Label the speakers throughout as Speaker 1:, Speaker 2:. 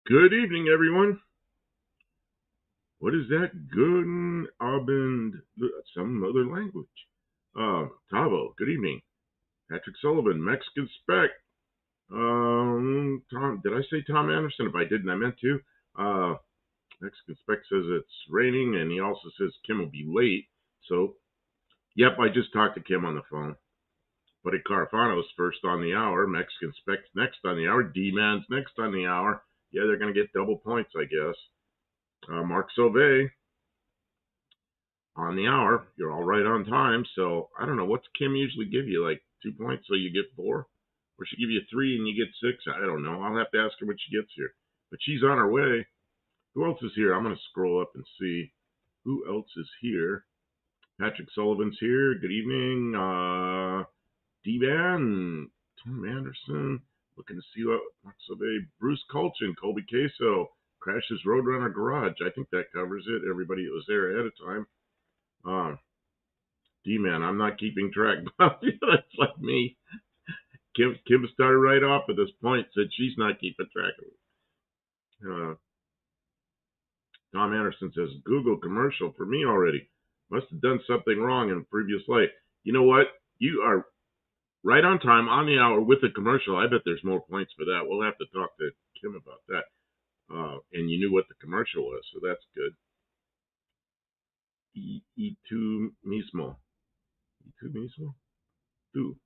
Speaker 1: Good evening, everyone. What is that? Good Abend, some other language. Tavo, good evening. Patrick Sullivan, Mexican Spec. Tom, did I say Tom Anderson? If I didn't, I meant to. Uh, Mexican Spec says it's raining, and he also says Kim will be late. So, yep, I just talked to Kim on the phone. Buddy Carafano's first on the hour. Mexican Spec's next on the hour. D-Man's next on the hour. Yeah, they're going to get double points, I guess. Mark Sauvé on the hour. You're all right on time. So I don't know. What's Kim usually give you? Like 2 points, so you get four? Or she give you three and you get six? I don't know. I'll have to ask her when she gets here. But she's on her way. Who else is here? I'm going to scroll up and see who else is here. Patrick Sullivan's here. Good evening. D-Van, Tom Anderson. Looking to see what Bruce Colchin, Colby Queso, Crashes Roadrunner Garage. I think that covers it. Everybody that was there ahead of time. Um, D-Man, I'm not keeping track. That's like me. Kim started right off at this point, said she's not keeping track of it. Tom Anderson says, Google commercial for me already. Must have done something wrong in a previous life. You know what? You are right on time, on the hour with the commercial. I bet there's more points for that. We'll have to talk to Kim about that. And you knew what the commercial was, so that's good. Y tú mismo. Y tú mismo? Tú.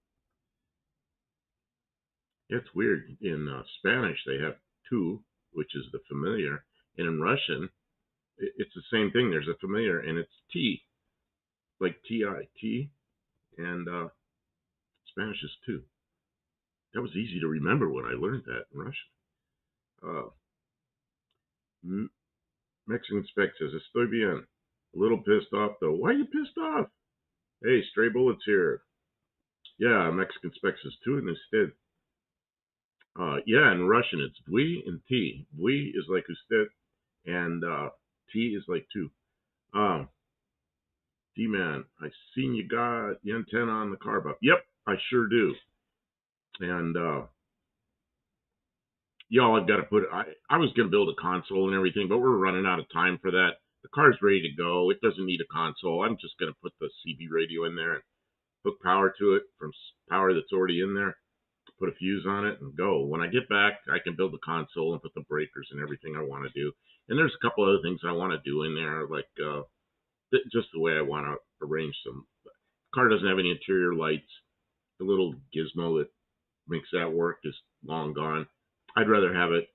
Speaker 1: It's weird. In Spanish, they have tu, which is the familiar. And in Russian, it's the same thing. There's a familiar, and it's T, like T-I, T. And Spanish is tu. That was easy to remember when I learned that in Russian. Uh, Mexican Spec says, Estoy bien. A little pissed off, though. Why are you pissed off? Hey, Stray Bullets here. Yeah, Mexican Spec says tu instead. Yeah, in Russian, it's Bui and T. Bui is like usted, and T is like two. Um, D-Man, I seen you got the antenna on the carb up. Yep, I sure do. And y'all, I've got to put. I was gonna build a console and everything, but we're running out of time for that. The car's ready to go. It doesn't need a console. I'm just gonna put the CB radio in there and hook power to it from power that's already in there. Put a fuse on it and go. When I get back, I can build the console and put the breakers and everything I want to do. And there's a couple other things I want to do in there, like just the way I want to arrange some. The car doesn't have any interior lights. The little gizmo that makes that work is long gone. I'd rather have it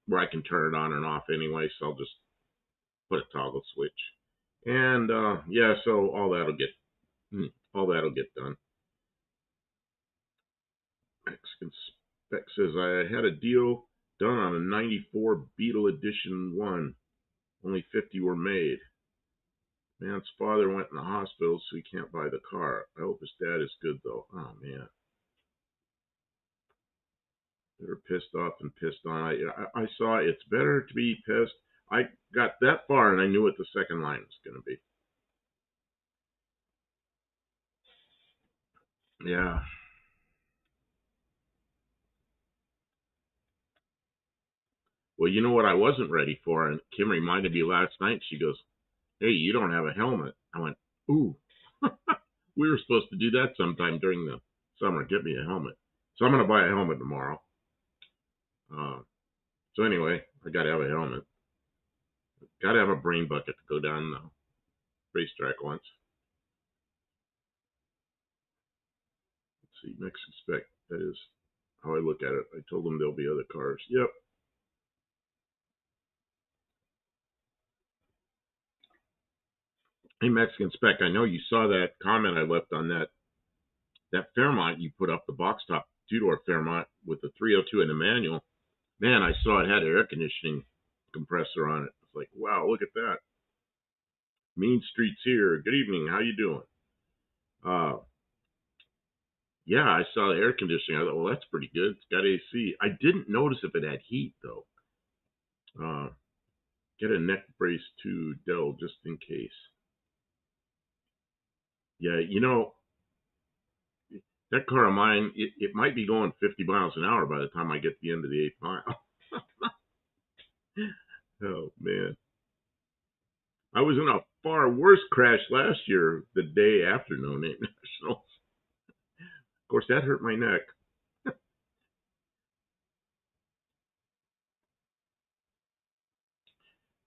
Speaker 1: where I can turn it on and off anyway, so I'll just put a toggle switch. And yeah, so all that'll get done. Mexican Spec says I had a deal done on a '94 Beetle Edition 1. Only 50 were made. Man's father went in the hospital, so he can't buy the car. I hope his dad is good, though. Oh, man. They're pissed off and pissed on. I saw it's better to be pissed. I got that far, and I knew what the second line was going to be. Yeah. Well, you know what I wasn't ready for? And Kim reminded me last night. She goes, hey, you don't have a helmet. I went, ooh. We were supposed to do that sometime during the summer. Get me a helmet. So I'm going to buy a helmet tomorrow. Uh, so anyway, I got to have a helmet. Got to have a brain bucket to go down the racetrack once. Let's see, Mexican Spec. That is how I look at it. I told them there'll be other cars. Yep. Hey, Mexican Spec. I know you saw that comment I left on that Fairmont you put up, the box top two-door Fairmont with the 302 and the manual. Man, I saw it had an air conditioning compressor on it. It's like, wow, look at that. Mean Streets here. Good evening. How you doing? Uh, yeah, I saw the air conditioning. I thought, well, that's pretty good. It's got AC. I didn't notice if it had heat though. Uh, get a neck brace too, Dell, just in case. Yeah, that car of mine, it might be going 50 miles an hour by the time I get to the end of the 8th mile. Oh man, I was in a far worse crash last year, the day after No Name Nationals. Of course, that hurt my neck.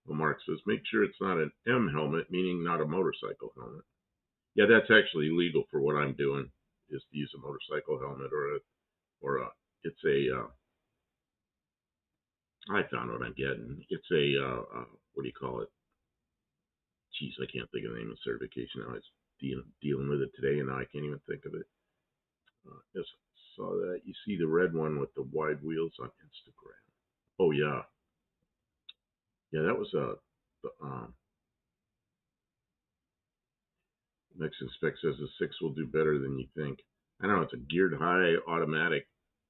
Speaker 1: Well, Mark says, make sure it's not an M helmet, meaning not a motorcycle helmet. Yeah, that's actually illegal for what I'm doing, is to use a motorcycle helmet or a it's a I found what I'm getting. It's a what do you call it? Jeez, I can't think of the name of the certification. I was dealing with it today, and now I can't even think of it. Just saw that. You see the red one with the wide wheels on Instagram. Oh yeah, yeah. That was the Mexican spec says the six will do better than you think. I don't know. It's a geared high automatic.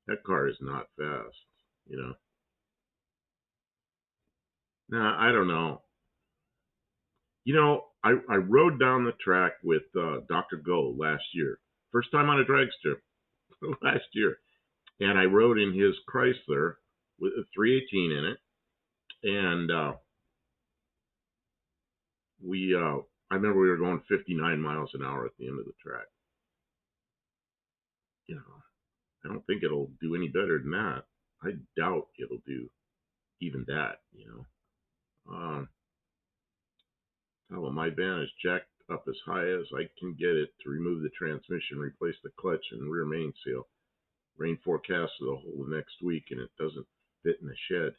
Speaker 1: That car is not fast. You know. Nah, I don't know. I rode down the track with Dr. Go last year. First time on a drag strip last year. And I rode in his Chrysler with a 318 in it. And I remember we were going 59 miles an hour at the end of the track. You know, I don't think it'll do any better than that. I doubt it'll do even that, you know. Well, my van is jacked up as high as I can get it to remove the transmission, replace the clutch and rear mainsail. Rain forecast for the whole next week, and it doesn't fit in the shed.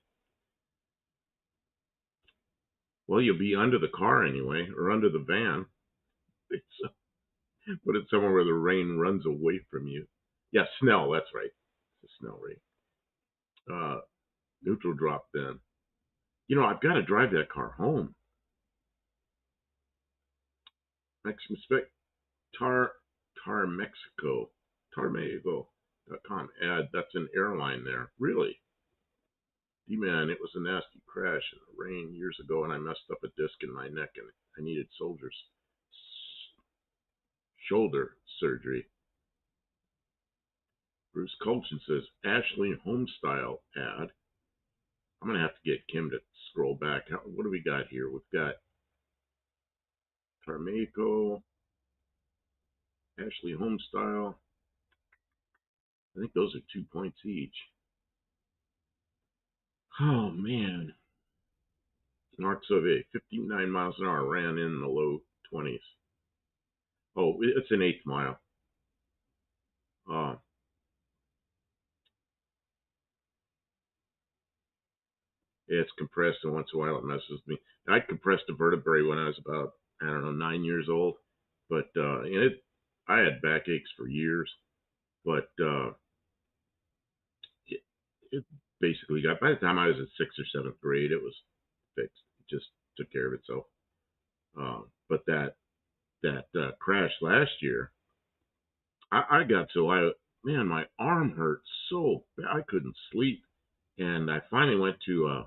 Speaker 1: Well, you'll be under the car anyway, or under the van. Put it somewhere where the rain runs away from you. Yeah, Snell, that's right. It's a Snell rate. Neutral drop then. I've got to drive that car home. Mexican Spec Mexico, tarmexico.com ad. That's an airline there. Really? D-man, it was a nasty crash in the rain years ago, and I messed up a disc in my neck, and I needed shoulder surgery. Bruce Colchin says, Ashley Homestyle ad. I'm going to have to get Kim to scroll back. What do we got here? We've got Tarmeco, Ashley Homestyle. I think those are 2 points each. Oh, man. Mark Sauvé, 59 miles an hour, ran in the low 20s. Oh, it's an eighth mile. It's compressed, and once in a while it messes with me. I compressed a vertebrae when I was about, I don't know, 9 years old. But I had backaches for years. But it basically got, by the time I was in sixth or seventh grade, it was fixed. It just took care of itself. But that crash last year, I got so man, my arm hurt so bad I couldn't sleep, and I finally went to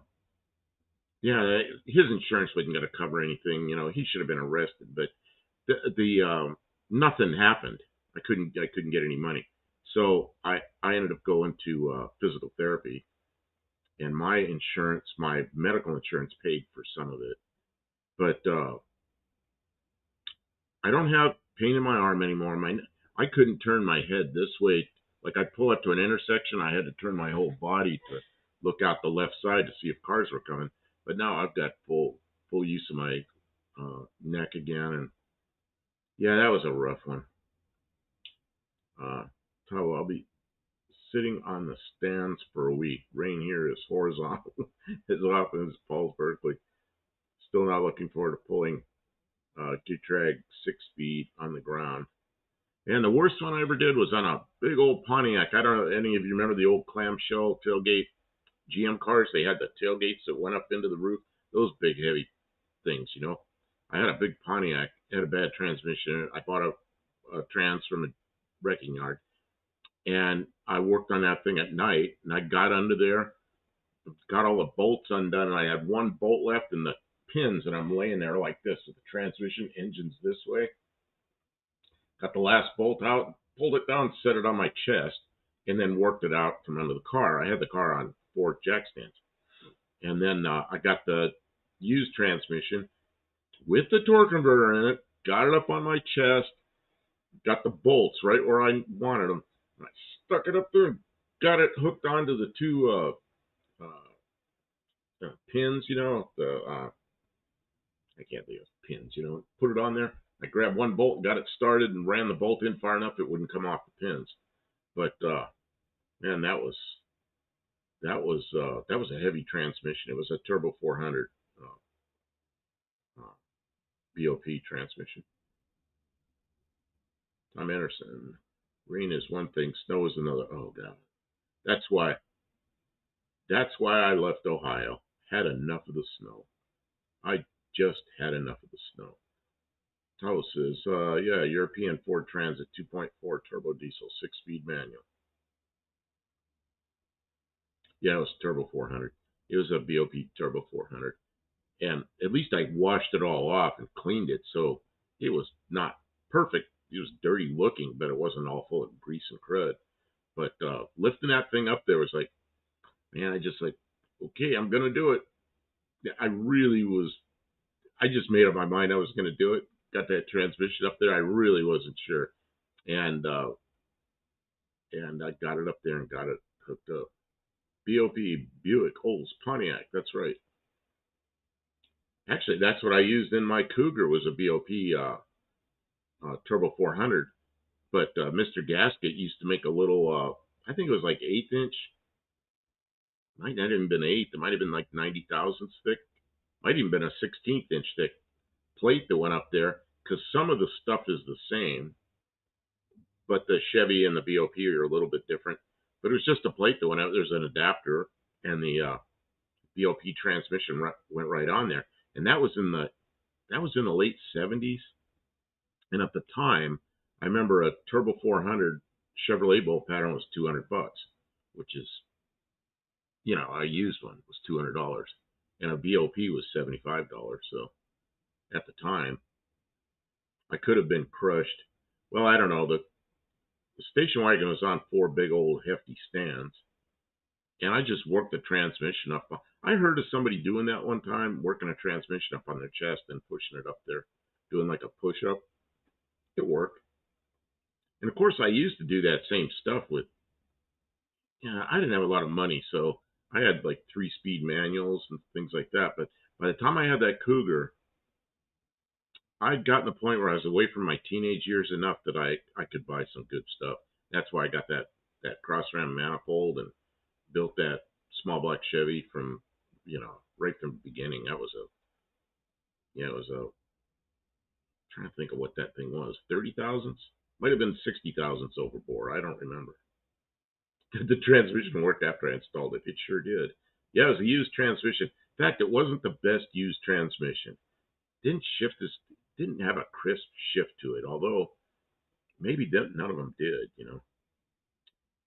Speaker 1: his insurance wasn't going to cover anything. He should have been arrested, but the nothing happened. I couldn't get any money, so I ended up going to physical therapy, and my medical insurance paid for some of it, but I don't have pain in my arm anymore. I couldn't turn my head this way. Like I'd pull up to an intersection, I had to turn my whole body to look out the left side to see if cars were coming. But now I've got full use of my neck again, and yeah, that was a rough one. I'll be sitting on the stands for a week. Rain here is horizontal as often as Paul's Berkeley. Still not looking forward to pulling Q-Trag 6-speed on the ground. And the worst one I ever did was on a big old Pontiac. I don't know if any of you remember the old clamshell tailgate GM cars. They had the tailgates that went up into the roof. Those big, heavy things, I had a big Pontiac. It had a bad transmission. I bought a trans from a wrecking yard. And I worked on that thing at night. And I got under there, got all the bolts undone. And I had one bolt left and the pins. And I'm laying there like this with the transmission engines this way. Got the last bolt out, pulled it down, set it on my chest, and then worked it out from under the car. I had the car on 4 jack stands. And then I got the used transmission with the torque converter in it, got it up on my chest, got the bolts right where I wanted them. And I stuck it up there and got it hooked onto the two pins, I can't think of pins, put it on there. I grabbed one bolt, got it started, and ran the bolt in far enough it wouldn't come off the pins. But man, that was a heavy transmission. It was a turbo 400 BOP transmission. Tom Anderson, rain is one thing, snow is another. Oh God, that's why. That's why I left Ohio. Had enough of the snow. I just had enough of the snow. Taos says, yeah, European Ford Transit 2.4 turbo diesel, 6-speed manual. Yeah, it was turbo 400. It was a BOP turbo 400. And at least I washed it all off and cleaned it, so it was not perfect. It was dirty looking, but it wasn't all full of grease and crud. But lifting that thing up there was like, man, I just like, okay, I'm gonna do it. I really was. I just made up my mind I was gonna do it. Got that transmission up there. I really wasn't sure, and I got it up there and got it hooked up. BOP Buick Olds Pontiac. That's right. Actually, that's what I used in my Cougar was a BOP Turbo 400. But Mr. Gasket used to make a little, I think it was like 1/8 inch. Might not even been eighth. It might have been like 90 thousandths thick. Might even been a 16th inch thick plate that went up there because some of the stuff is the same, but the Chevy and the BOP are a little bit different. But it was just a plate that went out. There's an adapter, and the BOP transmission went right on there. And that was in the late 70s. And at the time, I remember a Turbo 400 Chevrolet Bolt pattern was $200, which is, a used one was $200, and a BOP was $75. So at the time, I could have been crushed. Well, I don't know. The station wagon was on 4 big old hefty stands, and I just worked the transmission up. I heard of somebody doing that one time, working a transmission up on their chest and pushing it up there, doing like a push up. It worked. And of course, I used to do that same stuff with, I didn't have a lot of money, so I had like 3-speed manuals and things like that. But by the time I had that Cougar, I'd gotten to the point where I was away from my teenage years enough that I could buy some good stuff. That's why I got that cross ram manifold and built that small black Chevy from, right from the beginning. That was trying to think of what that thing was, 30 thousandths? Might have been 60 thousandths overbore. I don't remember. The transmission worked after I installed it. It sure did. Yeah, it was a used transmission. In fact, it wasn't the best used transmission. Didn't have a crisp shift to it, although maybe none of them did.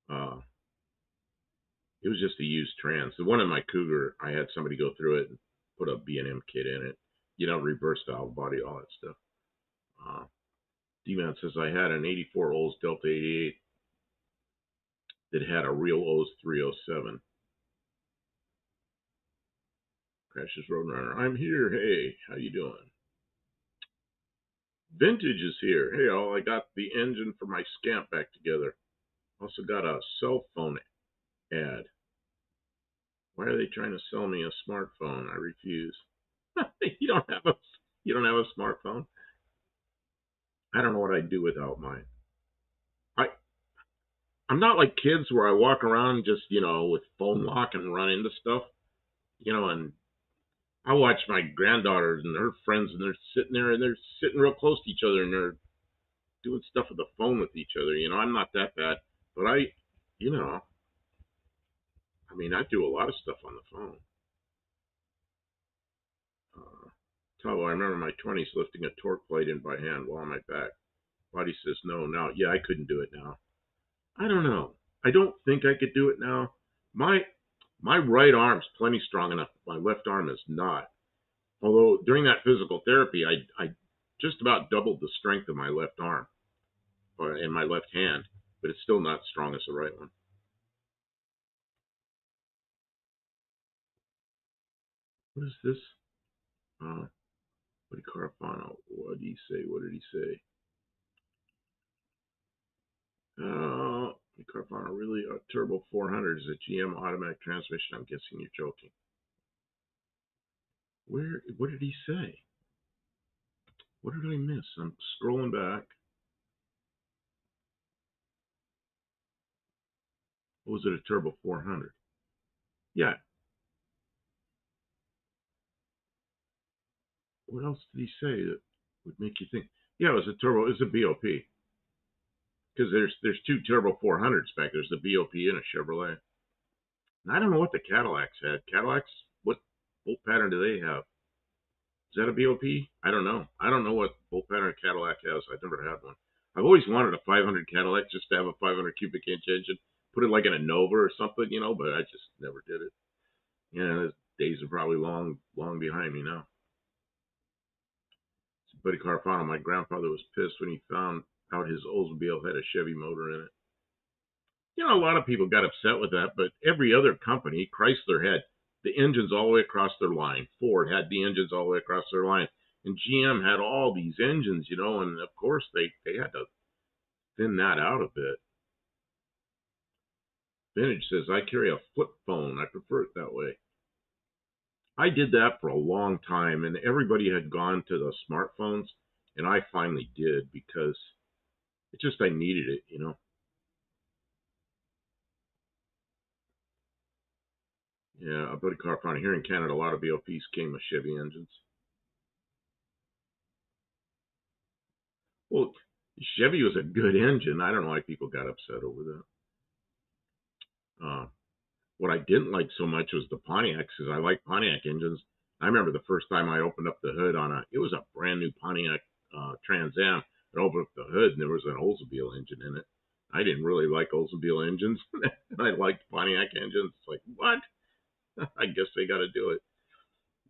Speaker 1: Uh, it was just a used trans. The one in my Cougar, I had somebody go through it and put a B&M kit in it, reverse valve body, all that stuff. D-Man says I had an 84 Olds Delta 88 that had a real O's 307. Crashes Roadrunner. I'm here. Hey, how you doing? Vintage is here. Hey, all. I got the engine for my Scamp back together. Also got a cell phone ad. Why are they trying to sell me a smartphone? I refuse. You don't have a smartphone? I don't know what I'd do without mine. I'm not like kids where I walk around just, with phone lock and run into stuff, and I watch my granddaughters and her friends and they're sitting there and they're sitting real close to each other and they're doing stuff with the phone with each other. I'm not that bad, but you know, I do a lot of stuff on the phone. Tavo, I remember my 20s lifting a torque plate in by hand while on my back. Body says no now. Yeah, I couldn't do it now. I don't know. I don't think I could do it now. My right arm's plenty strong enough. My left arm is not. Although during that physical therapy, I just about doubled the strength of my left arm and my left hand, but it's still not as strong as the right one. What is this? Buddy Carfano. What did he say? What did he say? Buddy Carfano, really? A Turbo 400 is a GM automatic transmission. I'm guessing you're joking. Where? What did he say? What did I miss? I'm scrolling back. What was it? A Turbo 400? Yeah. What else did he say that would make you think? Yeah, it was a turbo. It was a BOP because there's two Turbo 400s back. There's the BOP and a Chevrolet. And I don't know what the Cadillacs had. Cadillacs, what bolt pattern do they have? Is that a BOP? I don't know. I don't know what bolt pattern a Cadillac has. I've never had one. I've always wanted a 500 Cadillac just to have a 500 cubic inch engine, put it like in a Nova or something, but I just never did it. Yeah, those days are probably long behind me now. Buddy Carfano, my grandfather was pissed when he found out his Oldsmobile had a Chevy motor in it. A lot of people got upset with that, but every other company, Chrysler had the engines all the way across their line. Ford had the engines all the way across their line. And GM had all these engines, and of course they had to thin that out a bit. Vintage says, I carry a flip phone. I prefer it that way. I did that for a long time, and everybody had gone to the smartphones, and I finally did because it's just I needed it. Yeah, a buddy car found here in Canada, a lot of BOPs came with Chevy engines. Well, Chevy was a good engine. I don't know why people got upset over that. What I didn't like so much was the Pontiacs, because I like Pontiac engines. I remember the first time I opened up the hood it was a brand new Pontiac Trans Am. I opened up the hood and there was an Oldsmobile engine in it. I didn't really like Oldsmobile engines. I liked Pontiac engines. It's like, what? I guess they got to do it.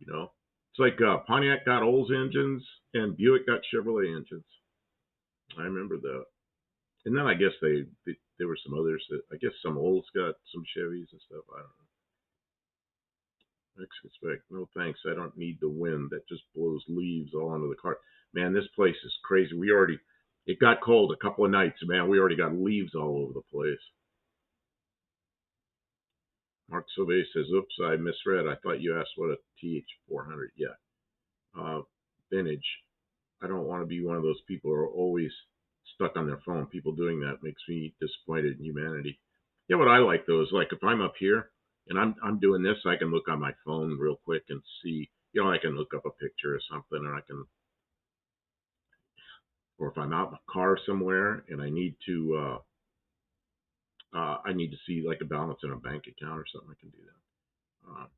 Speaker 1: It's like Pontiac got Olds engines and Buick got Chevrolet engines. I remember that. And then I guess there were some others that I guess some Olds got some Chevys and stuff. I don't know. Expect no thanks. I don't need the wind that just blows leaves all onto the car. Man, this place is crazy. It got cold a couple of nights, man. We already got leaves all over the place. Mark Sauvé says, oops, I misread. I thought you asked what a TH400. Yeah. Vintage. I don't want to be one of those people who are always stuck on their phone. People doing that makes me disappointed in humanity. Yeah, what I like though is like if I'm up here and I'm doing this, I can look on my phone real quick and see, I can look up a picture or something, and or if I'm out in a car somewhere and I need to see like a balance in a bank account or something, I can do that.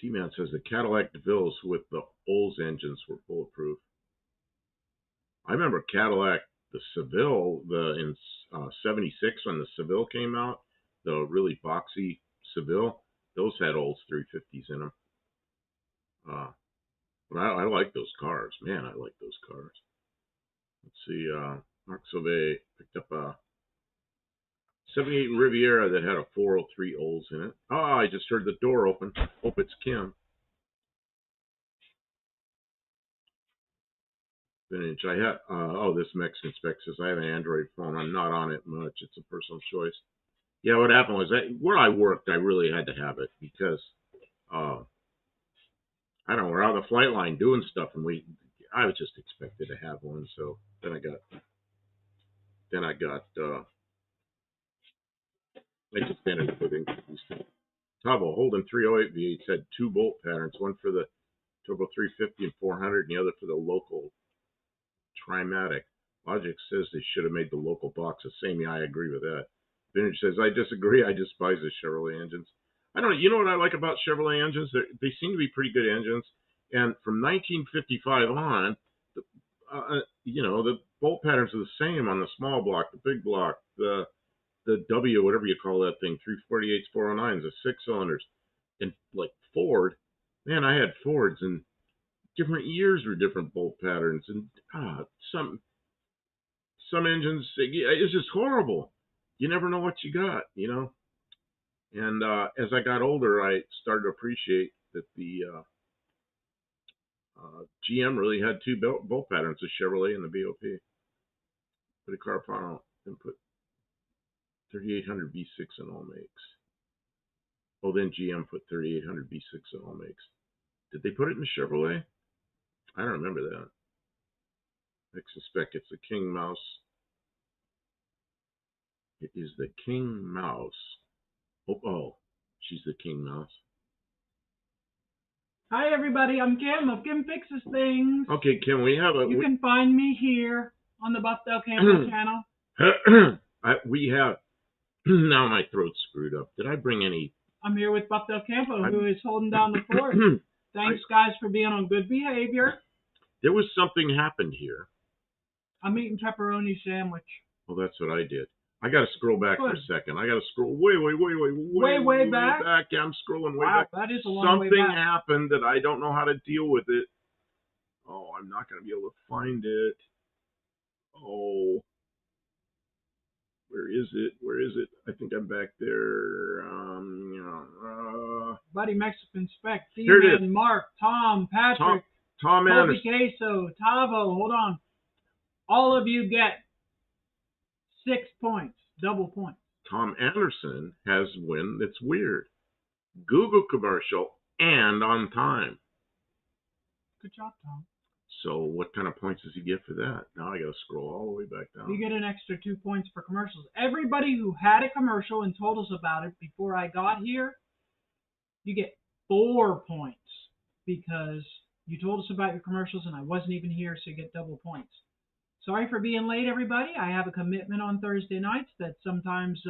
Speaker 1: T-Man says the Cadillac DeVilles with the Olds engines were bulletproof. I remember Cadillac, the Seville, in '76 when the Seville came out, the really boxy Seville, those had Olds 350s in them. But I like those cars. Man, I like those cars. Let's see. Mark Sauvé picked up a '78 Riviera that had a 403 Olds in it. I just heard the door open. Hope it's Kim. Vintage. I had this Mexican spec says I have an Android phone. I'm not on it much. It's a personal choice. Yeah, what happened was that where I worked, I really had to have it because I don't know, we're out of the flight line doing stuff, and I was just expected to have one. So then I just ended up with introduced. Tabo Holden 308 V8s had two bolt patterns, one for the Turbo 350 and 400, and the other for the local Trimatic. Logic says they should have made the local box the same. Yeah, I agree with that. Vintage says, I disagree. I despise the Chevrolet engines. I don't know. You know what I like about Chevrolet engines? They seem to be pretty good engines. And from 1955 on, the bolt patterns are the same on the small block, the big block, the W, whatever you call that thing, 348s, 409s, the six cylinders. And like Ford, man, I had Fords, and different years were different bolt patterns. And some engines, it's just horrible. You never know what you got. And as I got older, I started to appreciate that the GM really had two bolt patterns, the Chevrolet and the BOP. Put a Carpano and put 3800 V6 in all makes. Oh, then GM put 3800 V6 in all makes. Did they put it in the Chevrolet? I don't remember that. I suspect it's the King Mouse. It is the King Mouse. Oh, she's the King Mouse.
Speaker 2: Hi, everybody. I'm Kim of Kim Fixes Things.
Speaker 1: Okay, Kim, we have a...
Speaker 2: You can find me here on the Buffalo Campo channel.
Speaker 1: We have... Now my throat's screwed up. Did I bring any...
Speaker 2: I'm here with Buffalo Campo, who is holding down the fort. Thanks, guys, for being on good behavior.
Speaker 1: There was something happened here.
Speaker 2: I'm eating pepperoni sandwich.
Speaker 1: Well, that's what I did. I got to scroll back for a second. I got to scroll way
Speaker 2: back.
Speaker 1: Yeah, I'm scrolling way
Speaker 2: back.
Speaker 1: That
Speaker 2: is a long way back.
Speaker 1: Something happened that I don't know how to deal with it. Oh, I'm not going to be able to find it. Oh. Where is it? Where is it? I think I'm back there.
Speaker 2: Buddy Mexican Spec,
Speaker 1: Here it is.
Speaker 2: D-Man, Mark, Tom, Patrick,
Speaker 1: Tom Anderson,
Speaker 2: Queso, Tavo. Hold on. All of you get 6 points, double points.
Speaker 1: Tom Anderson has win that's weird. Google commercial and on time.
Speaker 2: Good job, Tom.
Speaker 1: So what kind of points does he get for that? Now I got to scroll all the way back down.
Speaker 2: You get an extra 2 points for commercials. Everybody who had a commercial and told us about it before I got here, you get 4 points because you told us about your commercials and I wasn't even here, so you get double points. Sorry for being late, everybody. I have a commitment on Thursday nights that sometimes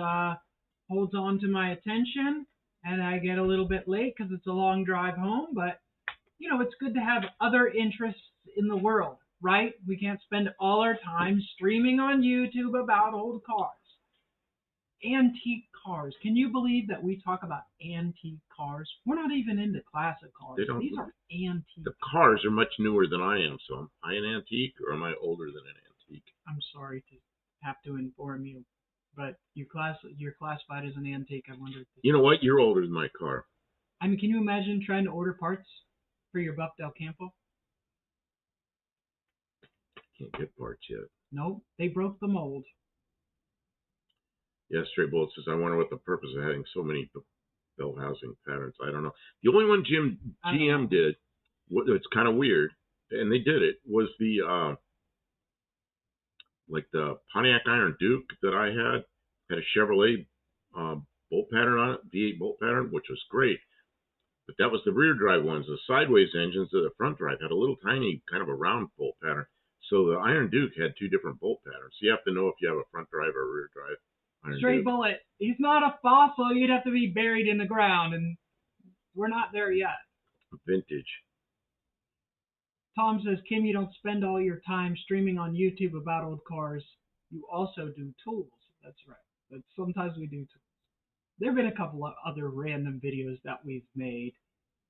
Speaker 2: holds on to my attention, and I get a little bit late because it's a long drive home, but you know, it's good to have other interests in the world, right? We can't spend all our time streaming on YouTube about old cars. Antique cars. Can you believe that we talk about antique cars? We're not even into classic cars. These are antique.
Speaker 1: The cars are much newer than I am, so am I an antique or am I older than an antique?
Speaker 2: I'm sorry to have to inform you, but you're classified as an antique. I wonder.
Speaker 1: You know what? You're older than my car.
Speaker 2: I mean, can you imagine trying to order parts for your Buff Del Campo?
Speaker 1: Can't get parts yet.
Speaker 2: No, they broke the mold.
Speaker 1: Yeah, Stray Bullet says, I wonder what the purpose of having so many bell housing patterns. I don't know. The only one GM did, it's kind of weird, and they did it, was the like the Pontiac Iron Duke that I had a Chevrolet bolt pattern on it, V8 bolt pattern, which was great. But that was the rear drive ones. The sideways engines of the front drive had a little tiny kind of a round bolt pattern. So the Iron Duke had two different bolt patterns. So you have to know if you have a front drive or a rear drive.
Speaker 2: Stray Bullet. He's not a fossil. You'd have to be buried in the ground, and we're not there yet.
Speaker 1: Vintage.
Speaker 2: Tom says, Kim, you don't spend all your time streaming on YouTube about old cars. You also do tools. That's right. But sometimes we do tools. There have been a couple of other random videos that we've made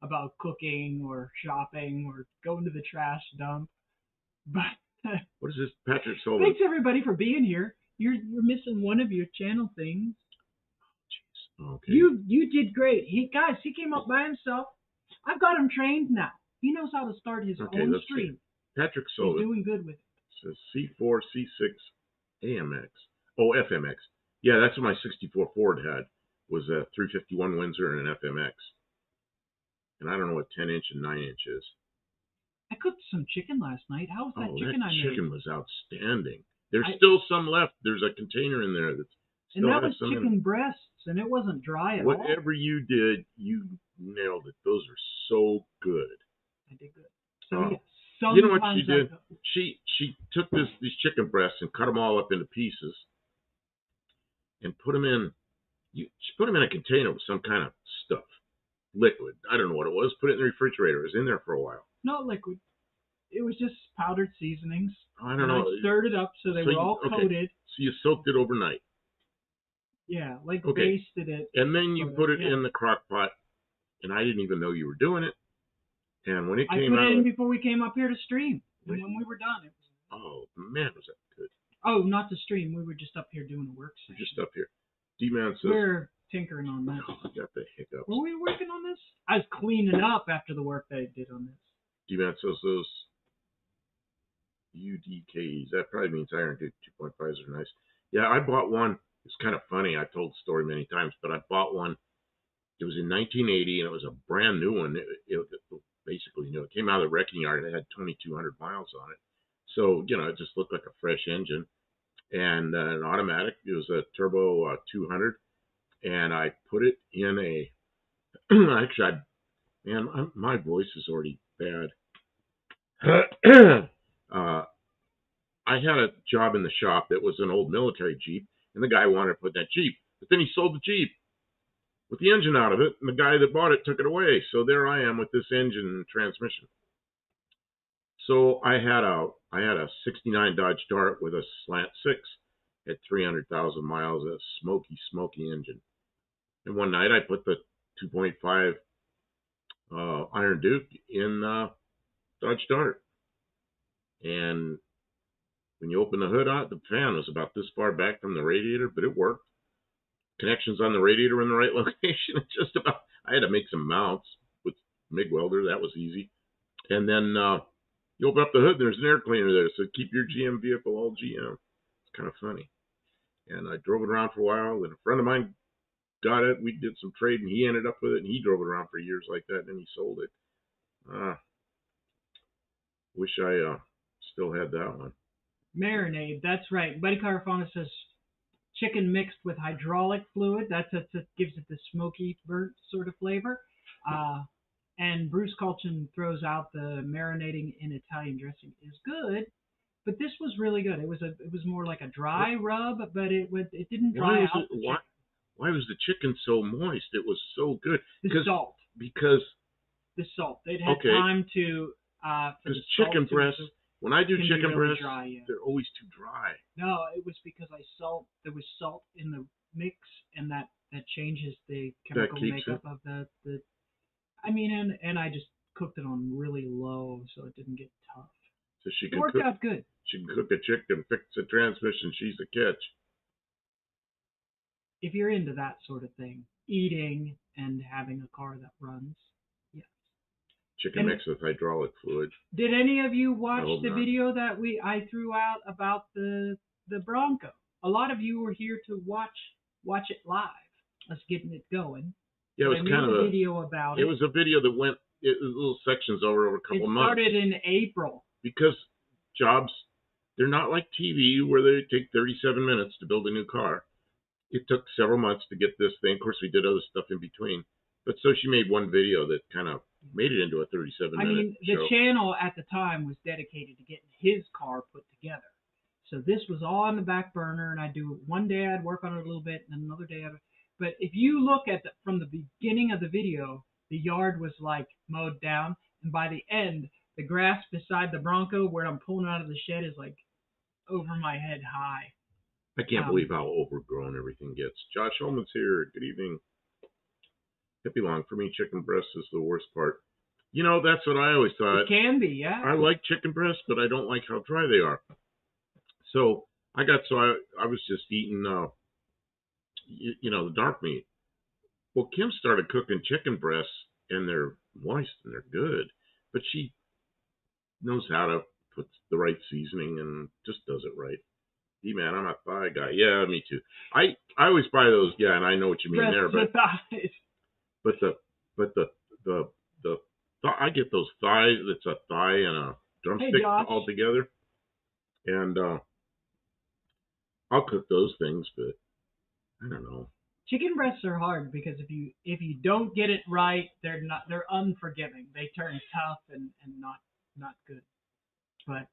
Speaker 2: about cooking or shopping or going to the trash dump. But
Speaker 1: what is this, Patrick Sullivan?
Speaker 2: Thanks everybody for being here. You're missing one of your channel things.
Speaker 1: Oh, okay.
Speaker 2: You did great. He came up by himself. I've got him trained now. He knows how to start his own stream.
Speaker 1: Patrick Sullivan.
Speaker 2: He's doing good with it.
Speaker 1: Says C4, C6, AMX. Oh, FMX. Yeah, that's what my 64 Ford had. Was a 351 Windsor and an FMX. And I don't know what 10-inch and 9-inch is.
Speaker 2: I cooked some chicken last night. How was that chicken I made?
Speaker 1: That chicken was outstanding. There's still some left. There's a container in there that's still
Speaker 2: and that was chicken breasts, and it wasn't dry at all.
Speaker 1: Whatever you did, you nailed it. Those are so good.
Speaker 2: I did good. So
Speaker 1: you know what she did? She took these chicken breasts and cut them all up into pieces and put them in. She put them in a container with some kind of stuff, liquid. I don't know what it was. Put it in the refrigerator. It was in there for a while.
Speaker 2: Not liquid. It was just powdered seasonings.
Speaker 1: I don't know.
Speaker 2: I stirred it up so they were all coated.
Speaker 1: So you soaked it overnight.
Speaker 2: Yeah, basted it.
Speaker 1: And then you put it in the crock pot, and I didn't even know you were doing it. And when it came out, I put
Speaker 2: it in before we came up here to stream. And when we were done, it was.
Speaker 1: Oh man, was that good?
Speaker 2: Oh, not to stream. We were just up here doing a work session.
Speaker 1: Just up here. D-Man says,
Speaker 2: we're tinkering on this.
Speaker 1: Oh, I got the hiccups.
Speaker 2: Were we working on this? I was cleaning up after the work that I did on this.
Speaker 1: D-Man says those UDKs, that probably means iron duke 2.5s are nice. Yeah, I bought one. It's kind of funny. I've told the story many times, but I bought one. It was in 1980, and it was a brand new one. It basically new. It came out of the wrecking yard. It had 2,200 miles on it. So, it just looked like a fresh engine. And an automatic. It was a turbo 200. And I put it in a... Actually, my voice is already bad. I had a job in the shop that was an old military Jeep, and the guy wanted to put that Jeep. But then he sold the Jeep with the engine out of it, and the guy that bought it took it away. So there I am with this engine and transmission. So I had a 69 Dodge Dart with a slant 6 at 300,000 miles, a smoky engine. And one night I put the 2.5 Iron Duke in Dodge Dart. And when you open the hood on it, the fan was about this far back from the radiator, but it worked. Connections on the radiator were in the right location. I had to make some mounts with MIG welder. That was easy. And then you open up the hood, and there's an air cleaner there. So keep your GM vehicle all GM. It's kind of funny. And I drove it around for a while. And a friend of mine got it. We did some trading. He ended up with it, and he drove it around for years like that. And then he sold it. Wish I still had that one.
Speaker 2: Marinade, that's right. Buddy Carafana says chicken mixed with hydraulic fluid. That gives it the smoky burnt sort of flavor. And Bruce Colchin throws out the marinating in Italian dressing is good, but this was really good. It was more like a dry rub, but it didn't dry out.
Speaker 1: Why was the chicken so moist? It was so good.
Speaker 2: The salt.
Speaker 1: Because
Speaker 2: the salt. They'd had time to.
Speaker 1: Because chicken breasts. When I do chicken breasts,
Speaker 2: dry, yeah.
Speaker 1: They're always too dry.
Speaker 2: No, it was because there was salt in the mix, and that changes the chemical makeup of the. And I just cooked it on really low, so it didn't get tough.
Speaker 1: So
Speaker 2: it worked out good.
Speaker 1: She can cook a chicken, fix a transmission. She's a catch.
Speaker 2: If you're into that sort of thing, eating and having a car that runs, yes.
Speaker 1: Chicken mixed with hydraulic fluid.
Speaker 2: Did any of you watch the video that I threw out about the Bronco? A lot of you were here to watch it live. Us getting it going.
Speaker 1: Yeah, it was kind of a
Speaker 2: video about it.
Speaker 1: It was a video that went little sections over a couple months.
Speaker 2: It started in April.
Speaker 1: Because jobs, they're not like TV where they take 37 minutes to build a new car. It took several months to get this thing. Of course, we did other stuff in between. But so she made one video that kind of made it into a 37-minute show.
Speaker 2: The channel at the time was dedicated to getting his car put together. So this was all on the back burner, and I'd do it one day, I'd work on it a little bit, and another day But if you look at from the beginning of the video, the yard was like mowed down, and by the end, the grass beside the Bronco where I'm pulling out of the shed is like over my head high.
Speaker 1: I can't believe how overgrown everything gets. Josh Holman's here. Good evening. Hippie long. For me, chicken breast is the worst part. That's what I always thought.
Speaker 2: It can be, yeah.
Speaker 1: I like chicken breasts, but I don't like how dry they are. So I was just eating, the dark meat. Well, Kim started cooking chicken breasts, and they're moist and they're good. But she knows how to put the right seasoning and just does it right. Man, I'm a thigh guy. Yeah, me too. I always buy those. Yeah, and I know what you mean there, but I get those thighs. It's a thigh and a drumstick all together, and I'll cook those things, but I don't know.
Speaker 2: Chicken breasts are hard because if you don't get it right, they're unforgiving. They turn tough and not good. But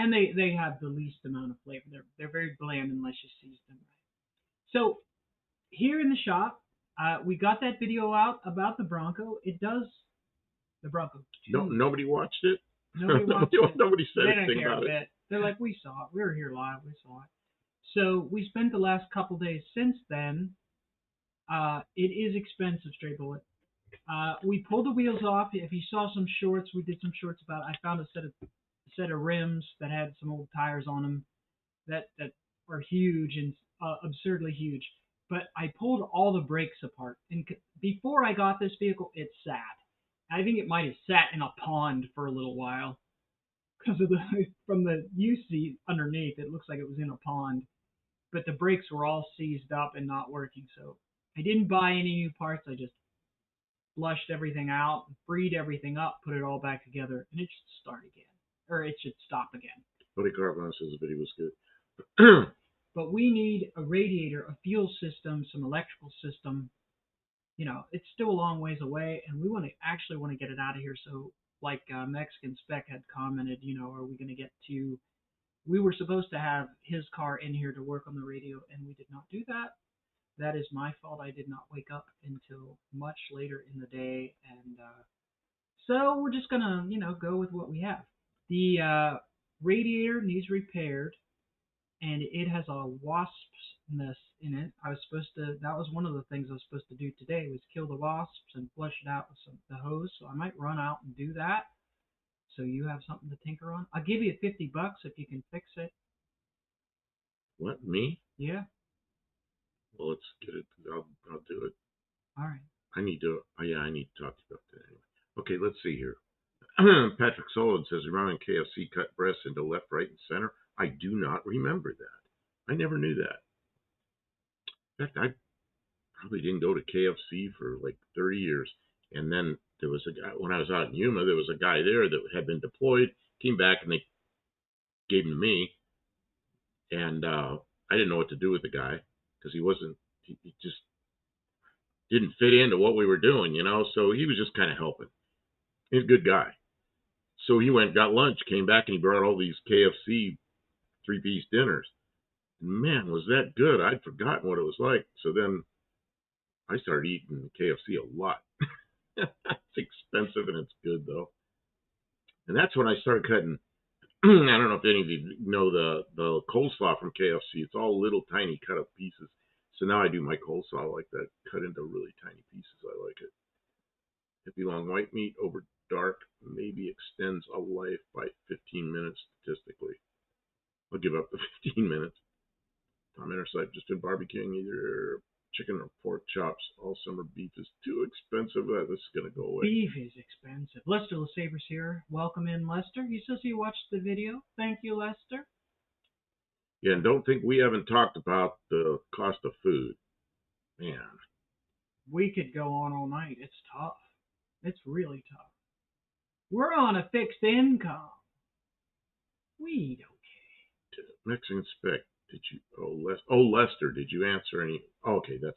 Speaker 2: and they have the least amount of flavor. They're very bland unless you season them right. So here in the shop, we got that video out about the Bronco. It does the Bronco II.
Speaker 1: No, nobody watched it.
Speaker 2: Nobody watched it.
Speaker 1: Nobody said anything about it.
Speaker 2: They're like, we saw it. We were here live. We saw it. So we spent the last couple days since then. It is expensive, Stray Bullet. We pulled the wheels off. If you saw some shorts, we did some shorts about it. I found a set of rims that had some old tires on them that are huge and absurdly huge. But I pulled all the brakes apart, and before I got this vehicle, it sat. I think it might have sat in a pond for a little while because of the from the you see underneath, it looks like it was in a pond. But the brakes were all seized up and not working. So I didn't buy any new parts. I just flushed everything out, freed everything up, put it all back together, and it should start again, or it should stop again.
Speaker 1: Buddy Carbon says the video was good.
Speaker 2: But we need a radiator, a fuel system, some electrical system. You know, it's still a long ways away, and we actually want to get it out of here. So, like Mexican Spec had commented, you know, are we going to get to? We were supposed to have his car in here to work on the radio, and we did not do that. That is my fault. I did not wake up until much later in the day, and so we're just gonna, you know, go with what we have. The radiator needs repaired, and it has a wasp's nest in it. That was one of the things I was supposed to do today, was kill the wasps and flush it out with the hose. So I might run out and do that. So you have something to tinker on. I'll give you $50 if you can fix it.
Speaker 1: What, me?
Speaker 2: Yeah.
Speaker 1: Well, let's get it. I'll do it.
Speaker 2: All right.
Speaker 1: I need to talk about that anyway. Okay, let's see here. Patrick Sullivan says, remembering KFC cut breasts into left, right, and center. I do not remember that. I never knew that. In fact, I probably didn't go to KFC for like 30 years. And then there was a guy, when I was out in Yuma, there was a guy there that had been deployed, came back, and they gave him to me. And I didn't know what to do with the guy because he just didn't fit into what we were doing, you know? So he was just kind of helping. He's a good guy. So he went, got lunch, came back, and he brought all these KFC 3-piece dinners. Man, was that good. I'd forgotten what it was like. So then I started eating KFC a lot. It's expensive and it's good, though. And that's when I started cutting. I don't know if any of you know the coleslaw from KFC. It's all little tiny cut up pieces. So now I do my coleslaw like that, cut into really tiny pieces. I like it. Heavy long white meat over dark maybe extends a life by 15 minutes statistically. I'll give up the 15 minutes. Tom Interside just did barbecuing either chicken or pork chops all summer. Beef is too expensive. This is going to go away.
Speaker 2: Beef is expensive. Lester LeSaber's here. Welcome in, Lester. He says he watched the video. Thank you, Lester.
Speaker 1: Yeah, and don't think we haven't talked about the cost of food. Man.
Speaker 2: We could go on all night. It's tough. It's really tough. We're on a fixed income. We don't care.
Speaker 1: Mexican Spec. Did you? Lester, did you answer any? Okay, that's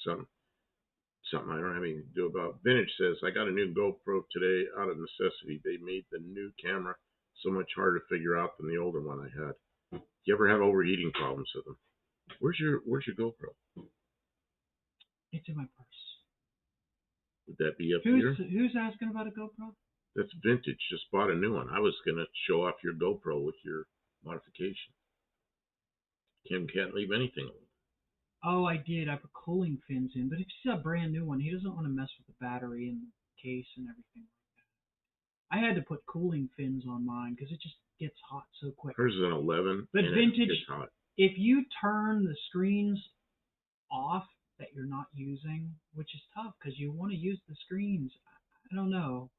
Speaker 1: something I don't have anything to do about. Vintage says, I got a new GoPro today out of necessity. They made the new camera so much harder to figure out than the older one I had. Do you ever have overheating problems with them? Where's your GoPro?
Speaker 2: It's in my purse.
Speaker 1: Would that be up here?
Speaker 2: Who's asking about a GoPro?
Speaker 1: That's Vintage. Just bought a new one. I was going to show off your GoPro with your modification. Kim can't leave anything on.
Speaker 2: Oh, I did. I put cooling fins in, but if it's a brand new one, he doesn't want to mess with the battery and the case and everything like that. I had to put cooling fins on mine because it just gets hot so quick.
Speaker 1: Hers is an 11,
Speaker 2: but
Speaker 1: and
Speaker 2: Vintage,
Speaker 1: it gets hot.
Speaker 2: If you turn the screens off that you're not using, which is tough because you want to use the screens. I don't know.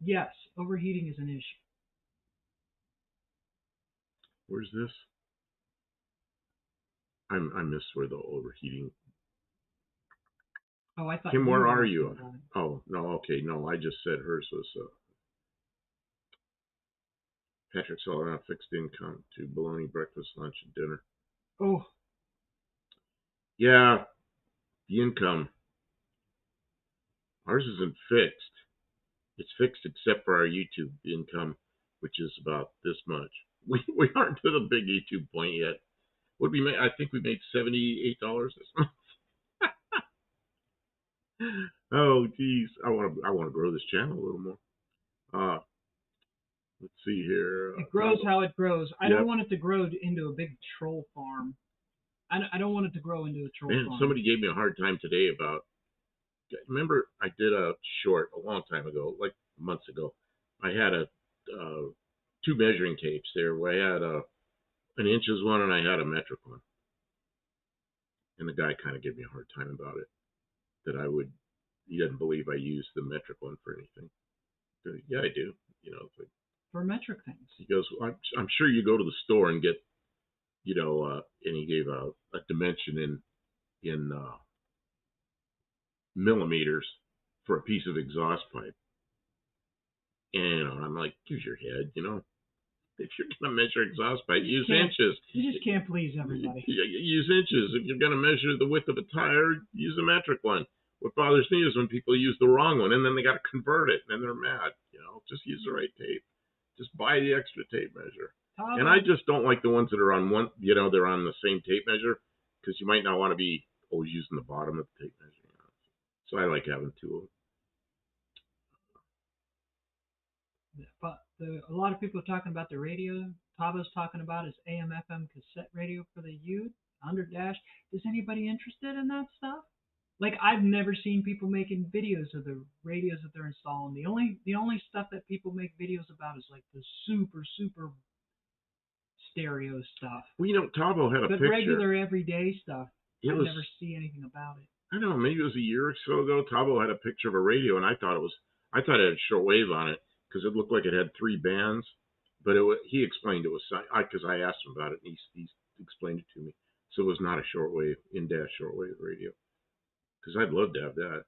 Speaker 2: Yes, overheating is an issue.
Speaker 1: Where's this? I missed where the overheating.
Speaker 2: Oh, I thought.
Speaker 1: Kim, where are you? Oh, no, okay, no, I just said hers was Patrick Sullivan, fixed income to bologna breakfast, lunch, and dinner.
Speaker 2: Oh.
Speaker 1: Yeah, the income. Ours isn't fixed. It's fixed except for our YouTube income, which is about this much. We aren't to the big YouTube point yet. What we made? I think we made $78 this month. Oh, geez, I want to grow this channel a little more. Let's see here.
Speaker 2: It grows how it grows. I don't want it to grow into a big troll farm. I don't want it to grow into a troll farm.
Speaker 1: Somebody gave me a hard time today about. Remember, I did a short a long time ago, like months ago. I had two measuring tapes there where I had an inches one and I had a metric one. And the guy kind of gave me a hard time about it, that he doesn't believe I use the metric one for anything. So, yeah, I do. It's like,
Speaker 2: For metric things.
Speaker 1: he goes, well, I'm sure you go to the store and get, and he gave a dimension in millimeters for a piece of exhaust pipe. And I'm like, use your head, If you're going to measure exhaust pipe, use inches.
Speaker 2: You just can't please everybody.
Speaker 1: Use inches. If you're going to measure the width of a tire, use a metric one. What bothers me is when people use the wrong one and then they got to convert it and then they're mad. Just use the right tape. Just buy the extra tape measure. And I just don't like the ones that are on one, they're on the same tape measure, because you might not want to be always using the bottom of the tape measure. So I like having two of them.
Speaker 2: But a lot of people are talking about the radio. Tavo's talking about his AM/FM cassette radio for the youth, Underdash. Is anybody interested in that stuff? Like, I've never seen people making videos of the radios that they're installing. The only stuff that people make videos about is like the super stereo stuff.
Speaker 1: Well, Tavo had a picture.
Speaker 2: But regular everyday stuff, I never see anything about it.
Speaker 1: I don't know, maybe it was a year or so ago. Tavo had a picture of a radio, and I thought it had shortwave on it, because it looked like it had 3 bands. But he explained it was, because I asked him about it, and he explained it to me. So it was not a shortwave, in-dash shortwave radio. Because I'd love to have that.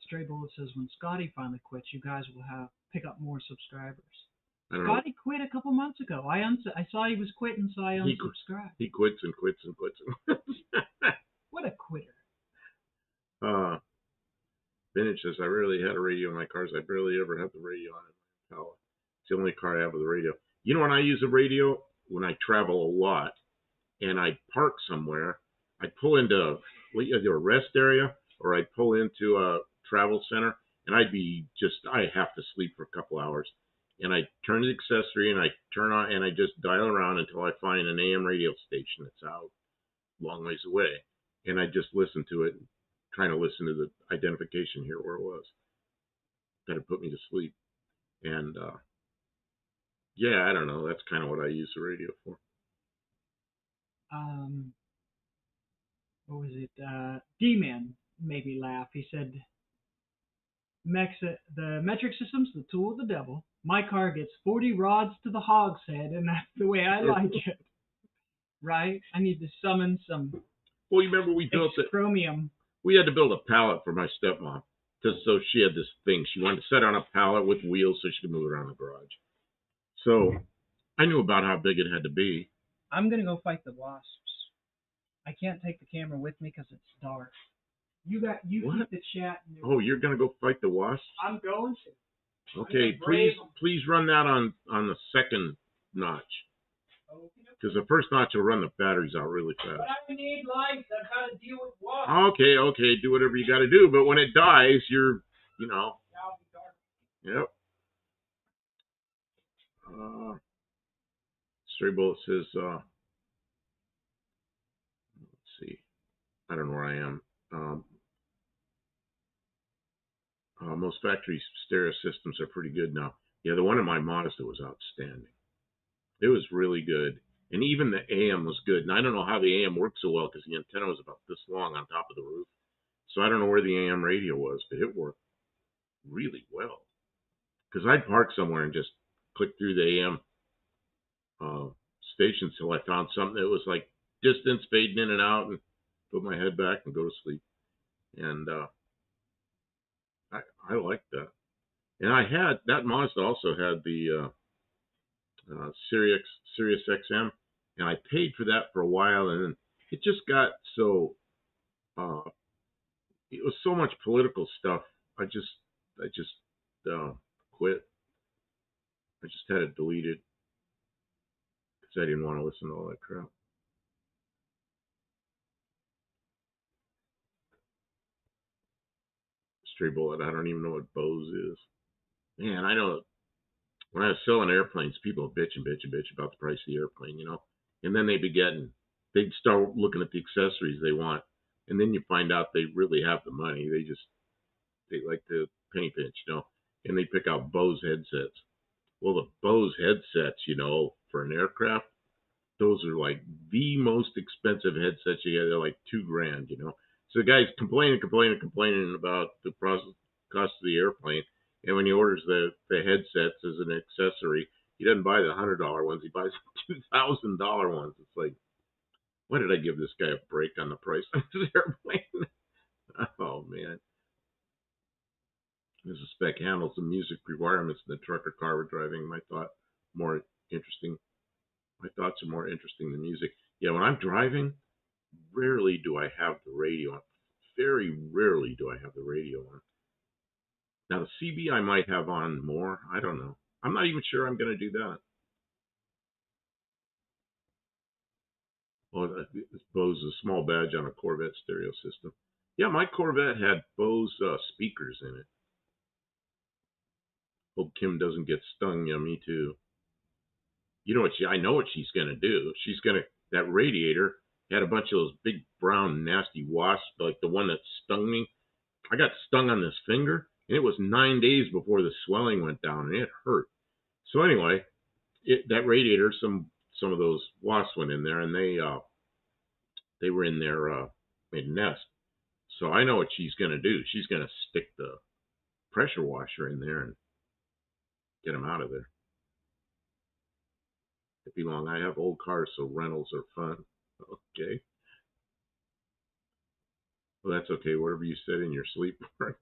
Speaker 2: Stray Bullet says, when Scotty finally quits, you guys will pick up more subscribers.
Speaker 1: Scotty
Speaker 2: quit a couple months ago. I saw he was quitting, so I unsubscribed.
Speaker 1: He quits and quits and quits.
Speaker 2: What a quitter.
Speaker 1: Vintage says, I rarely had a radio in my cars. I barely ever had the radio on it. It's the only car I have with a radio. When I use a radio? When I travel a lot and I park somewhere, I pull into either a rest area or I pull into a travel center, and I have to sleep for a couple hours. And I turn the accessory and I turn on and I just dial around until I find an AM radio station that's out long ways away. And I just listen to it, trying to listen to the identification here where it was. That'd put me to sleep. And I don't know. That's kind of what I use the radio for.
Speaker 2: What was it? D-Man made me laugh. He said, the metric system's the tool of the devil. My car gets 40 rods to the hogshead, and that's the way I like it. Right? I need to summon some.
Speaker 1: Well, you remember we built it.
Speaker 2: Chromium.
Speaker 1: We had to build a pallet for my stepmom, so she had this thing. She wanted to set on a pallet with wheels so she could move it around the garage. So I knew about how big it had to be.
Speaker 2: I'm gonna go fight the wasps. I can't take the camera with me because it's dark. You keep the chat.
Speaker 1: Oh, you're gonna go fight the wasps?
Speaker 2: I'm going to.
Speaker 1: Okay, please run that on the second notch. Because the first notch will run the batteries out really fast.
Speaker 2: But I need lights. I've got to deal with wasps.
Speaker 1: Okay, do whatever you got to do. But when it dies, you're. Yep. Stray Bullet says, let's see. I don't know where I am. Most factory stereo systems are pretty good now. Yeah, the one in my Mazda was outstanding. It was really good. And even the AM was good. And I don't know how the AM worked so well because the antenna was about this long on top of the roof. So I don't know where the AM radio was, but it worked really well. Because I'd park somewhere and just click through the AM stations till I found something that was like distance fading in and out, and put my head back and go to sleep. And I liked that. And I had, that Mazda also had the Sirius XM, and I paid for that for a while, and then it just got so, it was so much political stuff. I just quit. I just had it deleted because I didn't want to listen to all that crap. Stray Bullet, I don't even know what Bose is. Man, I know when I was selling airplanes, people would bitch about the price of the airplane, and then they'd start looking at the accessories they want, and then you find out they really have the money. They like to penny pinch, and they pick out Bose headsets. Well, the Bose headsets, for an aircraft, those are like the most expensive headsets you get. They're like $2,000, So the guy's complaining about the cost of the airplane. And when he orders the headsets as an accessory, he doesn't buy the $100 ones. He buys $2,000 ones. It's like, why did I give this guy a break on the price of this airplane? Oh man. This spec handles the music requirements in the truck or car we're driving. More interesting. My thoughts are more interesting than music. Yeah, when I'm driving, rarely do I have the radio on. Very rarely do I have the radio on. Now the CB I might have on more. I don't know. I'm not even sure I'm going to do that. Well, it's Bose, a small badge on a Corvette stereo system. Yeah, my Corvette had Bose speakers in it. Hope Kim doesn't get stung. Yeah, me too. You know what? I know what she's gonna do. That radiator had a bunch of those big brown nasty wasps, like the one that stung me. I got stung on this finger, and it was 9 days before the swelling went down, and it hurt. So anyway, that radiator, some of those wasps went in there, and they were in there, made a nest. So I know what she's gonna do. She's gonna stick the pressure washer in there and get them out of there. It'd be long. I have old cars, so rentals are fun. Okay. Well, that's okay. Whatever you said in your sleep work.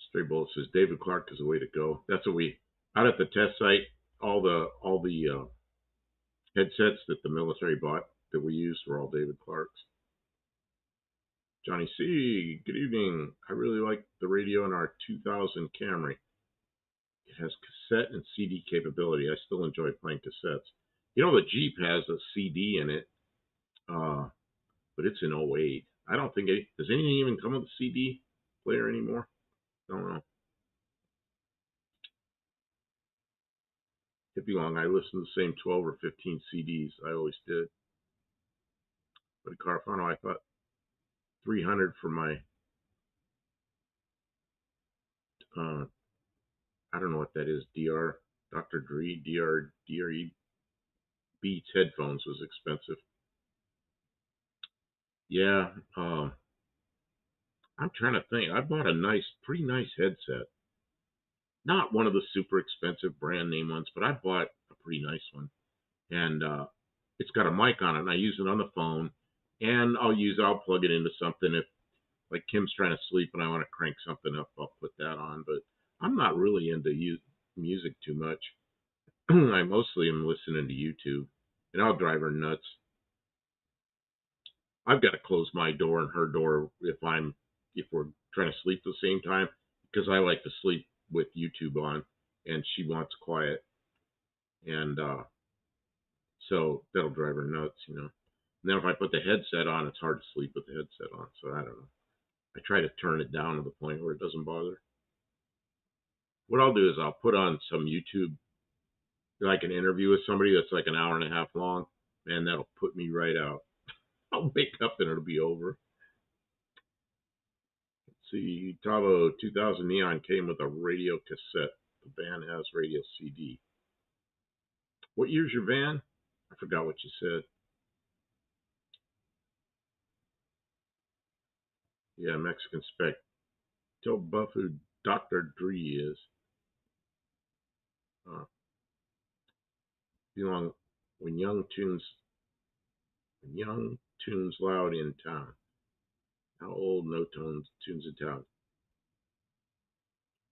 Speaker 1: Stray Bullet says David Clark is the way to go. That's what we out at the test site. All the headsets that the military bought that we used were all David Clark's. Johnny C. Good evening. I really like the radio in our 2000 Camry. It has cassette and CD capability. I still enjoy playing cassettes. The Jeep has a CD in it, but it's in '08. I don't think does anything even come with a CD player anymore? I don't know. Hippie Long, I listen to the same 12 or 15 CDs. I always did. But Carfano, I thought 300 for my, I don't know what that is, Dr. Dre, DRE Beats headphones was expensive. Yeah, I'm trying to think. I bought a pretty nice headset. Not one of the super expensive brand name ones, but I bought a pretty nice one. And it's got a mic on it, and I use it on the phone. And I'll plug it into something. If like Kim's trying to sleep and I want to crank something up, I'll put that on. But I'm not really into music too much. I mostly am listening to YouTube, and I'll drive her nuts. I've got to close my door and her door if we're trying to sleep at the same time, because I like to sleep with YouTube on, and she wants quiet, and so that'll drive her nuts. And then if I put the headset on, it's hard to sleep with the headset on. So I don't know. I try to turn it down to the point where it doesn't bother. What I'll do is I'll put on some YouTube, like an interview with somebody that's like an hour and a half long. Man, that'll put me right out. I'll wake up and it'll be over. Let's see, Tavo 2000 Neon came with a radio cassette. The van has radio CD. What year's your van? I forgot what you said. Yeah, Mexican spec. Tell Buff who Dr. Dre is. Belong when young tunes loud in town. How old no tunes in town?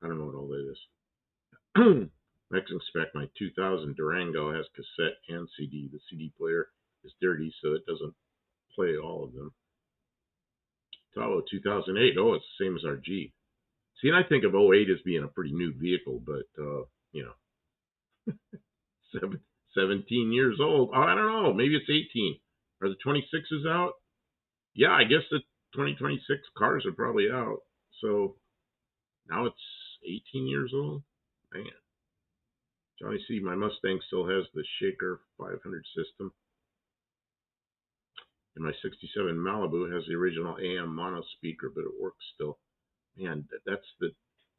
Speaker 1: I don't know what all that is. Mexican spec. My 2000 Durango has cassette and CD. The CD player is dirty, so it doesn't play all of them. Tahoe 2008. Oh, it's the same as our Jeep. See, and I think of '08 as being a pretty new vehicle, but 17 years old. Oh, I don't know. Maybe it's 18. Are the 26s out? Yeah, I guess the 2026 cars are probably out. So now it's 18 years old. Man. Johnny C, my Mustang still has the Shaker 500 system. And my 67 Malibu has the original AM mono speaker, but it works still. Man,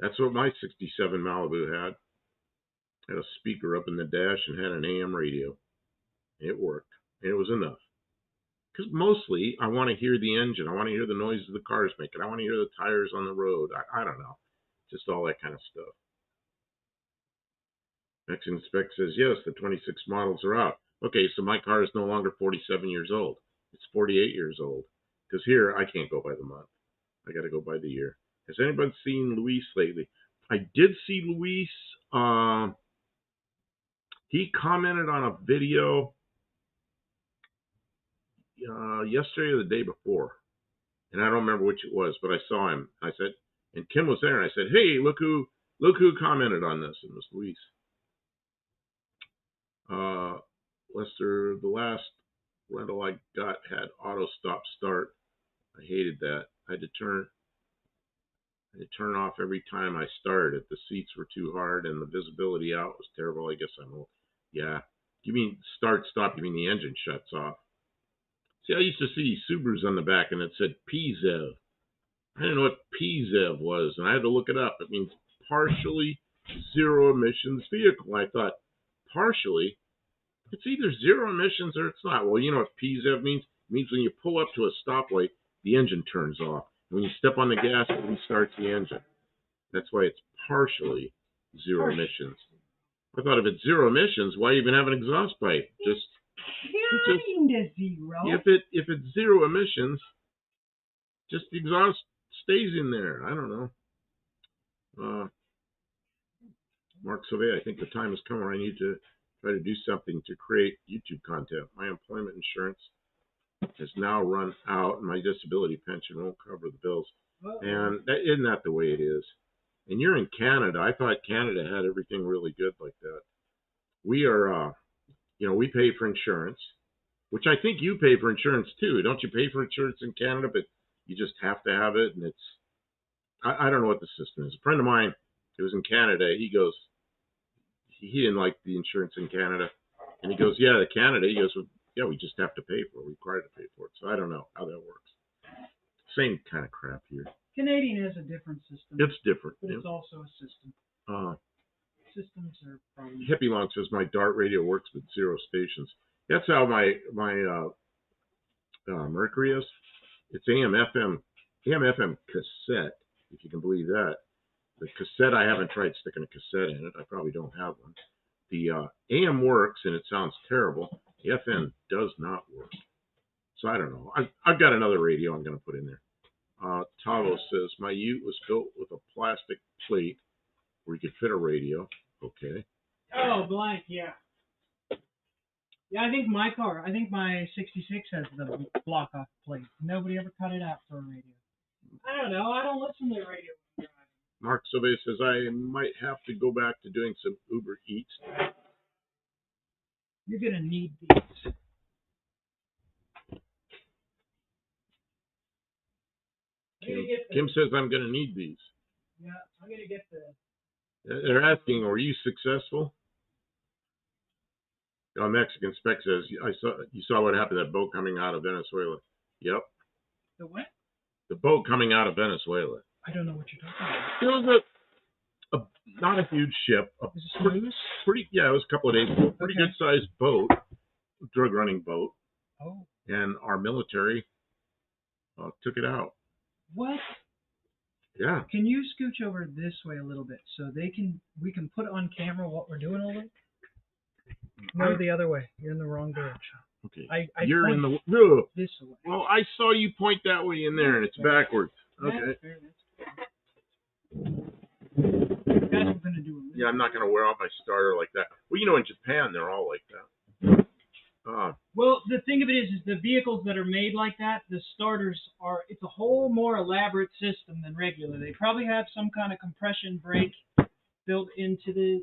Speaker 1: That's what my '67 Malibu had. Had a speaker up in the dash and had an AM radio. It worked. And it was enough. Because mostly I want to hear the engine. I want to hear the noises the cars making. I want to hear the tires on the road. I don't know. Just all that kind of stuff. Mexican Spec says, yes, the 26 models are out. Okay, so my car is no longer 47 years old. It's 48 years old. Because here, I can't go by the month. I got to go by the year. Has anybody seen Luis lately? I did see Luis. He commented on a video yesterday or the day before. And I don't remember which it was, but I saw him. I said, and Kim was there, and I said, hey, look who commented on this. And it was Luis. Lester, the last rental I got had auto stop start. I hated that. I had to turn off every time I started. The seats were too hard and the visibility out was terrible. I guess I'm old. Yeah. You mean start stop? You mean the engine shuts off? See, I used to see Subarus on the back and it said PZEV. I didn't know what PZEV was, and I had to look it up. It means partially zero emissions vehicle. I thought, partially? It's either zero emissions or it's not. Well, you know what PZEV means? It means when you pull up to a stoplight, the engine turns off. When you step on the gas, it restarts the engine. That's why it's partially zero emissions. I thought if it's zero emissions, why even have an exhaust pipe? Just
Speaker 2: kind of zero.
Speaker 1: If it's zero emissions, just the exhaust stays in there. I don't know. Mark Sauvé, I think the time has come where I need to try to do something to create YouTube content. My employment insurance has now run out, and my disability pension won't cover the bills. And isn't that the way it is? And you're in Canada. I thought Canada had everything really good like that. We are, we pay for insurance, which I think you pay for insurance too. Don't you pay for insurance in Canada, but you just have to have it? And it's, I don't know what the system is. A friend of mine who was in Canada, he goes, he didn't like the insurance in Canada. And he goes, yeah, Canada. He goes, well, yeah, we just have to pay for it. We're required to pay for it. So I don't know how that works. Same kind of crap here.
Speaker 2: Canadian has a different system.
Speaker 1: It's different.
Speaker 2: But it's also a system. Systems are probably...
Speaker 1: Hippie Long says, my DART radio works with 0 stations. That's how my Mercury is. It's AM FM cassette, if you can believe that. The cassette, I haven't tried sticking a cassette in it. I probably don't have one. The AM works, and it sounds terrible. The FM does not work. So I don't know. I've got another radio I'm going to put in there. Tavo says, my Ute was built with a plastic plate where you could fit a radio. Okay.
Speaker 2: Oh, blank, yeah. Yeah, I think my 66 has the block-off plate. Nobody ever cut it out for a radio. I don't know. I don't listen to the radio.
Speaker 1: Mark Sauvé says, I might have to go back to doing some Uber Eats.
Speaker 2: You're going to need these.
Speaker 1: Kim says, I'm going to need these.
Speaker 2: Yeah, I'm going to get the...
Speaker 1: They're asking, were you successful? Mexican Spec says, you saw what happened to that boat coming out of Venezuela. Yep.
Speaker 2: The what?
Speaker 1: The boat coming out of Venezuela.
Speaker 2: I don't know what you're talking about.
Speaker 1: It was not a huge ship.
Speaker 2: Was it smooth?
Speaker 1: Yeah, it was a couple of days ago. Pretty good sized boat, drug running boat.
Speaker 2: Oh.
Speaker 1: And our military took it out.
Speaker 2: What?
Speaker 1: Yeah.
Speaker 2: Can you scooch over this way a little bit so we can put on camera what we're doing over? No, the other way. You're in the wrong direction.
Speaker 1: Okay.
Speaker 2: You're
Speaker 1: in the
Speaker 2: this way.
Speaker 1: Well, I saw you point that way in there, and it's backwards. Okay.
Speaker 2: That's what we're gonna do.
Speaker 1: Yeah, I'm not gonna wear out my starter like that. Well, in Japan they're all like that.
Speaker 2: Well, the thing of it is the vehicles that are made like that, the starters it's a whole more elaborate system than regular. They probably have some kind of compression brake built into the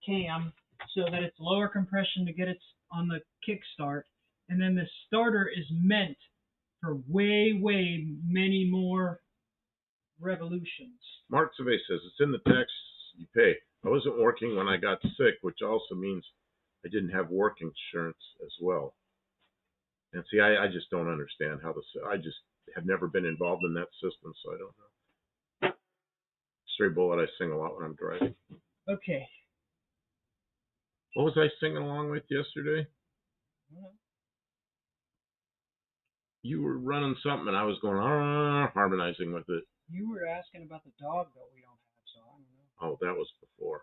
Speaker 2: cam so that it's lower compression to get it on the kickstart. And then the starter is meant for way, way many more revolutions.
Speaker 1: Mark Sauvé says, it's in the tax you pay. I wasn't working when I got sick, which also means I didn't have work insurance as well. And see, I just don't understand how I just have never been involved in that system, so I don't know. Stray Bullet I sing a lot when I'm driving.
Speaker 2: Okay.
Speaker 1: What was I singing along with yesterday? You were running something and I was going harmonizing with it.
Speaker 2: You were asking about the dog that we don't have, so I don't know.
Speaker 1: Oh, that was before.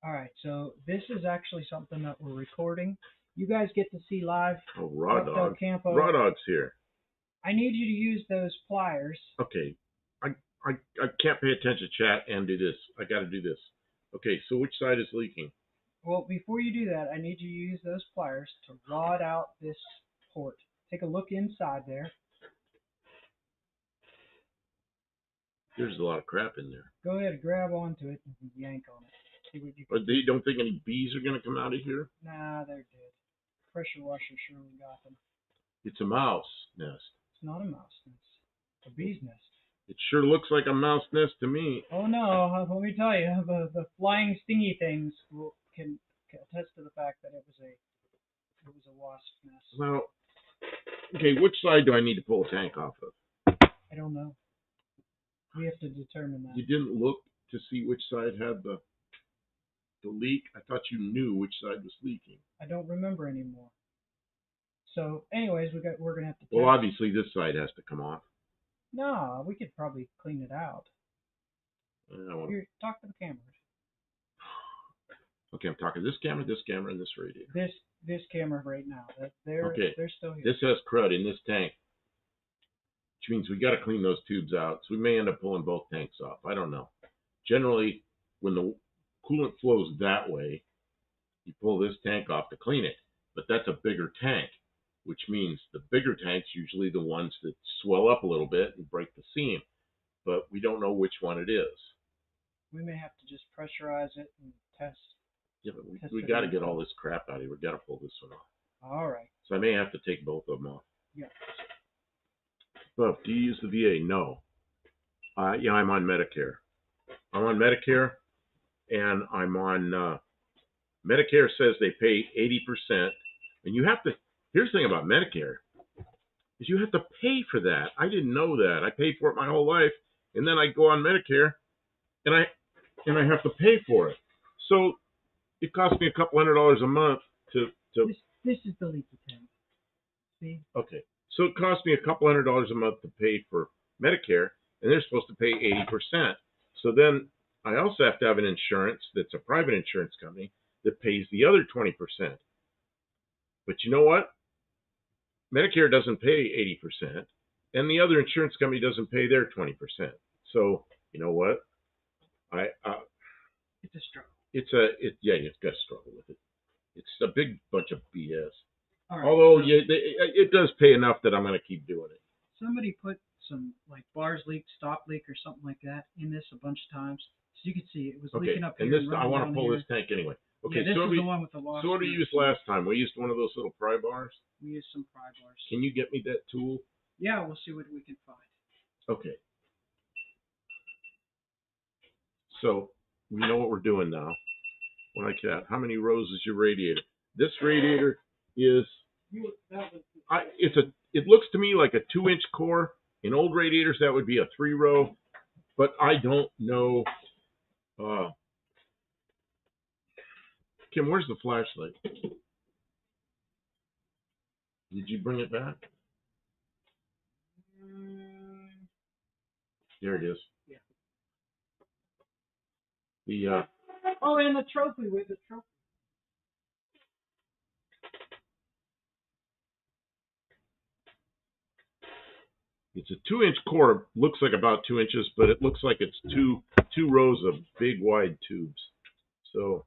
Speaker 2: All right, so this is actually something that we're recording. You guys get to see live.
Speaker 1: Oh, Raw Dog.
Speaker 2: Campo.
Speaker 1: Raw Dog's here.
Speaker 2: I need you to use those pliers.
Speaker 1: Okay. I can't pay attention to chat and do this. I got to do this. Okay, so which side is leaking?
Speaker 2: Well, before you do that, I need you to use those pliers to rod out this port. Take a look inside there.
Speaker 1: There's a lot of crap in there.
Speaker 2: Go ahead, grab onto it and yank on it. See what you can.
Speaker 1: But they don't think any bees are going to come out of here?
Speaker 2: Nah, they're dead. Pressure washer surely got them.
Speaker 1: It's a mouse nest.
Speaker 2: It's not a mouse nest. It's a bee's nest.
Speaker 1: It sure looks like a mouse nest to me.
Speaker 2: Oh no, let me tell you, the flying stingy things can attest to the fact that it was a wasp nest.
Speaker 1: Well, okay, which side do I need to pull a tank off of?
Speaker 2: I don't know. We have to determine that.
Speaker 1: You didn't look to see which side had the leak? I thought you knew which side was leaking.
Speaker 2: I don't remember anymore. So, anyways, we're gonna have to.
Speaker 1: Well, obviously this side has to come off.
Speaker 2: No, we could probably clean it out. Here, talk to the cameras.
Speaker 1: Okay, I'm talking this camera, and this radiator.
Speaker 2: This camera right now. They're still here.
Speaker 1: This has crud in this tank, which means we got to clean those tubes out. So we may end up pulling both tanks off. I don't know. Generally, when the coolant flows that way, you pull this tank off to clean it. But that's a bigger tank, which means the bigger tanks usually the ones that swell up a little bit and break the seam. But we don't know which one it is.
Speaker 2: We may have to just pressurize it and test.
Speaker 1: Yeah, but we got to get all this crap out of here. We got to pull this one off.
Speaker 2: All right.
Speaker 1: So I may have to take both of them off.
Speaker 2: Yeah.
Speaker 1: But do you use the VA? No. Yeah, I'm on Medicare. I'm on Medicare, and I'm on Medicare says they pay 80%, and you have to. Here's the thing about Medicare is you have to pay for that. I didn't know that. I paid for it my whole life, and then I go on Medicare, and I have to pay for it. So it costs me a couple $100 a month to.
Speaker 2: This is the leaky tank. See?
Speaker 1: Okay. So it costs me a couple $100 a month to pay for Medicare, and they're supposed to pay 80%. So then I also have to have an insurance that's a private insurance company that pays the other 20%. But you know what? Medicare doesn't pay 80%, and the other insurance company doesn't pay their 20%. So you know what?
Speaker 2: It's a struggle.
Speaker 1: You've got to struggle with it. It's a big bunch of BS.
Speaker 2: Right,
Speaker 1: although it does pay enough that I'm going to keep doing it.
Speaker 2: Somebody put some like bars leak, stop leak, or something like that in this a bunch of times, so you could see it was leaking up here.
Speaker 1: And I want to pull this tank anyway. Okay,
Speaker 2: yeah, this is the one with the lost.
Speaker 1: So what did you use last time? We used one of those little pry bars.
Speaker 2: We used some pry bars.
Speaker 1: Can you get me that tool?
Speaker 2: Yeah, we'll see what we can find.
Speaker 1: Okay. So we know what we're doing now. Like that. How many rows is your radiator? This radiator is. It looks to me like a 2-inch core. In old radiators, that would be a 3-row, but I don't know. Kim, where's the flashlight? Did you bring it back? There it is.
Speaker 2: Yeah.
Speaker 1: The
Speaker 2: oh, and the trophy with the trophy.
Speaker 1: It's a 2-inch core. Looks like about 2 inches, but it looks like it's two rows of big wide tubes. So,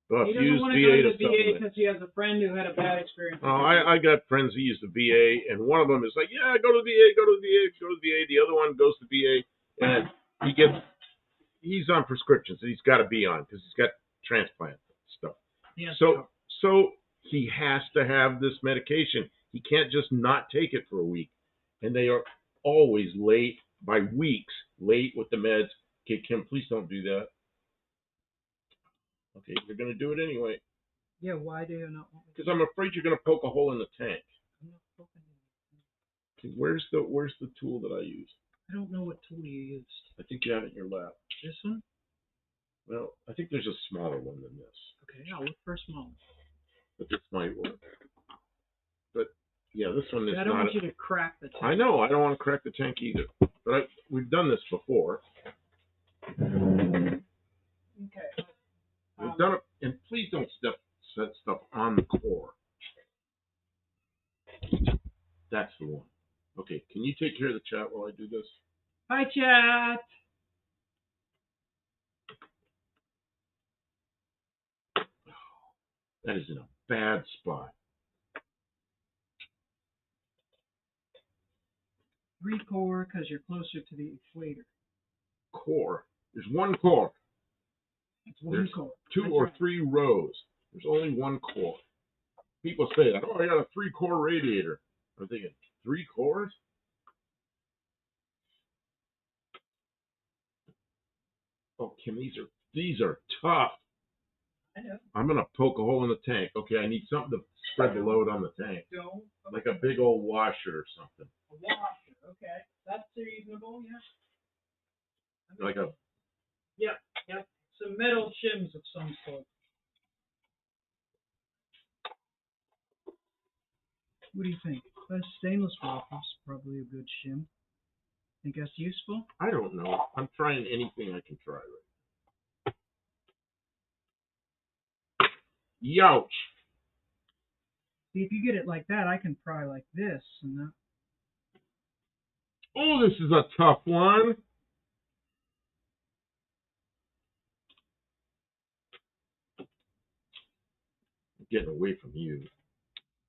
Speaker 2: he doesn't want to go to the VA because he has a friend who had a bad experience.
Speaker 1: Oh, I got friends who use the VA, and one of them is like, yeah, go to the VA, go to the VA, go to the VA. The other one goes to the VA, and he's on prescriptions that he's got to be on because he's got transplant stuff.
Speaker 2: Yeah,
Speaker 1: so he has to have this medication. He can't just not take it for a week. And they are always late, by weeks, late with the meds. Okay, Kim, please don't do that. Okay, you're going to do it anyway.
Speaker 2: Yeah, why do you not want me to?
Speaker 1: Because I'm afraid you're going to poke a hole in the tank.
Speaker 2: I'm not poking it.
Speaker 1: Okay, where's the tool that I use?
Speaker 2: I don't know what tool you used.
Speaker 1: I think you have it in your lap.
Speaker 2: This one?
Speaker 1: Well, I think there's a smaller one than this.
Speaker 2: Okay, I'll look for a small one.
Speaker 1: But this might work. But yeah, this one is
Speaker 2: I don't
Speaker 1: not.
Speaker 2: want you to crack the tank.
Speaker 1: I know. I don't want to crack the tank either. But we've done this before.
Speaker 2: Okay.
Speaker 1: We've done it, and please don't set stuff on the core. That's the one. Okay, can you take care of the chat while I do this?
Speaker 2: Hi, chat.
Speaker 1: That is in a bad spot.
Speaker 2: 3 core because you're closer to the equator.
Speaker 1: Core. There's one core.
Speaker 2: It's one
Speaker 1: There's
Speaker 2: core.
Speaker 1: 2
Speaker 2: That's
Speaker 1: or
Speaker 2: right.
Speaker 1: 3 rows. There's only one core. People say that. Oh, I got a 3-core radiator. I'm thinking 3 cores. Oh, Kim, these are tough.
Speaker 2: I know.
Speaker 1: I'm gonna poke a hole in the tank. Okay, I need something to spread the load on the tank, like a big old washer or something.
Speaker 2: A washer. Okay, that's reasonable. Yeah.
Speaker 1: Like a.
Speaker 2: Yep. Some metal shims of some sort. What do you think? Stainless wafers, probably a good shim. Think that's useful?
Speaker 1: I don't know. I'm trying anything I can try right. Youch.
Speaker 2: See, if you get it like that, I can pry like this and that.
Speaker 1: Oh, this is a tough one. I'm getting away from you.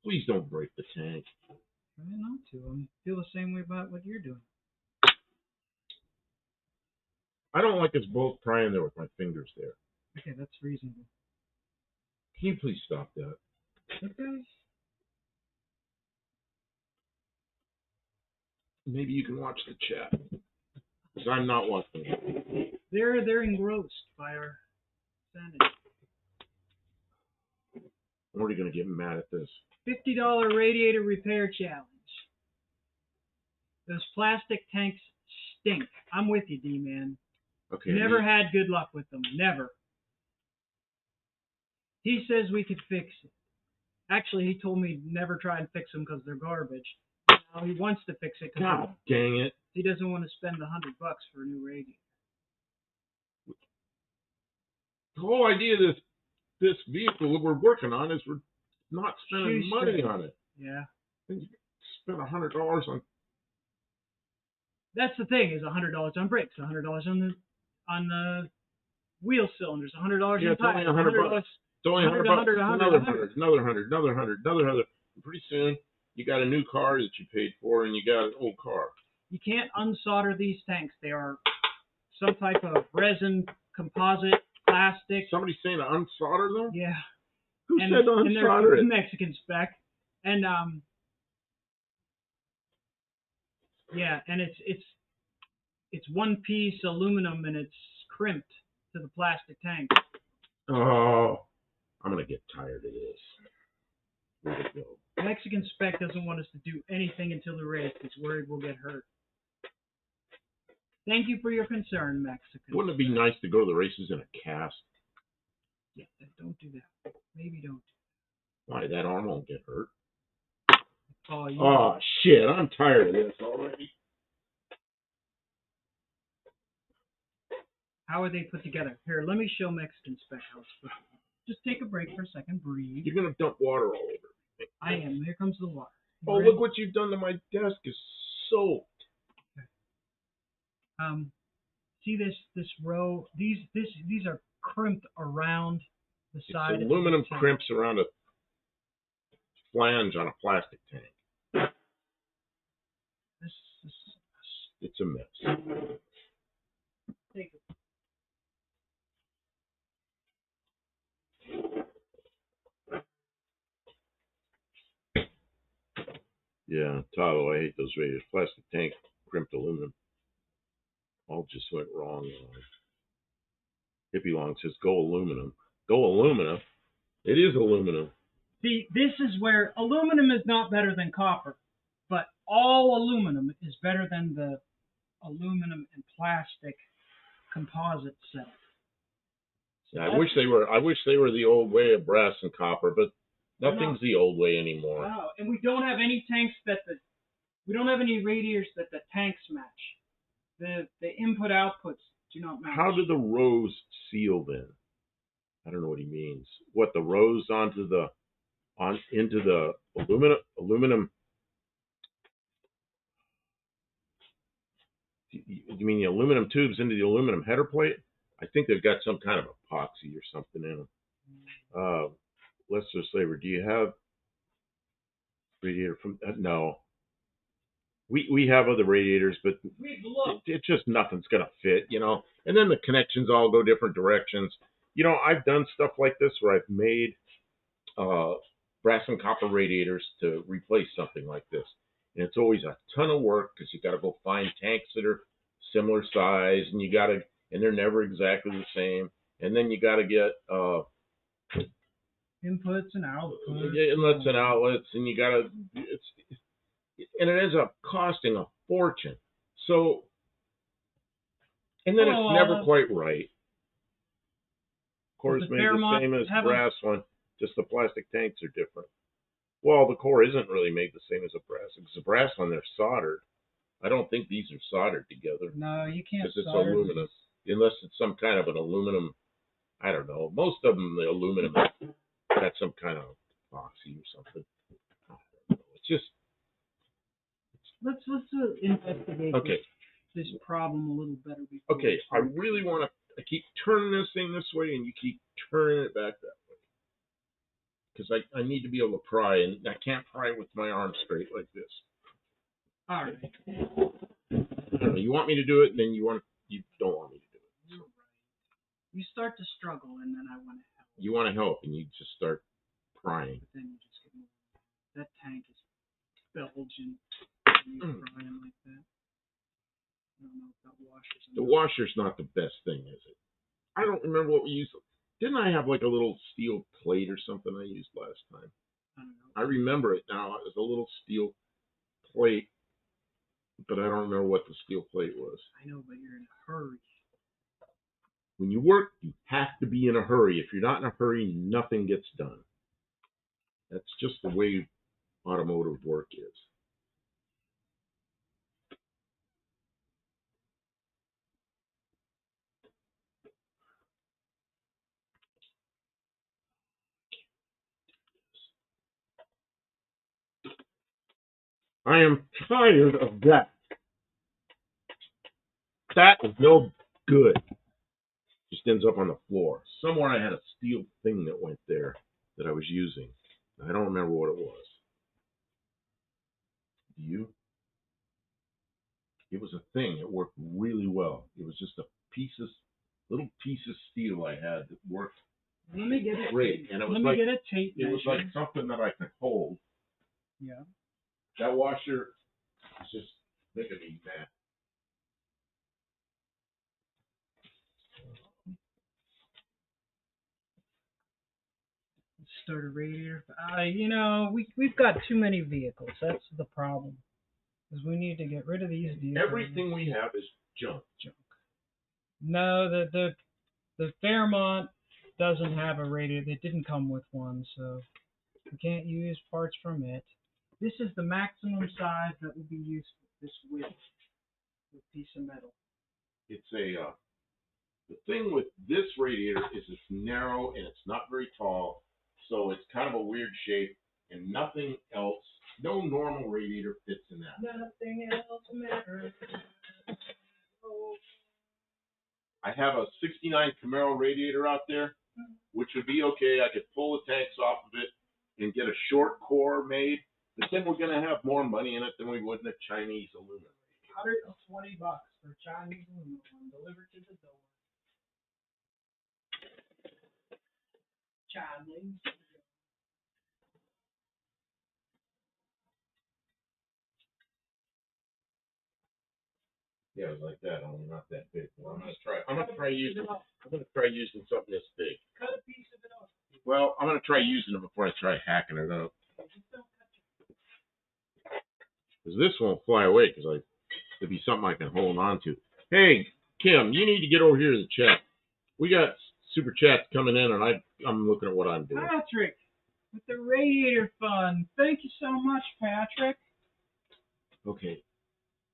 Speaker 1: Please don't break the tank.
Speaker 2: Try not to. I feel the same way about what you're doing.
Speaker 1: I don't like us both prying there with my fingers there.
Speaker 2: Okay, that's reasonable.
Speaker 1: Can you please stop that?
Speaker 2: Okay.
Speaker 1: Maybe you can watch the chat. Because I'm not watching it.
Speaker 2: They're engrossed by our sanity.
Speaker 1: I'm already going to get mad at this.
Speaker 2: $50 radiator repair challenge. Those plastic tanks stink. I'm with you, D-Man.
Speaker 1: Okay.
Speaker 2: Never had good luck with them. Never. He says we could fix it. Actually, he told me never try and fix them because they're garbage. Now he wants to fix it because
Speaker 1: God dang it.
Speaker 2: he doesn't want to spend $100 for a new radiator.
Speaker 1: The whole idea of this vehicle that we're working on is we're not spending money on it.
Speaker 2: Yeah.
Speaker 1: Spend $100 on.
Speaker 2: That's the thing, is $100 on brakes, $100 on the wheel cylinders, $100 on tires.
Speaker 1: It's only $100. It's only $100. Another $100. Another $100. Pretty soon, you got a new car that you paid for, and you got an old car.
Speaker 2: You can't unsolder these tanks. They are some type of resin, composite, plastic.
Speaker 1: Somebody's saying to unsolder them?
Speaker 2: Yeah.
Speaker 1: Who said to unsolder it?
Speaker 2: And they're Mexican spec. And yeah, and it's one piece aluminum and it's crimped to the plastic tank.
Speaker 1: Oh, I'm gonna get tired of this. Where'd it go?
Speaker 2: Mexican spec doesn't want us to do anything until the race. He's worried we'll get hurt. Thank you for your concern, Mexican.
Speaker 1: Wouldn't it be nice to go to the races in a cast?
Speaker 2: Yeah, don't do that. Maybe don't.
Speaker 1: Why? That arm won't get hurt.
Speaker 2: Oh,
Speaker 1: shit! I'm tired of this already.
Speaker 2: How are they put together? Here, let me show Mexican spec how it's put together. Just take a break for a second. Breathe.
Speaker 1: You're gonna dump water all over me.
Speaker 2: I am. Here comes the water.
Speaker 1: Oh, look what you've done to my desk. Is soaked.
Speaker 2: Okay. See this row? These are crimped around the side.
Speaker 1: It's aluminum crimps around a flange on a plastic tank. It's a mess.
Speaker 2: Take it.
Speaker 1: Yeah, Tahoe, I hate those radiators. Plastic tank, crimped aluminum. All just went wrong. Hippie Long says, go aluminum. Go aluminum? It is aluminum.
Speaker 2: See, this is where aluminum is not better than copper, but all aluminum is better than the aluminum and plastic composite setup. So
Speaker 1: I wish they were the old way of brass and copper, but nothing's the old way anymore.
Speaker 2: Wow. And we don't have any tanks we don't have any radiators that the tanks match. The input outputs do not match.
Speaker 1: How do the rows seal then? I don't know what he means. What, the rows into the aluminum? You mean the aluminum tubes into the aluminum header plate? I think they've got some kind of epoxy or something in them. Let's just say, do you have radiator from? No. We have other radiators, but it's just nothing's gonna fit, you know. And then the connections all go different directions. You know, I've done stuff like this where I've made brass and copper radiators to replace something like this, and it's always a ton of work because you got to go find tanks that are similar size, and and they're never exactly the same, and then you got to get
Speaker 2: inputs and outputs,
Speaker 1: inlets and outlets, and you got to and it ends up costing a fortune. So, and then it's never quite right. Core is made the same as brass one, just the plastic tanks are different. Well, the core isn't really made the same as a brass, because the brass one, they're soldered. I don't think these are soldered together.
Speaker 2: No, you can't.
Speaker 1: Because it's aluminum, unless it's some kind of an aluminum. I don't know. Most of them, the aluminum, got some kind of epoxy or something. I don't know. It's just.
Speaker 2: Let's investigate this problem a little better.
Speaker 1: Okay, I really want to. I keep turning this thing this way, and you keep turning it back that way. Because I need to be able to pry, and I can't pry with my arm straight like this.
Speaker 2: All right.
Speaker 1: I don't know, you want me to do it, and then you don't want me to do it.
Speaker 2: You're right. You start to struggle, and then I want to help.
Speaker 1: You want to help, and you just start prying.
Speaker 2: But then you just get more. That tank is bulging. You prying like that. I don't know if that washer's.
Speaker 1: The washer's not the best thing, is it? I don't remember what we used. Didn't I have like a little steel plate or something I used last time?
Speaker 2: I don't know.
Speaker 1: I remember it now. It was a little steel plate, but I don't remember what the steel plate was.
Speaker 2: I know, but you're in a hurry.
Speaker 1: When you work, you have to be in a hurry. If you're not in a hurry, nothing gets done. That's just the way automotive work is. I am tired of that. That is no good. Just ends up on the floor. Somewhere I had a steel thing that went there that I was using. I don't remember what it was. Do you? It was a thing. It worked really well. It was just little piece of steel I had that worked great. And it was like
Speaker 2: get a tape measure.
Speaker 1: It was like something that I could hold.
Speaker 2: Yeah.
Speaker 1: That washer is just making me mad.
Speaker 2: Start a radiator. You know, we've got too many vehicles. That's the problem. Because we need to get rid of these vehicles.
Speaker 1: Everything we have is junk.
Speaker 2: No, the Fairmont doesn't have a radiator. It didn't come with one, so we can't use parts from it. This is the maximum size that will be used for this width piece of metal.
Speaker 1: It's the thing with this radiator is it's narrow and it's not very tall, so it's kind of a weird shape, and nothing else, no normal radiator fits in that.
Speaker 2: Nothing else matters.
Speaker 1: I have a 69 Camaro radiator out there, which would be okay. I could pull the tanks off of it and get a short core made, but then we're going to have more money in it than we would in a Chinese aluminum.
Speaker 2: $120 for Chinese aluminum delivered to the door. Chinese.
Speaker 1: Yeah, it was like that, only not that big. Well, I'm gonna try using something this big.
Speaker 2: Cut a piece of it off.
Speaker 1: Well, I'm gonna try using it before I try hacking it up. Because this won't fly away. Because if be something I can hold on to. Hey, Kim, you need to get over here to the chat. We got super chats coming in, and I'm looking at what I'm doing.
Speaker 2: Patrick, with the radiator fund. Thank you so much, Patrick.
Speaker 1: Okay.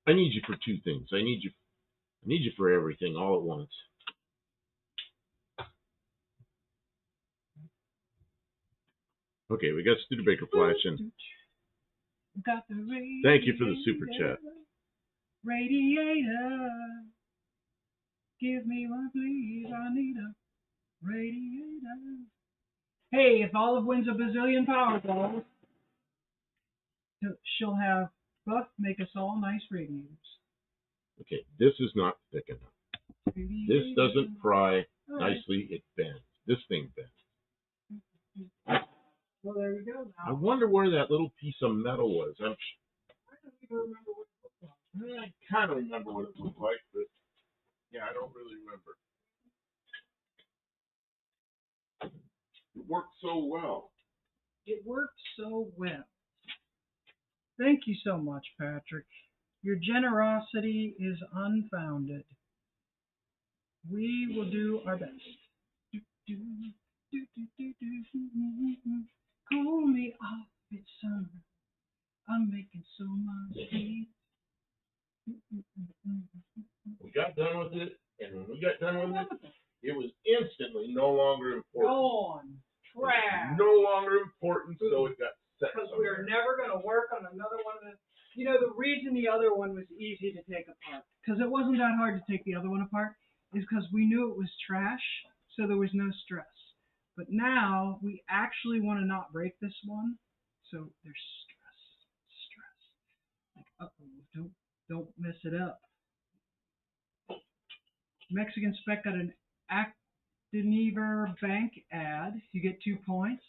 Speaker 1: I need you for two things. I need you for everything all at once. Okay, we got Studebaker flashing.
Speaker 2: Got the radiator.
Speaker 1: Thank you for the super chat.
Speaker 2: Radiator. Give me one, please. I need a radiator. Hey, if Olive wins a bazillion Powerballs, she'll have Buff make us all nice radiators.
Speaker 1: Okay, this is not thick enough. This doesn't pry nicely. It bends. This thing bends.
Speaker 2: Well, there you go now.
Speaker 1: I wonder where that little piece of metal was. I don't
Speaker 2: even remember what it looked like.
Speaker 1: I kind of remember what it looked like, but yeah, I don't really remember. It worked so well.
Speaker 2: It worked so well. Thank you so much, Patrick. Your generosity is unfounded. We will do our best. Cool me off, it's summer. I'm making so much heat.
Speaker 1: We got done with it, and when we got done with it, it was instantly no longer important.
Speaker 2: Gone. Trash.
Speaker 1: No longer important, so it got set.
Speaker 2: Because we are never going to work on another one of the. You know, the reason the other one was easy to take apart, because it wasn't that hard to take the other one apart, is because we knew it was trash, so there was no stress. But now we actually want to not break this one, so there's stress. Like, uh-oh, don't mess it up. Mexican Spec got an Actinever Bank ad. You get 2 points.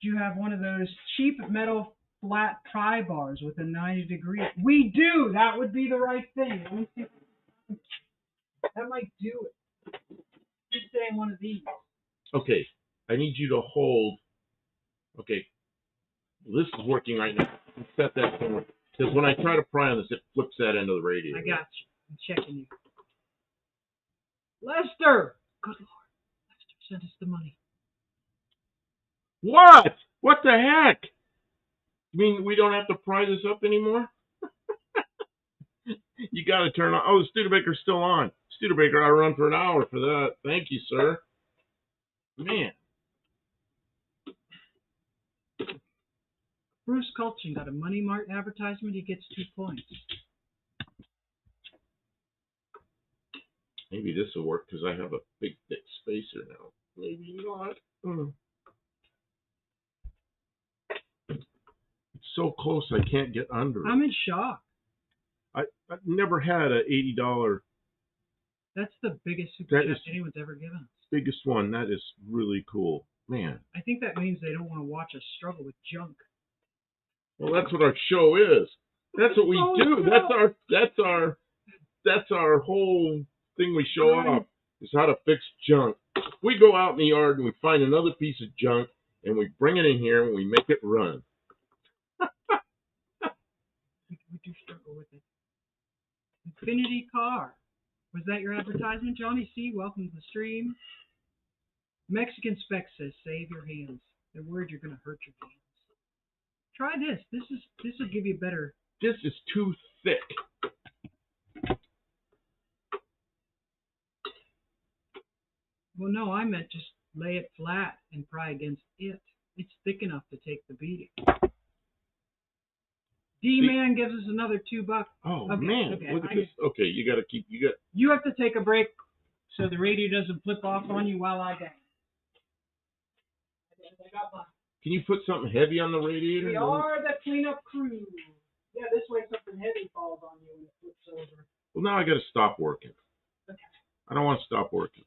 Speaker 2: Do you have one of those cheap metal flat pry bars with a 90-degree? We do. That would be the right thing. Let me see. That might do it. Just saying one of these.
Speaker 1: Okay, I need you to hold. Okay, this is working right now. Set that forward. Because when I try to pry on this, it flips that into the radiator.
Speaker 2: I got you. I'm checking you. Lester! Good Lord. Lester, send us the money.
Speaker 1: What? What the heck? You mean we don't have to pry this up anymore? You got to turn on. Oh, the Studebaker's still on. Studebaker, I run for an hour for that. Thank you, sir. Man.
Speaker 2: Bruce Culchin got a Money Mart advertisement. He gets 2 points.
Speaker 1: Maybe this will work because I have a big, thick spacer now. Maybe not. It's so close I can't get under it.
Speaker 2: I'm in shock.
Speaker 1: I've never had a $80.
Speaker 2: That's the biggest super chat anyone's ever given us.
Speaker 1: Biggest one. That is really cool. Man.
Speaker 2: I think that means they don't want to watch us struggle with junk.
Speaker 1: Well, that's what our show is. That's what we do. That's our whole thing we show off is how to fix junk. We go out in the yard and we find another piece of junk and we bring it in here and we make it run.
Speaker 2: We do struggle with it. Infinity Car. Was that your advertisement? Johnny C., welcome to the stream. Mexican Spec says, save your hands. They're worried you're going to hurt your hands. Try this. This will give you better.
Speaker 1: This is too thick.
Speaker 2: Well, no, I meant just lay it flat and pry against it. It's thick enough to take the beating. D-Man gives us another $2.
Speaker 1: Oh,
Speaker 2: okay,
Speaker 1: man.
Speaker 2: Okay,
Speaker 1: look at this. Okay,
Speaker 2: you have to take a break so the radio doesn't flip off on you while I dance.
Speaker 1: Can you put something heavy on the radiator?
Speaker 2: We are the cleanup crew. Yeah, this way something heavy falls on you and it flips over.
Speaker 1: Well, now I got to stop working.
Speaker 2: Okay.
Speaker 1: I don't want to stop working.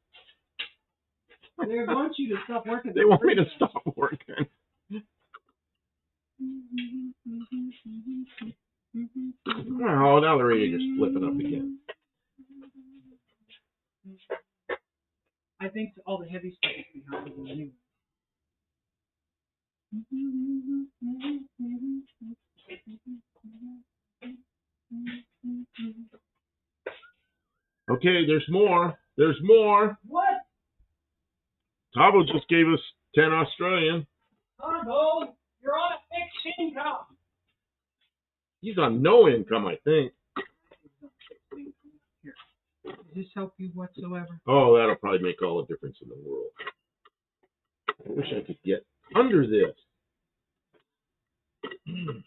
Speaker 2: They want you to stop working.
Speaker 1: They want me to stop working. Oh, now the radiator's flipping up again.
Speaker 2: I think all the heavy stuff is behind you anyway.
Speaker 1: Okay, there's more. There's more.
Speaker 2: What?
Speaker 1: Tavo just gave us 10 Australian.
Speaker 2: Tavo, you're on a fixed income.
Speaker 1: He's on no income, I think.
Speaker 2: Here. Does this help you whatsoever?
Speaker 1: Oh, that'll probably make all the difference in the world. I wish I could get under this.
Speaker 2: You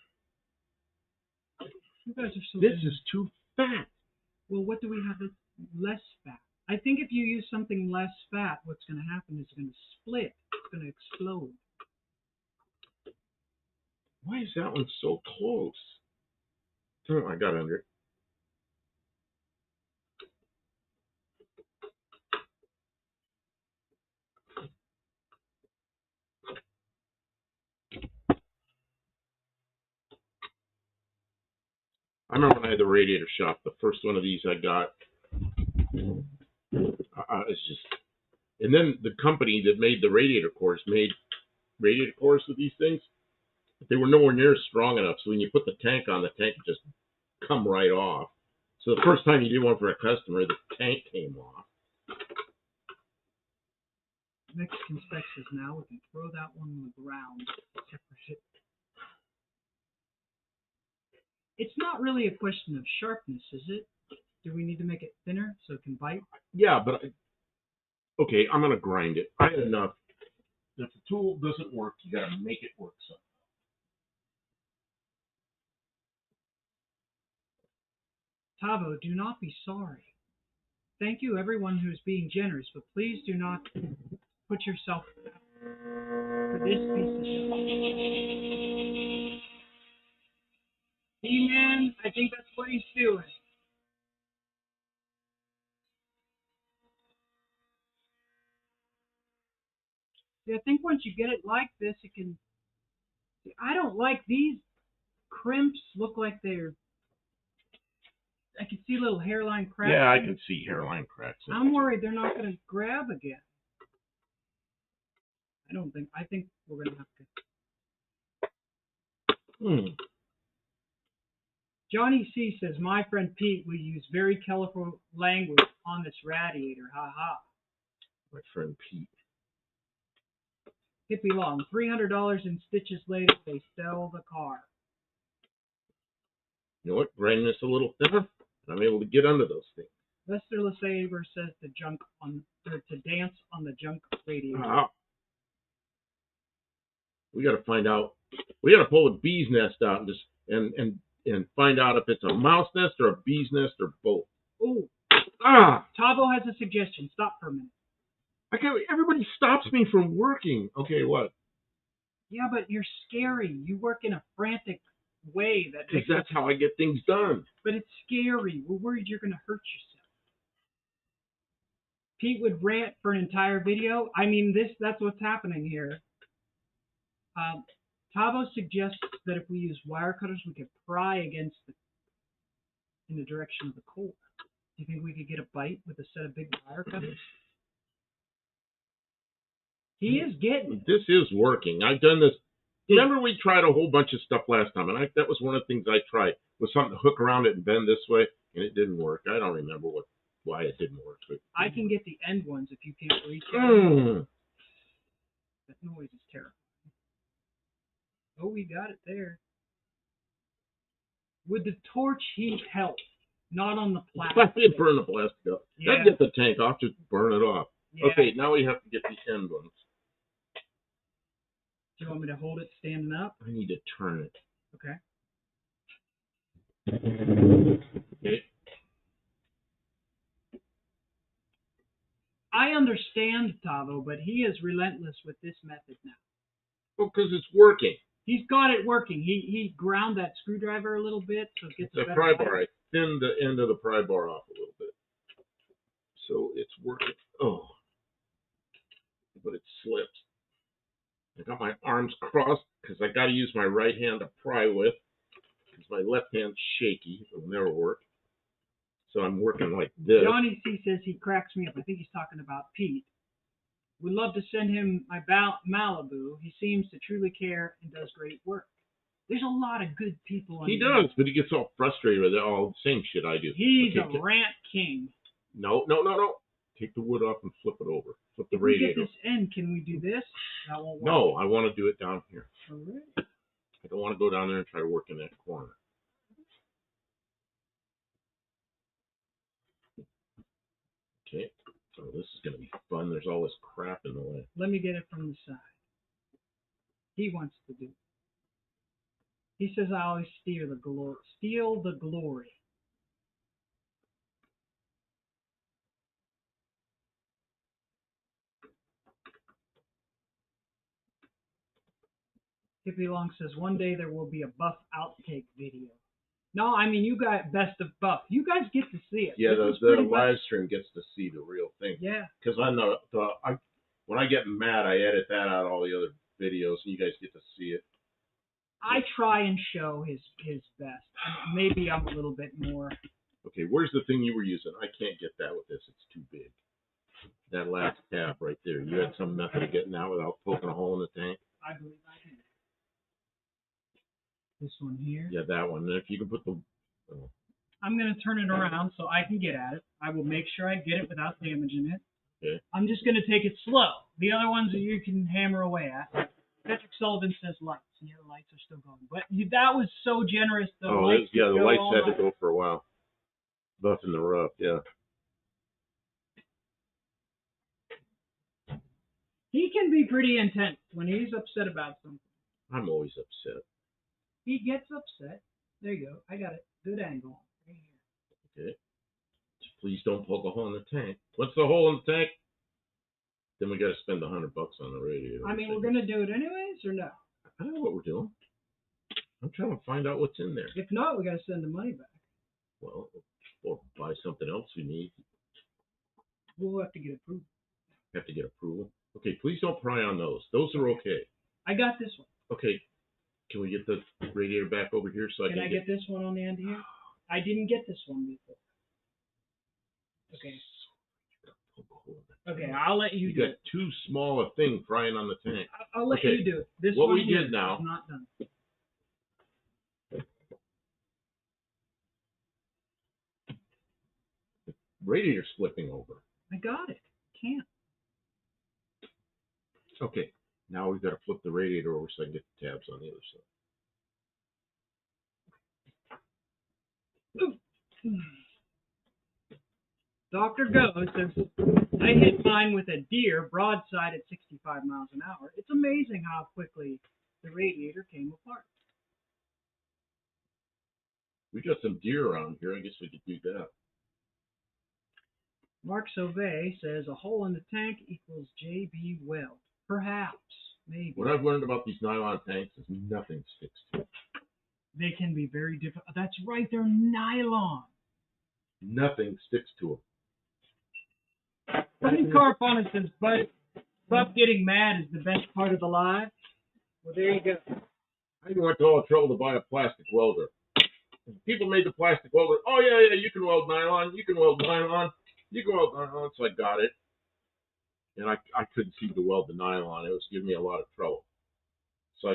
Speaker 2: guys are so
Speaker 1: This is too fat.
Speaker 2: Well, what do we have that's less fat? I think if you use something less fat, what's going to happen is it's going to split. It's going to explode.
Speaker 1: Why is that one so close? Oh, I got under it. I remember when I had the radiator shop, the first one of these I got, it's just, and then the company that made the radiator cores made radiator cores with these things. But they were nowhere near strong enough, so when you put the tank on, the tank would just come right off. So the first time you did one for a customer, the tank came off.
Speaker 2: Mexican Spec says now we can throw that one on the ground. It's not really a question of sharpness, is it? Do we need to make it thinner so it can bite?
Speaker 1: Yeah, but okay, I'm gonna grind it. I had enough. If the tool doesn't work, you gotta make it work somehow.
Speaker 2: Tavo, do not be sorry. Thank you, everyone who is being generous, but please do not put yourself for this piece of shit. He-Man, I think that's what he's doing. Yeah, I think once you get it like this, it can... I don't like these crimps. Look like they're... I can see little hairline cracks.
Speaker 1: Yeah, I can see hairline cracks.
Speaker 2: I'm worried they're not going to grab again. I think we're going to have to... Johnny C. says, my friend Pete will use very colorful language on this radiator. Ha ha.
Speaker 1: My friend Pete.
Speaker 2: Hippie Long, $300 in stitches later, they sell the car.
Speaker 1: You know what? Grind this a little thinner, and I'm able to get under those things.
Speaker 2: Lester LeSabre says to dance on the junk radiator.
Speaker 1: We got to find out. We got to pull the bee's nest out and just and find out if it's a mouse nest or a bee's nest or both.
Speaker 2: Oh. Tavo has a suggestion. Stop for a minute.
Speaker 1: Everybody stops me from working. Okay, what?
Speaker 2: Yeah, but you're scary. You work in a frantic way.
Speaker 1: Because that's how I get things done.
Speaker 2: But it's scary. We're worried you're going to hurt yourself. Pete would rant for an entire video. I mean, that's what's happening here. Tavo suggests that if we use wire cutters, we could pry in the direction of the core. Do you think we could get a bite with a set of big wire cutters? He is getting it.
Speaker 1: This is working. I've done this. Remember we tried a whole bunch of stuff last time, and that was one of the things I tried, was something to hook around it and bend this way, and it didn't work. I don't remember why it didn't work.
Speaker 2: I can get the end ones if you can't reach it. That noise is terrible. Oh, we got it there. Would the torch heat help? Not on the plastic.
Speaker 1: I did burn the plastic up.
Speaker 2: Yeah.
Speaker 1: That'd get the tank off, just burn it off.
Speaker 2: Yeah.
Speaker 1: Okay, now we have to get the end ones.
Speaker 2: Do you want me to hold it standing up?
Speaker 1: I need to turn it.
Speaker 2: Okay.
Speaker 1: Okay.
Speaker 2: I understand, Tavo, but he is relentless with this method now.
Speaker 1: Well, because it's working.
Speaker 2: He's got it working. He ground that screwdriver a little bit so it gets a better
Speaker 1: pry bar.
Speaker 2: bite.
Speaker 1: I thinned the end of the pry bar off a little bit, so it's working. Oh, but it slips. I got my arms crossed because I got to use my right hand to pry with, because my left hand's shaky. It'll never work. So I'm working like this.
Speaker 2: Johnny C says he cracks me up. I think he's talking about Pete. Would love to send him my Malibu. He seems to truly care and does great work. There's a lot of good people in
Speaker 1: He
Speaker 2: there.
Speaker 1: does, but he gets all frustrated with all the same shit I do.
Speaker 2: He's
Speaker 1: Okay,
Speaker 2: a rant king.
Speaker 1: No. Take the wood off and flip it over. Flip the
Speaker 2: If we
Speaker 1: radiator.
Speaker 2: get this end, can we do this? That won't work.
Speaker 1: No, I want to do it down here.
Speaker 2: All right.
Speaker 1: I don't want to go down there and try to work in that corner. Okay, so this is going to be fun. There's all this crap in the way.
Speaker 2: Let me get it from the side. He wants to do it. He says I always steal the glory. Hippie Long says one day there will be a Buff outtake video. No, I mean you got best of Buff. You guys get to see it.
Speaker 1: Yeah, the live stream gets to see the real thing.
Speaker 2: Yeah.
Speaker 1: Because when I get mad, I edit that out, all the other videos, and you guys get to see it.
Speaker 2: I try and show his best. I mean, maybe I'm a little bit more.
Speaker 1: Okay, where's the thing you were using? I can't get that with this. It's too big. That last tab right there. You had some method of getting that without poking a hole in the tank?
Speaker 2: I believe I can. This one here.
Speaker 1: Yeah, that one. And if you can put the...
Speaker 2: I'm going to turn it around so I can get at it. I will make sure I get it without damaging it.
Speaker 1: Okay.
Speaker 2: I'm just going to take it slow. The other ones that you can hammer away at. Patrick Sullivan says lights. Yeah, the lights are still going. But that was so generous. The lights
Speaker 1: had to go for a while. Buff in the rough, yeah.
Speaker 2: He can be pretty intense when he's upset about something.
Speaker 1: I'm always upset.
Speaker 2: He gets upset. There you go. I got it. Good angle. Right here.
Speaker 1: Okay. Just please don't poke a hole in the tank. What's the hole in the tank? Then we got to spend $100 on the radiator.
Speaker 2: I mean, we're gonna do it anyways, or no?
Speaker 1: I don't know what we're doing. I'm trying to find out what's in there.
Speaker 2: If not, we gotta send the money back.
Speaker 1: Well, or buy something else we need.
Speaker 2: We'll have to get approval.
Speaker 1: Have to get approval. Okay, please don't pry on those. Those are okay.
Speaker 2: I got this one.
Speaker 1: Okay, can we get the radiator back over here so
Speaker 2: Can I get this one on the end here? I didn't get this one before. Okay. Okay, I'll let you do
Speaker 1: got
Speaker 2: it.
Speaker 1: too small a thing frying on the tank.
Speaker 2: I'll let you do it. This
Speaker 1: what
Speaker 2: one
Speaker 1: we
Speaker 2: here
Speaker 1: did now
Speaker 2: is not done.
Speaker 1: Radiator's flipping over.
Speaker 2: I got it. Can't.
Speaker 1: Okay, now we've got to flip the radiator over so I can get the tabs on the other side.
Speaker 2: Ooh. Dr. Go says, I hit mine with a deer broadside at 65 miles an hour. It's amazing how quickly the radiator came apart.
Speaker 1: We got some deer around here. I guess we could do that.
Speaker 2: Mark Sauvé says a hole in the tank equals JB Weld. Perhaps. Maybe.
Speaker 1: What I've learned about these nylon tanks is nothing sticks to them.
Speaker 2: They can be very difficult. That's right, they're nylon.
Speaker 1: Nothing sticks to them.
Speaker 2: Funny correspondent says, Buff getting mad is the best part of the live. Well, there you go.
Speaker 1: I even went to all the trouble to buy a plastic welder. People made the plastic welder. Oh, yeah, you can weld nylon. You can weld nylon. You can weld nylon. So I got it. And I couldn't seem to weld the nylon. It was giving me a lot of trouble. So I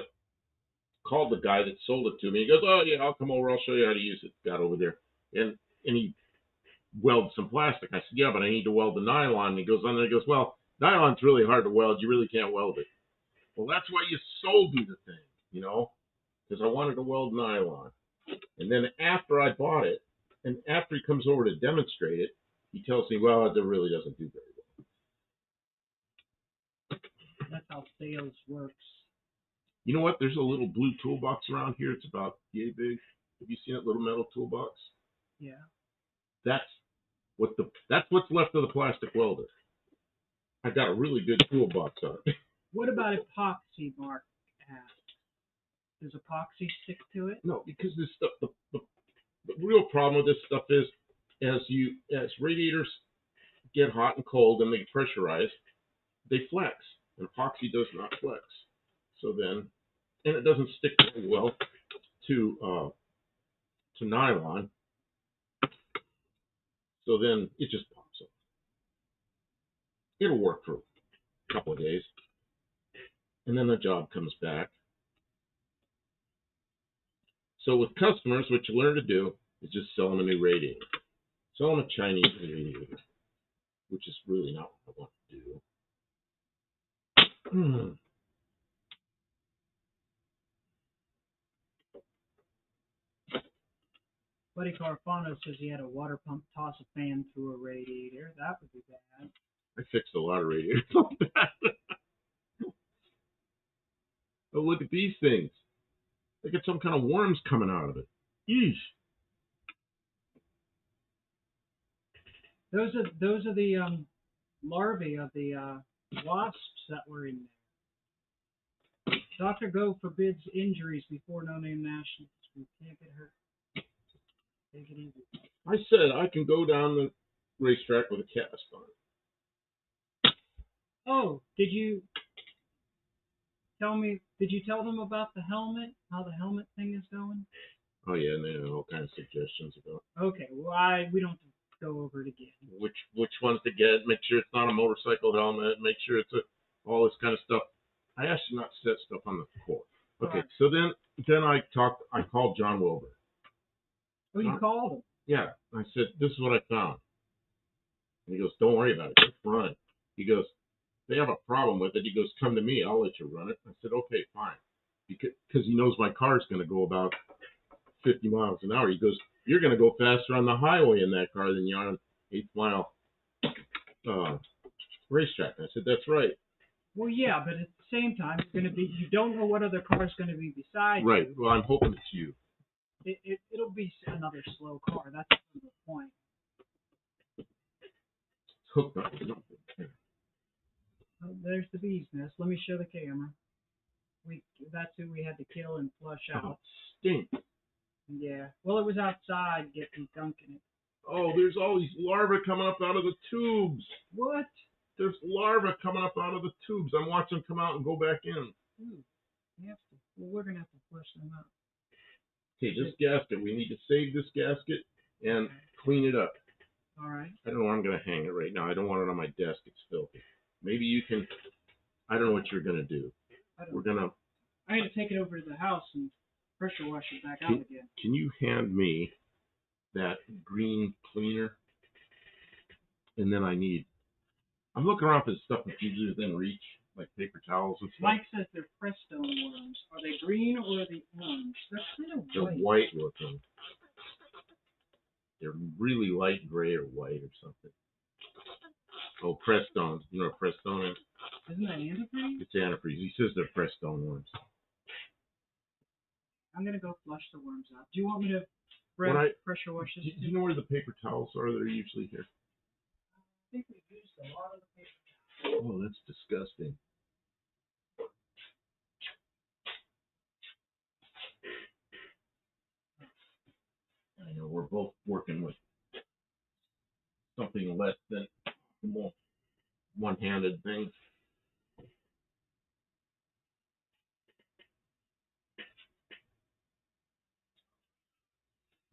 Speaker 1: called the guy that sold it to me. He goes, oh, yeah, I'll come over. I'll show you how to use it. Got over there. And he welded some plastic. I said, yeah, but I need to weld the nylon. And he goes on there. He goes, well, nylon's really hard to weld. You really can't weld it. Well, that's why you sold me the thing, you know, because I wanted to weld nylon. And then after I bought it, and after he comes over to demonstrate it, he tells me, well, it really doesn't do very well.
Speaker 2: That's how sales works.
Speaker 1: You know what? There's a little blue toolbox around here. It's about yay big. Have you seen that little metal toolbox?
Speaker 2: Yeah.
Speaker 1: That's what's left of the plastic welder. I got a really good toolbox on it.
Speaker 2: What about epoxy, Mark asked? Does epoxy stick to it?
Speaker 1: No, because this stuff, the real problem with this stuff is as radiators get hot and cold and they pressurize, they flex. And epoxy does not flex. So then, and it doesn't stick very well to nylon. So then it just pops up. It'll work for a couple of days. And then the job comes back. So with customers, what you learn to do is just sell them a new radiator. Sell them a Chinese radiator, which is really not what I want to do.
Speaker 2: Buddy Carfano says he had a water pump toss a fan through a radiator. That would be bad.
Speaker 1: I fixed a lot of radiators like that. Oh, look at these things. They got some kind of worms coming out of it. Yeesh.
Speaker 2: Those are the larvae of the wasps that were in there. Dr. Go forbids injuries before no-name nationals. We can't get hurt. Take it easy.
Speaker 1: I said I can go down the racetrack with a cast on.
Speaker 2: Oh, did you tell them about the helmet? How the helmet thing is going?
Speaker 1: Oh yeah, and they have all kinds of suggestions about.
Speaker 2: Okay, well we don't have to go over it again.
Speaker 1: Which ones to get? Make sure it's not a motorcycle helmet. Make sure it's all this kind of stuff. I asked you not to set stuff on the court. Okay,
Speaker 2: right.
Speaker 1: So then I called John Wilbur.
Speaker 2: Oh, you called him?
Speaker 1: Yeah, I said this is what I found. And he goes, don't worry about it, just run it. He goes, they have a problem with it. He goes, come to me, I'll let you run it. I said, okay, fine, because he knows my car's going to go about 50 miles an hour. He goes, you're going to go faster on the highway in that car than you are on 8th mile racetrack. I said, that's right.
Speaker 2: Well, yeah, but at the same time, you don't know what other car's going to be beside
Speaker 1: right.
Speaker 2: you.
Speaker 1: Well, I'm hoping it's you.
Speaker 2: It'll be another slow car. That's the point.
Speaker 1: It's hooked up.
Speaker 2: Oh, there's the bee's nest. Let me show the camera. That's who we had to kill and flush out.
Speaker 1: Oh, stink.
Speaker 2: Yeah. Well, it was outside getting gunk in it.
Speaker 1: Oh, there's all these larvae coming up out of the tubes.
Speaker 2: What?
Speaker 1: There's larvae coming up out of the tubes. I'm watching them come out and go back in.
Speaker 2: Ooh. We're going to have to flush them out.
Speaker 1: Okay, this gasket, we need to save this gasket and clean it up.
Speaker 2: All right.
Speaker 1: I don't know where I'm going to hang it right now. I don't want it on my desk. It's filthy. Maybe you can, I don't know what you're going to do.
Speaker 2: I had to take it over to the house and pressure wash it back out again.
Speaker 1: Can you hand me that green cleaner? And then I'm looking around for stuff that's easier within reach, like paper towels and stuff.
Speaker 2: Mike says they're Prestone worms. Are they green or are they orange? They're kind of white.
Speaker 1: They're white looking. They're really light gray or white or something. Oh, Prestone. You know what Prestone is?
Speaker 2: Isn't that antifreeze?
Speaker 1: It's antifreeze. He says they're Prestone worms.
Speaker 2: I'm going to go flush the worms out. Do you want me to pressure wash this?
Speaker 1: Do you know where the paper towels are? They're usually here.
Speaker 2: I think we've used a lot of the paper towels.
Speaker 1: Oh, that's disgusting. I know we're both working with something less than one-handed things.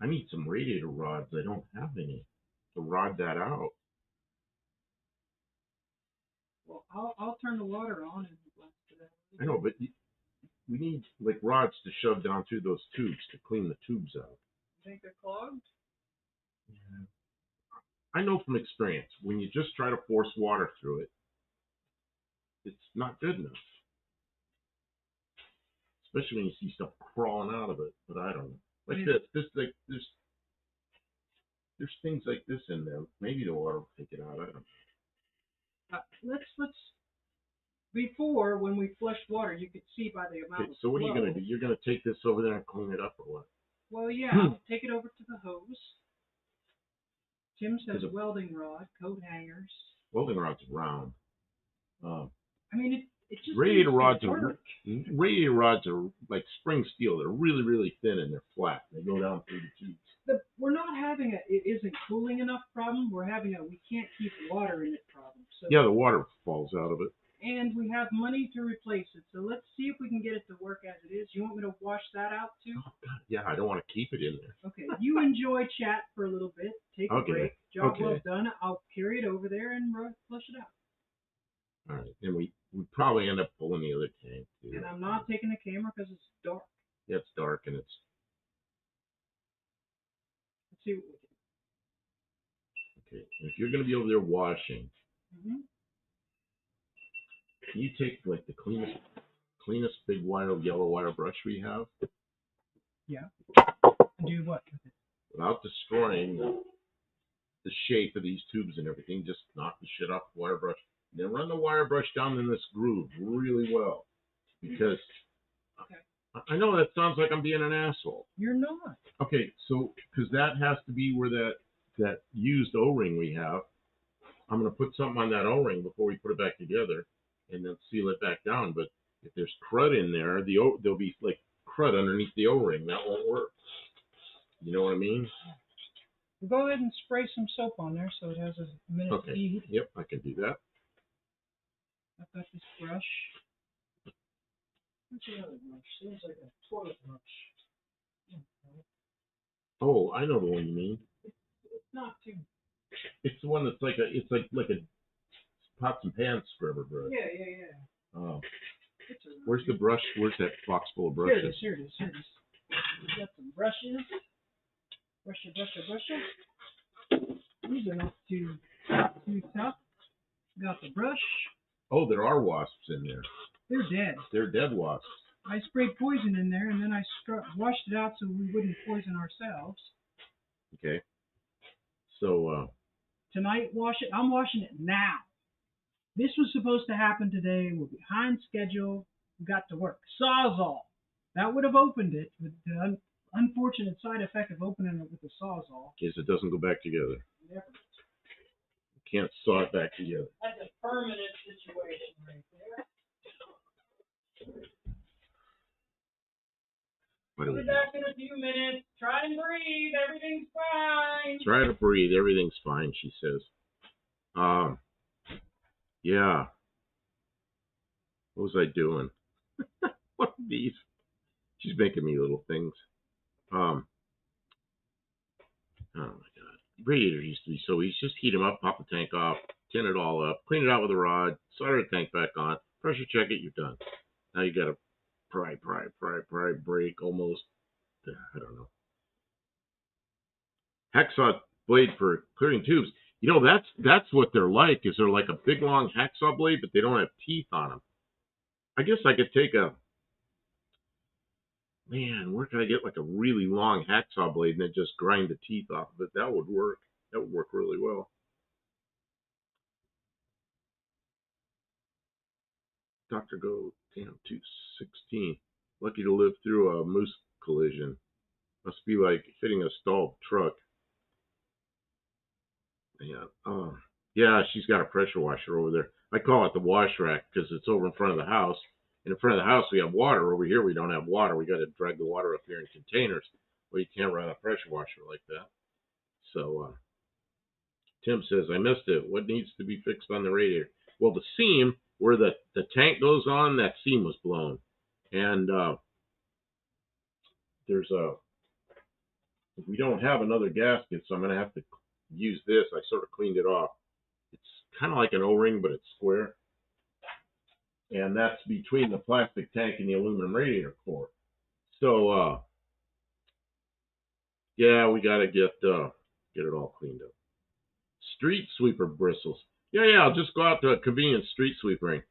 Speaker 1: I need some radiator rods. I don't have any to rod that out.
Speaker 2: Well, I'll turn the water on and blast it out.
Speaker 1: I know, but we need like rods to shove down through those tubes to clean the tubes out.
Speaker 2: You think they're clogged?
Speaker 1: Yeah. I know from experience, when you just try to force water through it, it's not good enough. Especially when you see stuff crawling out of it. But I don't know. Like there's things like this in there. Maybe the water will take it out. I don't know.
Speaker 2: Let's. Before, when we flushed water, you could see by the amount of
Speaker 1: So what
Speaker 2: flow.
Speaker 1: are you going to do? You're going to take this over there and clean it up or what?
Speaker 2: Well, yeah, I'll take it over to the hose. Tim says welding rod, coat hangers.
Speaker 1: Welding rod's round.
Speaker 2: I mean, it just
Speaker 1: radiator rods
Speaker 2: work.
Speaker 1: Radiator rods are like spring steel. They're really, really thin and they're flat. They go down through the tubes.
Speaker 2: We're not having it isn't cooling enough problem. We're having we can't keep water in it problem. So,
Speaker 1: yeah, the water falls out of it.
Speaker 2: And we have money to replace it. So let's see if we can get it to work as it is. You want me to wash that out too?
Speaker 1: Oh, God. Yeah, I don't want to keep it in there.
Speaker 2: Okay, you enjoy chat for a little bit. Take a break. Job well done. I'll carry it over there and flush it out.
Speaker 1: All right, and we probably end up pulling the other tank too.
Speaker 2: And I'm not taking the camera because it's dark.
Speaker 1: Yeah, it's dark and it's
Speaker 2: see what we
Speaker 1: Okay. And if you're going to be over there washing,
Speaker 2: can.
Speaker 1: can you take like the cleanest big wire, yellow wire brush we have?
Speaker 2: Yeah. Do what with it?
Speaker 1: Without destroying the shape of these tubes and everything, just knock the shit off the wire brush. And then run the wire brush down in this groove really well. Because
Speaker 2: Okay.
Speaker 1: I know that sounds like I'm being an asshole.
Speaker 2: You're not.
Speaker 1: Okay, so because that has to be where that used O-ring we have. I'm going to put something on that O-ring before we put it back together and then seal it back down. But if there's crud in there, there'll be like crud underneath the O-ring. That won't work. You know what I mean?
Speaker 2: We'll go ahead and spray some soap on there so it has a minute
Speaker 1: Okay.
Speaker 2: to heat.
Speaker 1: Yep, I can do that.
Speaker 2: I've got this brush. What's the other brush? Seems like a toilet brush.
Speaker 1: Oh, I know the one you mean.
Speaker 2: It's not too.
Speaker 1: It's the one that's like a pots and pans scrubber brush.
Speaker 2: Yeah.
Speaker 1: Oh.
Speaker 2: It's a,
Speaker 1: Where's the brush? Where's that box full of brushes?
Speaker 2: Here it is. We got some brushes. Brushes. These are not too tough. Got the brush.
Speaker 1: Oh, there are wasps in there.
Speaker 2: They're dead.
Speaker 1: They're dead wasps.
Speaker 2: I sprayed poison in there, and then I washed it out so we wouldn't poison ourselves.
Speaker 1: Okay. So,
Speaker 2: Tonight, I'm washing it now. This was supposed to happen today. We're behind schedule. We got to work. Sawzall. That would have opened it, with the unfortunate side effect of opening it with the Sawzall.
Speaker 1: in case it doesn't go back together.
Speaker 2: Never.
Speaker 1: Can't saw it back together.
Speaker 2: That's a permanent situation right there. I'll be back in a few minutes. Try and breathe. Everything's fine.
Speaker 1: Try to breathe. Everything's fine, she says. Yeah. What was I doing? What are these? She's making me little things. Oh my God. Radiator used to be so easy. Just heat them up, pop the tank off, tin it all up, clean it out with a rod, solder the tank back on, pressure check it, you're done. Now you gotta pry, break almost. I don't know. Hacksaw blade for clearing tubes. You know, that's what they're like, is they're like a big long hacksaw blade, but they don't have teeth on them. I guess I could take where can I get like a really long hacksaw blade and then just grind the teeth off of it? That would work. That would work really well. Dr. Go, damn, 216. Lucky to live through a moose collision. Must be like hitting a stalled truck. Yeah, she's got a pressure washer over there. I call it the wash rack because it's over in front of the house. And in front of the house, we have water. Over here, we don't have water. We got to drag the water up here in containers. Well, you can't run a pressure washer like that. So, Tim says, I missed it. What needs to be fixed on the radiator? Well, the seam where the tank goes on, that seam was blown. And if we don't have another gasket, so I'm going to have to use this. I sort of cleaned it off. It's kind of like an O-ring, but it's square. And that's between the plastic tank and the aluminum radiator core. So, yeah, we got to get it all cleaned up. Street sweeper bristles. Yeah, I'll just go out to a convenient street sweeper and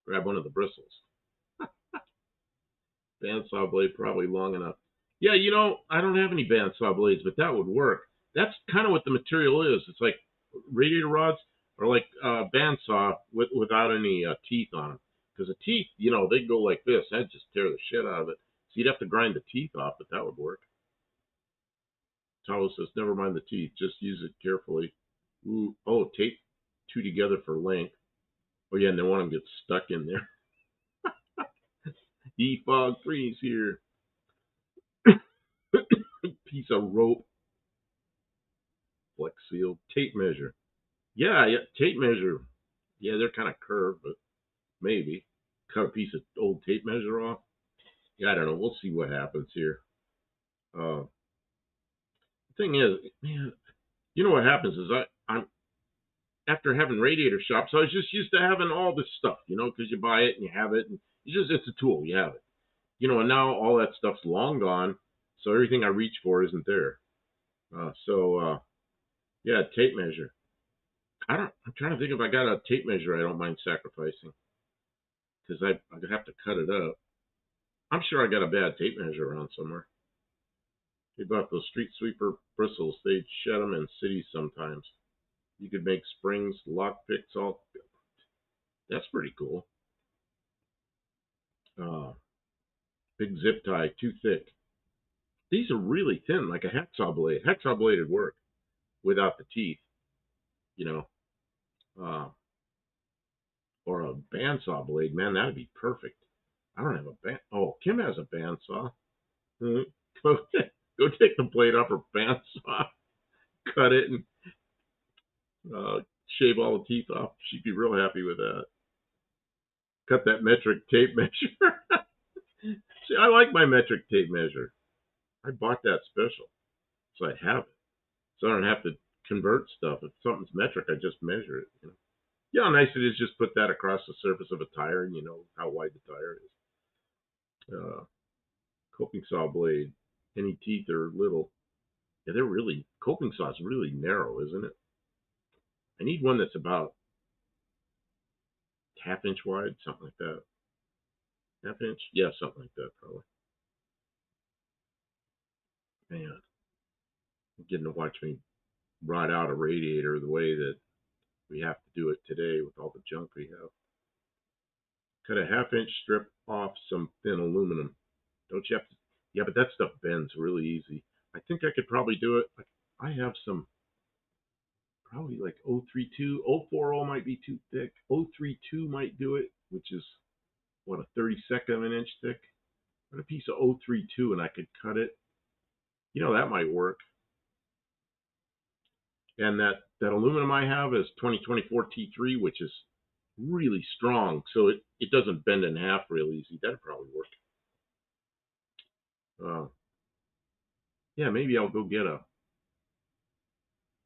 Speaker 1: grab one of the bristles. Bandsaw blade probably long enough. Yeah, you know, I don't have any bandsaw blades, but that would work. That's kind of what the material is. It's like radiator rods are like bandsaw without any teeth on them. Because the teeth, you know, they go like this. That'd just tear the shit out of it. So you'd have to grind the teeth off, but that would work. Taolo says, never mind the teeth. Just use it carefully. Ooh, oh, tape two together for length. Oh, yeah, and then one of them gets stuck in there. Defog freeze here. Piece of rope. Flex seal. Tape measure. Yeah, tape measure. Yeah, they're kind of curved, but maybe. Cut a piece of old tape measure off. Yeah, I don't know. We'll see what happens here. The thing is, man, you know what happens is I'm after having radiator shops, I was just used to having all this stuff, you know, because you buy it and you have it, and it's a tool, you have it, you know, and now all that stuff's long gone, so everything I reach for isn't there. Yeah, tape measure. I'm trying to think if I got a tape measure I don't mind sacrificing because I'd have to cut it up. I'm sure I got a bad tape measure around somewhere. They bought those street sweeper bristles. They'd shed them in cities sometimes. You could make springs, lock picks, all. That's pretty cool. Uh, Big zip tie, too thick. These are really thin, like a hacksaw blade. Hacksaw blade would work without the teeth, you know. Uh, or a bandsaw blade, man, that'd be perfect. I don't have a band. Oh, Kim has a bandsaw. Go, go take the blade off her bandsaw, cut it, and shave all the teeth off. She'd be real happy with that. Cut that metric tape measure. See, I like my metric tape measure. I bought that special, so I have it. So I don't have to convert stuff. If something's metric, I just measure it. You know how nice it is just put that across the surface of a tire and you know how wide the tire is. Coping saw blade. Any teeth are little. Yeah, they're really, coping saw is really narrow, isn't it? I need one that's about half inch wide, something like that. Half inch? Yeah, something like that, probably. Man, I'm getting to watch me rot out a radiator the way that we have to do it today with all the junk we have. Cut a half-inch strip off some thin aluminum. Don't you have to? Yeah, but that stuff bends really easy. I think I could probably do it. I have some, probably like 032. 040 might be too thick. 032 might do it, which is, what, a 32nd of an inch thick? But a piece of 032 and I could cut it. You know, that might work. And that aluminum I have is 2024 T3, which is really strong, so it doesn't bend in half real easy. That'd probably work. Yeah, maybe I'll go get a.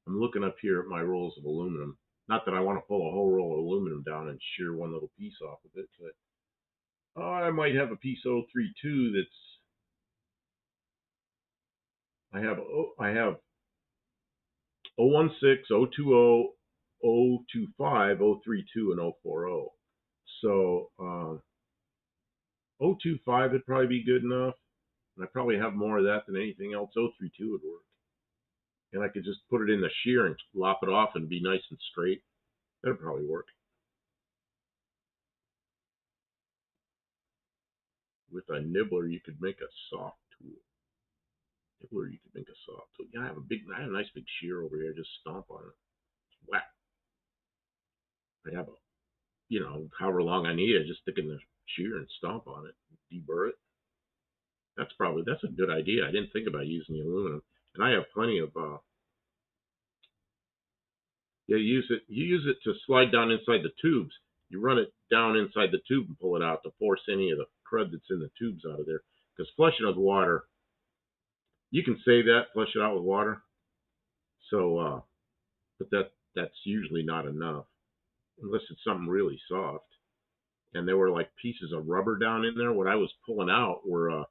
Speaker 1: I'm looking up here at my rolls of aluminum. Not that I want to pull a whole roll of aluminum down and shear one little piece off of it, but I might have a piece of 032 that's. I have 016, 020, 025, 032, and 040. So 025 would probably be good enough. And I probably have more of that than anything else. 032 would work. And I could just put it in the shear and lop it off and be nice and straight. That'd probably work. With a nibbler, you could make a soft tool. Nibbler, you could make a soft tool. Yeah, I have a nice big shear over here. Just stomp on it. Whack. I have however long I need, I just stick in the shear and stomp on it, deburr it. That's a good idea. I didn't think about using the aluminum, and I have plenty of. You use it to slide down inside the tubes. You run it down inside the tube and pull it out to force any of the crud that's in the tubes out of there. Because flush it with water, you can say that, flush it out with water. So, but that's usually not enough unless it's something really soft. And there were like pieces of rubber down in there. What I was pulling out were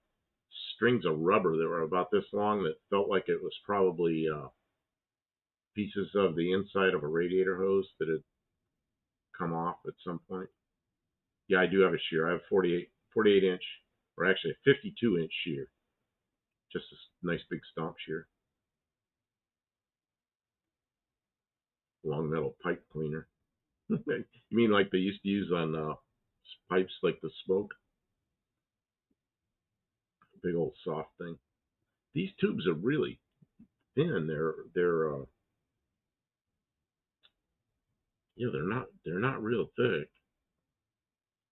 Speaker 1: strings of rubber that were about this long that felt like it was probably pieces of the inside of a radiator hose that had come off at some point. Yeah, I do have a shear. I have 48 inch, or actually a 52 inch shear. Just a nice big stomp shear. Long metal pipe cleaner. You mean like they used to use on pipes, like the smoke? Big old soft thing. These tubes are really thin. They're not real thick.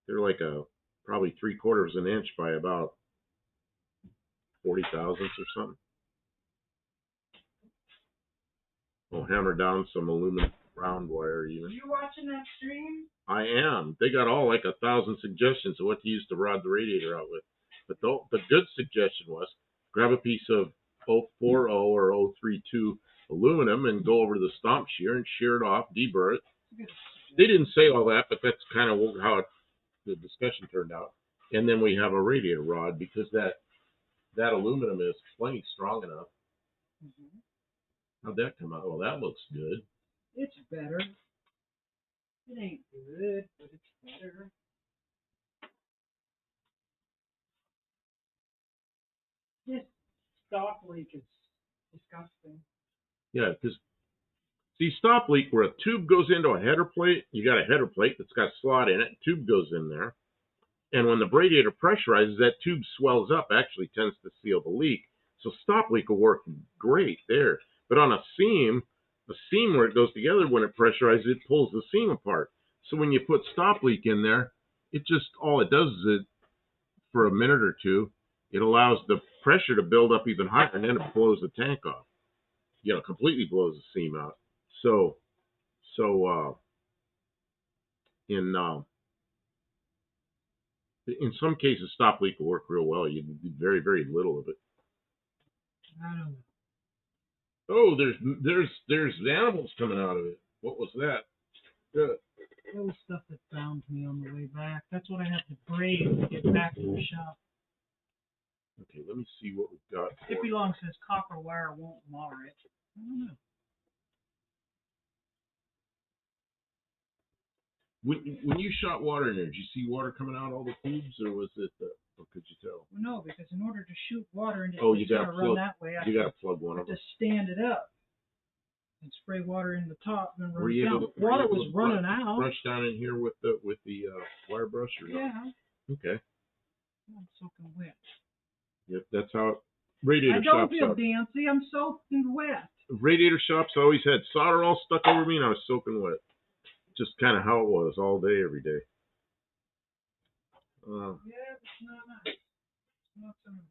Speaker 1: They're like probably 3/4 of an inch by about 40 thousandths or something. We'll hammer down some aluminum round wire even.
Speaker 2: Are you watching that stream?
Speaker 1: I am. They got all like 1,000 suggestions of what to use to rod the radiator out with. But the good suggestion was grab a piece of 040 or 032 aluminum and go over to the stomp shear and shear it off, deburr it. They didn't say all that, but that's kind of how the discussion turned out. And then we have a radiator rod because that aluminum is plenty strong enough. Mm-hmm. How'd that come out? Well, that looks good.
Speaker 2: It's better. It ain't good, but it's better. This stop leak is disgusting.
Speaker 1: Yeah, because see, stop leak where a tube goes into a header plate, you got a header plate that's got a slot in it, tube goes in there, and when the radiator pressurizes, that tube swells up, actually tends to seal the leak. So stop leak will work great there. But on a seam where it goes together, when it pressurizes, it pulls the seam apart. So when you put stop leak in there, it just, all it does is it, for a minute or two, it allows the pressure to build up even higher, and then it blows the tank off. You know, completely blows the seam out. So in some cases, stop leak will work real well. You do very, very little of it.
Speaker 2: I don't know.
Speaker 1: Oh, there's animals coming out of it. What was that? Good.
Speaker 2: That was stuff that found me on the way back. That's what I have to brave to get back to the shop.
Speaker 1: Okay, let me see what we've got.
Speaker 2: Hippie Long says copper wire won't mar it. I don't know.
Speaker 1: When you shot water in there, did you see water coming out all the tubes, or was it? Or could you tell?
Speaker 2: Well, no, because in order to shoot water into
Speaker 1: Oh,
Speaker 2: it,
Speaker 1: you
Speaker 2: it's
Speaker 1: got
Speaker 2: gonna
Speaker 1: to
Speaker 2: run that way.
Speaker 1: You got to plug one
Speaker 2: I
Speaker 1: of
Speaker 2: have
Speaker 1: them.
Speaker 2: to stand it up and spray water in the top and
Speaker 1: Were
Speaker 2: run
Speaker 1: you
Speaker 2: down.
Speaker 1: able to,
Speaker 2: Water was running out.
Speaker 1: brush down in here with the wire brush, or not?
Speaker 2: Yeah.
Speaker 1: Okay.
Speaker 2: I'm soaking wet.
Speaker 1: Yep, that's how radiator
Speaker 2: I don't
Speaker 1: shops
Speaker 2: feel
Speaker 1: are.
Speaker 2: dancy. I'm soaking wet.
Speaker 1: Radiator shops always had solder all stuck over me, and I was soaking wet. Just kind of how it was all day, every day.
Speaker 2: Yeah, it's not nice. Not so nice.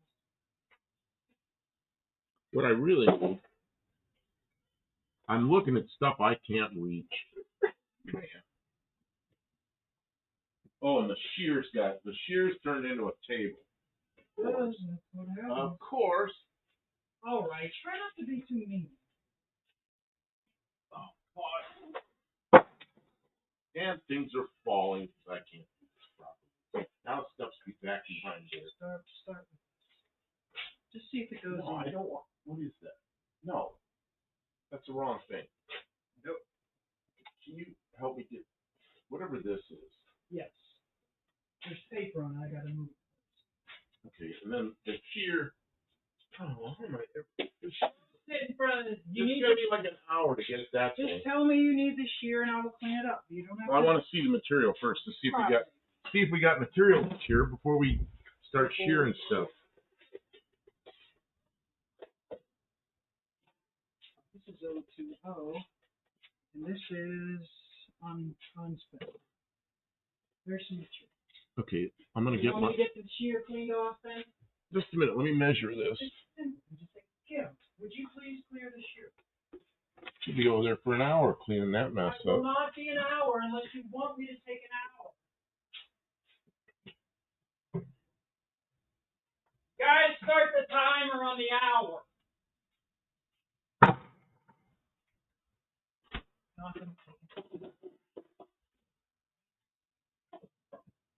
Speaker 1: What I really need, I'm looking at stuff I can't reach. Oh, and the shears turned into a table.
Speaker 2: That's what happens.
Speaker 1: Of course.
Speaker 2: All right, try not to be too mean.
Speaker 1: Oh, God. And things are falling because I can't do this properly. Now stuff's be back behind there.
Speaker 2: Start. Just see if it goes
Speaker 1: No,
Speaker 2: in.
Speaker 1: I don't want. What is that? No, that's the wrong thing. Nope. Can you help me get whatever this is?
Speaker 2: Yes. There's paper on it. I gotta move it.
Speaker 1: Okay, and then the shear. Oh, how am I?
Speaker 2: Sit in front of it.
Speaker 1: It's gonna be like an hour to get that
Speaker 2: Just
Speaker 1: thing.
Speaker 2: tell me you need the shear and I will clean it up. You don't have
Speaker 1: Well, I
Speaker 2: to.
Speaker 1: want to see the material first to see if we got material to shear before we start shearing stuff.
Speaker 2: This is 020, and this is unspent. There's some material.
Speaker 1: Okay, I'm gonna get
Speaker 2: You want to get the shear cleaned off then?
Speaker 1: Just a minute. Let me measure this.
Speaker 2: Just say, Kim, would you please clear the shear?
Speaker 1: Should be over there for an hour cleaning that mess
Speaker 2: It will
Speaker 1: up.
Speaker 2: not be an hour unless you want me to take an hour. Guys, start the timer on the hour.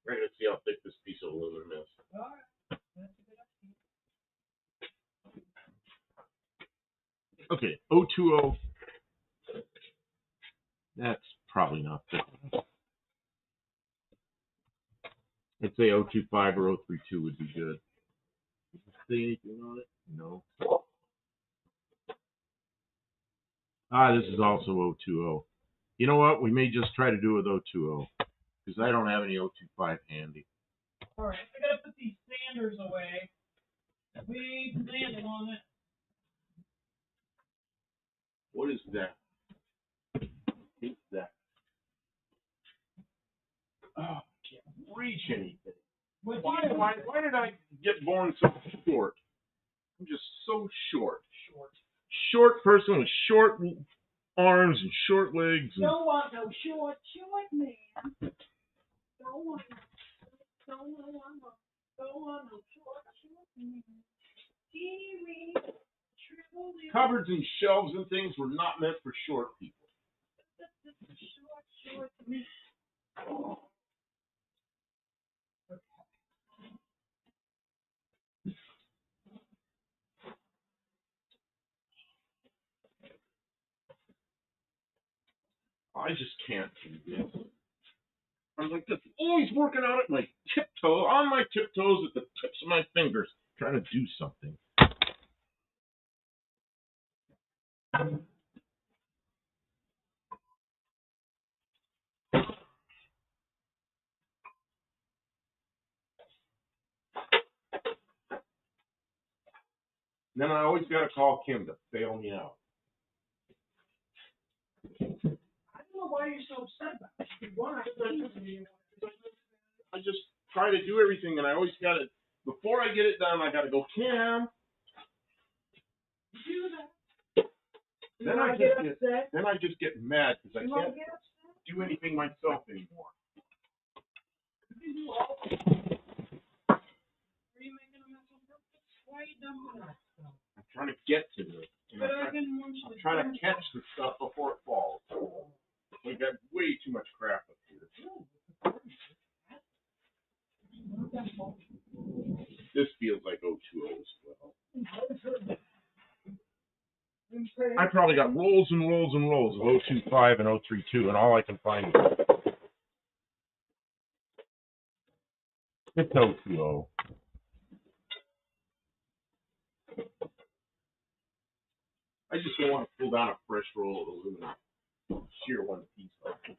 Speaker 1: We're gonna see how thick this piece of aluminum is.
Speaker 2: All right. That's a good idea.
Speaker 1: Okay, 020. That's probably not thick enough. I'd say 025 or 032 would be good. See anything on it? No. This is also 020. You know what? We may just try to do it with 020 because I don't have any 025 handy.
Speaker 2: All right, I gotta put these sanders away. We landed on it.
Speaker 1: What is that? What's that? Oh, I can't reach anything. Why did I get born so short? I'm just so short. Short person with short arms and short legs. And...
Speaker 2: Don't want no short man. Don't want no short man.
Speaker 1: Cupboards and shelves and things were not meant for short people.
Speaker 2: Short man.
Speaker 1: just can't do this. I'm like, just always working out at my tiptoes, on my tiptoes at the tips of my fingers, trying to do something. Then I always got to call Kim to bail me out.
Speaker 2: I don't know why you're so upset about it.
Speaker 1: I just try to do everything, and I always got to, before I get it done, I got to go, Kim.
Speaker 2: Do that.
Speaker 1: Then I just get mad because I can't do anything myself anymore.
Speaker 2: Are you making a mess on purpose? Why are you dumping that stuff?
Speaker 1: I'm trying to get to this. I'm trying to catch the stuff before it falls. We got way too much crap up here. This feels like 020 as well. I probably got rolls and rolls and rolls of 025 and 032, and all I can find is it's 020. I just don't want to pull down a fresh roll of aluminum, shear one piece of it.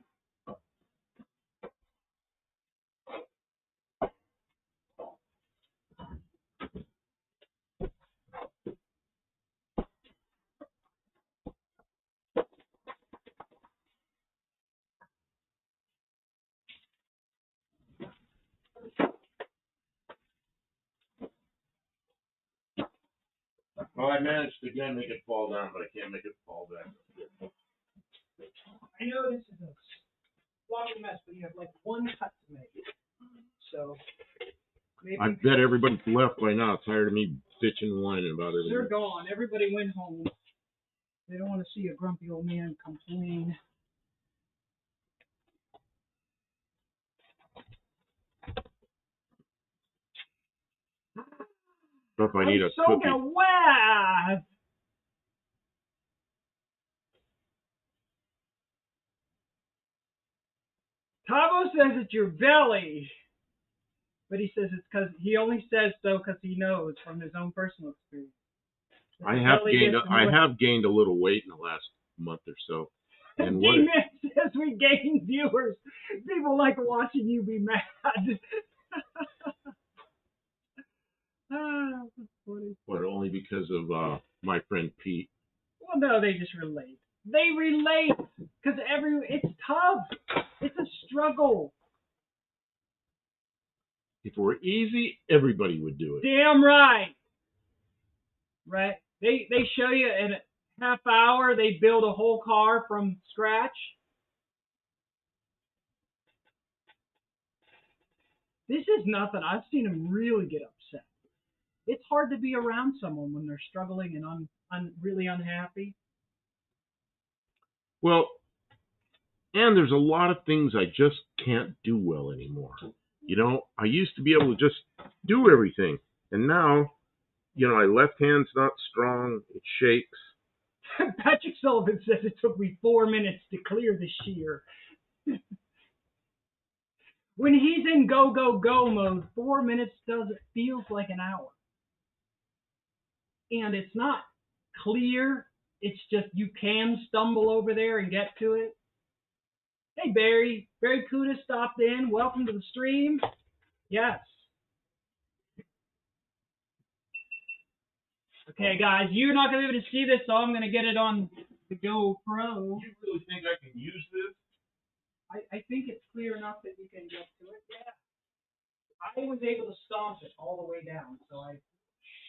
Speaker 1: Well, I managed to again make it fall down, but I can't make it fall back.
Speaker 2: I know this is a sloppy mess, but you have like one cut to make. So maybe
Speaker 1: I bet everybody's left by now, tired of me bitching and whining about everything.
Speaker 2: they're gone. Everybody went home. They don't want to see a grumpy old man complain.
Speaker 1: So if I need a cookie.
Speaker 2: Wet. Tavo says it's your belly, but he says it's because he only says so because he knows from his own personal experience.
Speaker 1: I have gained a little weight in the last month or so. And what
Speaker 2: D-Man says we gain viewers. People like watching you be mad.
Speaker 1: What, only because of my friend Pete?
Speaker 2: Well, no, they just relate. They relate because it's tough. It's a struggle.
Speaker 1: If it were easy, everybody would do it.
Speaker 2: Damn right. Right? They show you in a half hour they build a whole car from scratch. This is nothing. I've seen them really get upset. It's hard to be around someone when they're struggling and really unhappy.
Speaker 1: Well, and there's a lot of things I just can't do well anymore. You know, I used to be able to just do everything, and now, you know, my left hand's not strong. It shakes.
Speaker 2: Patrick Sullivan says it took me 4 minutes to clear the shear. When he's in go, go, go mode, 4 minutes feels like an hour. And it's not clear. It's just you can stumble over there and get to it. Hey, Barry. Barry Kuda stopped in. Welcome to the stream. Yes. Okay, guys, you're not going to be able to see this, so I'm going to get it on the GoPro.
Speaker 1: You really think I can use this?
Speaker 2: I think it's clear enough that you can get to it. Yeah. I was able to stomp it all the way down, so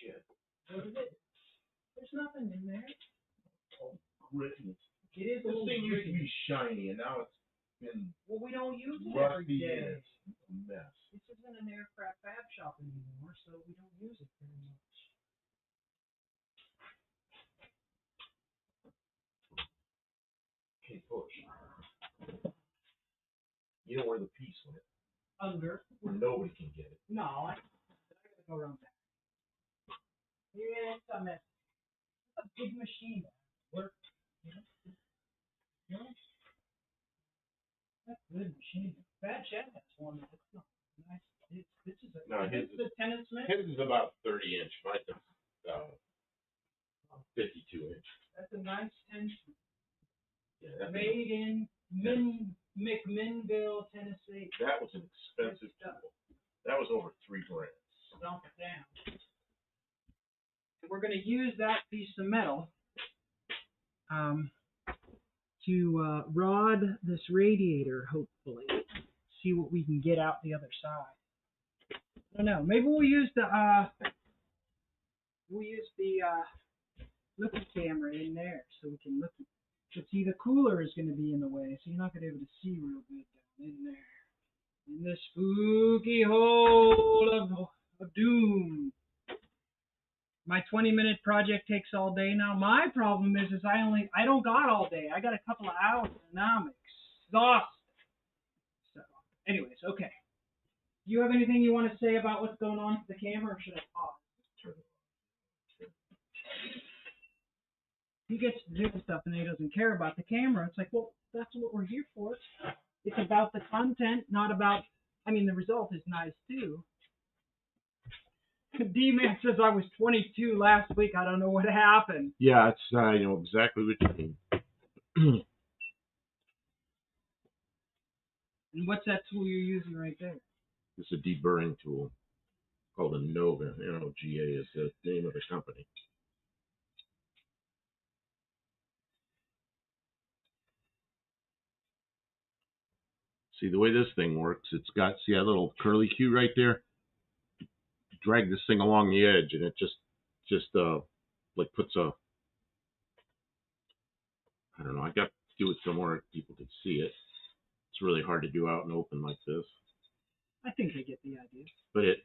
Speaker 1: Shit.
Speaker 2: What is it? There's nothing in there.
Speaker 1: Oh, goodness.
Speaker 2: It is a
Speaker 1: This
Speaker 2: little
Speaker 1: thing used to
Speaker 2: gritty.
Speaker 1: be shiny, and now it's been
Speaker 2: Well, we don't use it every
Speaker 1: rusty
Speaker 2: day.
Speaker 1: and it's a mess.
Speaker 2: This isn't an aircraft fab shop anymore, so we don't use it very much.
Speaker 1: Okay, push. You know where the piece went?
Speaker 2: Under.
Speaker 1: Where nobody can get it.
Speaker 2: No, I gotta go around that. Yeah, it's a mess. It's a big machine. Work. You know? That's a good machine. Bad Chad has one that's not nice. This is a,
Speaker 1: No,
Speaker 2: this is a tennis Smith.
Speaker 1: His is about 30 inch. Mine's 52 inch.
Speaker 2: That's a nice tennis Smith.
Speaker 1: Yeah,
Speaker 2: Made in McMinnville, Tennessee.
Speaker 1: that was an expensive tool. That was over $3 grand.
Speaker 2: Dump it down. And we're going to use that piece of metal to rod this radiator, hopefully. See what we can get out the other side. I don't know. Maybe we'll use the looking camera in there so we can look. But see, the cooler is going to be in the way, so you're not going to be able to see real good down in there. In this spooky hole of doom. My 20-minute project takes all day now. My problem is I don't got all day. I got a couple of hours and I'm exhausted. So, anyways, okay. Do you have anything you want to say about what's going on with the camera, or should I pause? He gets to do stuff and he doesn't care about the camera. It's like, well, that's what we're here for. It's about the content, not about, the result is nice too. D-Man says I was 22 last week. I don't know what happened.
Speaker 1: Yeah, it's, I know exactly what you mean.
Speaker 2: And what's that tool you're using right there?
Speaker 1: It's a deburring tool called a Nova. NOGA is the name of the company. See, the way this thing works, it's got, see that little curly cue right there? Drag this thing along the edge, and it just like puts a, I don't know, I got to do it somewhere people could see it. It's really hard to do out and open like this.
Speaker 2: I think I get the idea.
Speaker 1: But it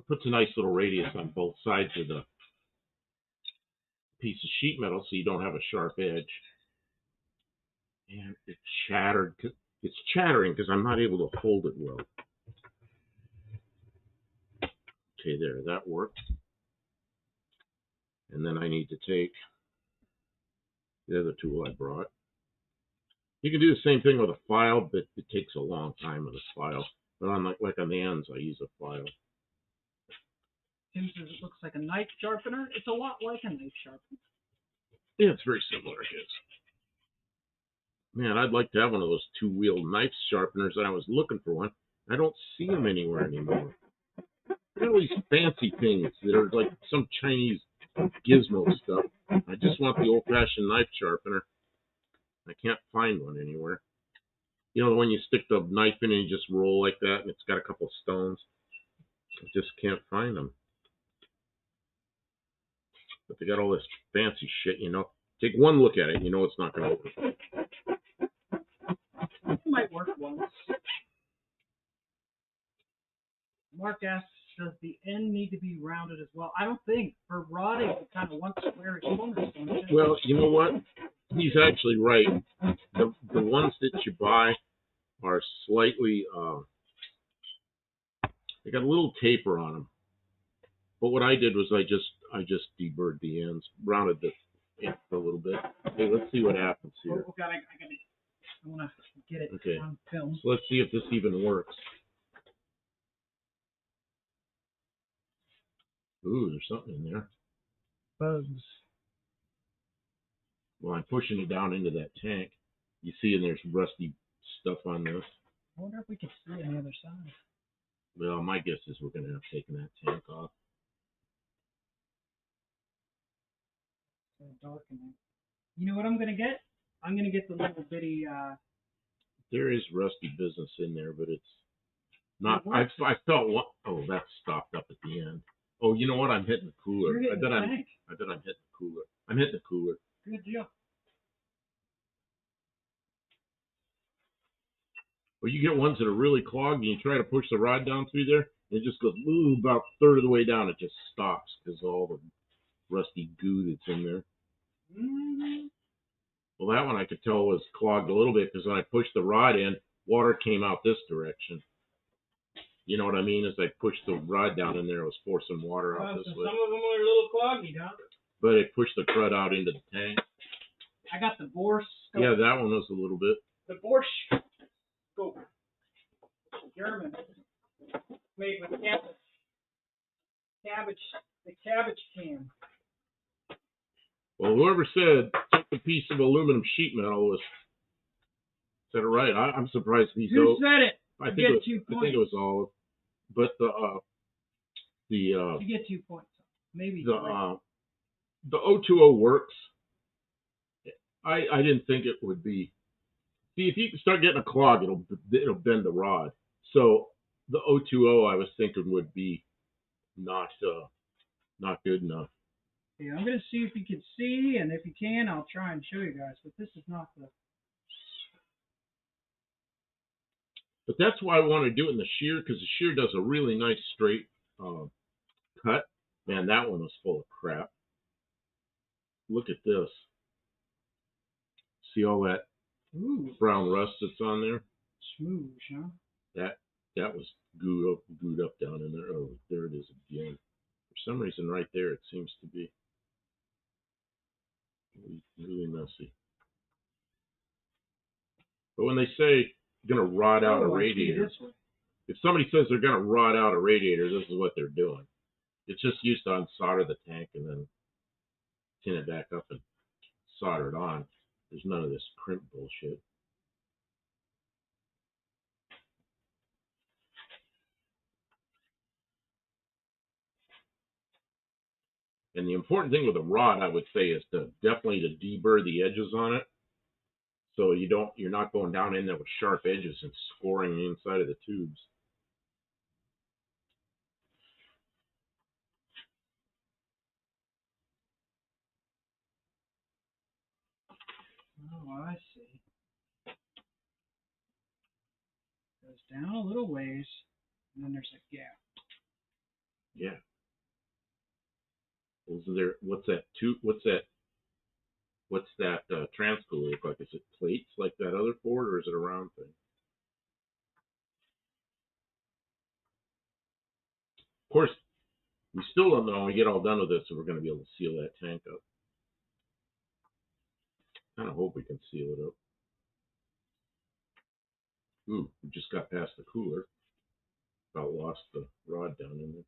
Speaker 1: puts a nice little radius on both sides of the piece of sheet metal so you don't have a sharp edge. And it's chattering because I'm not able to hold it well. Okay, there, that worked. And then I need to take the other tool I brought. You can do the same thing with a file, but it takes a long time with a file. But on like on the ends, I use a file.
Speaker 2: Tim says it looks like a knife sharpener. It's a lot like a knife sharpener.
Speaker 1: Yeah, it's very similar to his. Man, I'd like to have one of those two-wheel knife sharpeners, and I was looking for one. I don't see them anywhere anymore. They're all these fancy things that are like some Chinese gizmo stuff. I just want the old-fashioned knife sharpener. I can't find one anywhere. You know, when you stick the knife in and you just roll like that, and it's got a couple of stones. I just can't find them. But they got all this fancy shit, you know. Take one look at it, you know it's not going to work.
Speaker 2: It might work once. Mark asks, does the end need to be rounded as well? I don't think. For rodding, you kind of want square corners, don't you?
Speaker 1: Well, you know what? He's actually right. The ones that you buy are slightly, they got a little taper on them. But what I did was I just deburred the ends, rounded the end a little bit. Okay, let's see what happens here.
Speaker 2: Oh, God, I want to get it
Speaker 1: Okay.
Speaker 2: on film.
Speaker 1: So let's see if this even works. Ooh, there's something in there.
Speaker 2: Bugs.
Speaker 1: Well, I'm pushing it down into that tank. You see, and there's rusty stuff on this.
Speaker 2: I wonder if we can see on the other side.
Speaker 1: Well, my guess is we're going to have taken that tank off.
Speaker 2: It's so dark in there. You know what I'm going to get? I'm going to get the little bitty...
Speaker 1: There is rusty business in there, but it's not... I felt one... Oh, that's stopped up at the end. Oh, you know what? I'm hitting the cooler.
Speaker 2: You're hitting the tank.
Speaker 1: I bet I'm hitting the cooler. I'm hitting the cooler.
Speaker 2: Good deal.
Speaker 1: Well, you get ones that are really clogged, and you try to push the rod down through there, and it just goes about a third of the way down. It just stops because of all the rusty goo that's in there.
Speaker 2: Mm-hmm.
Speaker 1: Well, that one I could tell was clogged a little bit because when I pushed the rod in, water came out this direction. You know what I mean? As I pushed the rod down in there, it was forcing water out this way.
Speaker 2: Some of them are a little cloggy, huh?
Speaker 1: But it pushed the crud out into the tank.
Speaker 2: I got the Borscht.
Speaker 1: Yeah, that one was a little bit.
Speaker 2: The Borscht go. German. Made with cabbage. The cabbage can.
Speaker 1: Well, whoever said took a piece of aluminum sheet metal was said it right. I'm surprised he's.
Speaker 2: Who said it?
Speaker 1: I think
Speaker 2: You
Speaker 1: it
Speaker 2: get
Speaker 1: was,
Speaker 2: 2 points.
Speaker 1: I think it was Olive, but
Speaker 2: You get 2 points. Maybe
Speaker 1: the
Speaker 2: 3.
Speaker 1: the 020 works. I didn't think it would be. See, if you start getting a clog, it'll bend the rod. So the 020 I was thinking would be not good enough.
Speaker 2: Yeah, I'm gonna see if you can see, and if you can, I'll try and show you guys. But this is not the.
Speaker 1: But that's why I want to do it in the shear, because the shear does a really nice straight cut. Man, that one was full of crap. Look at this. See all that brown rust that's on there?
Speaker 2: Smooth, huh?
Speaker 1: That was gooed up down in there. Oh, there it is again. For some reason, right there, it seems to be really messy. But when they say you're gonna rot out a radiator, if somebody says they're gonna rot out a radiator, this is what they're doing. It's just used to unsolder the tank and then tin it back up and solder it on. There's none of this crimp bullshit. And the important thing with a rod, I would say, is definitely to deburr the edges on it, so you're not going down in there with sharp edges and scoring the inside of the tubes.
Speaker 2: Oh, I see. Goes down a little ways, and then there's a gap.
Speaker 1: Yeah. What's that tube? What's that transcooler look like? Is it plates like that other Ford, or is it a round thing? Of course, we still don't know when we get all done with this if we're going to be able to seal that tank up. I kind of hope we can seal it up. Ooh, we just got past the cooler. About lost the rod down in there.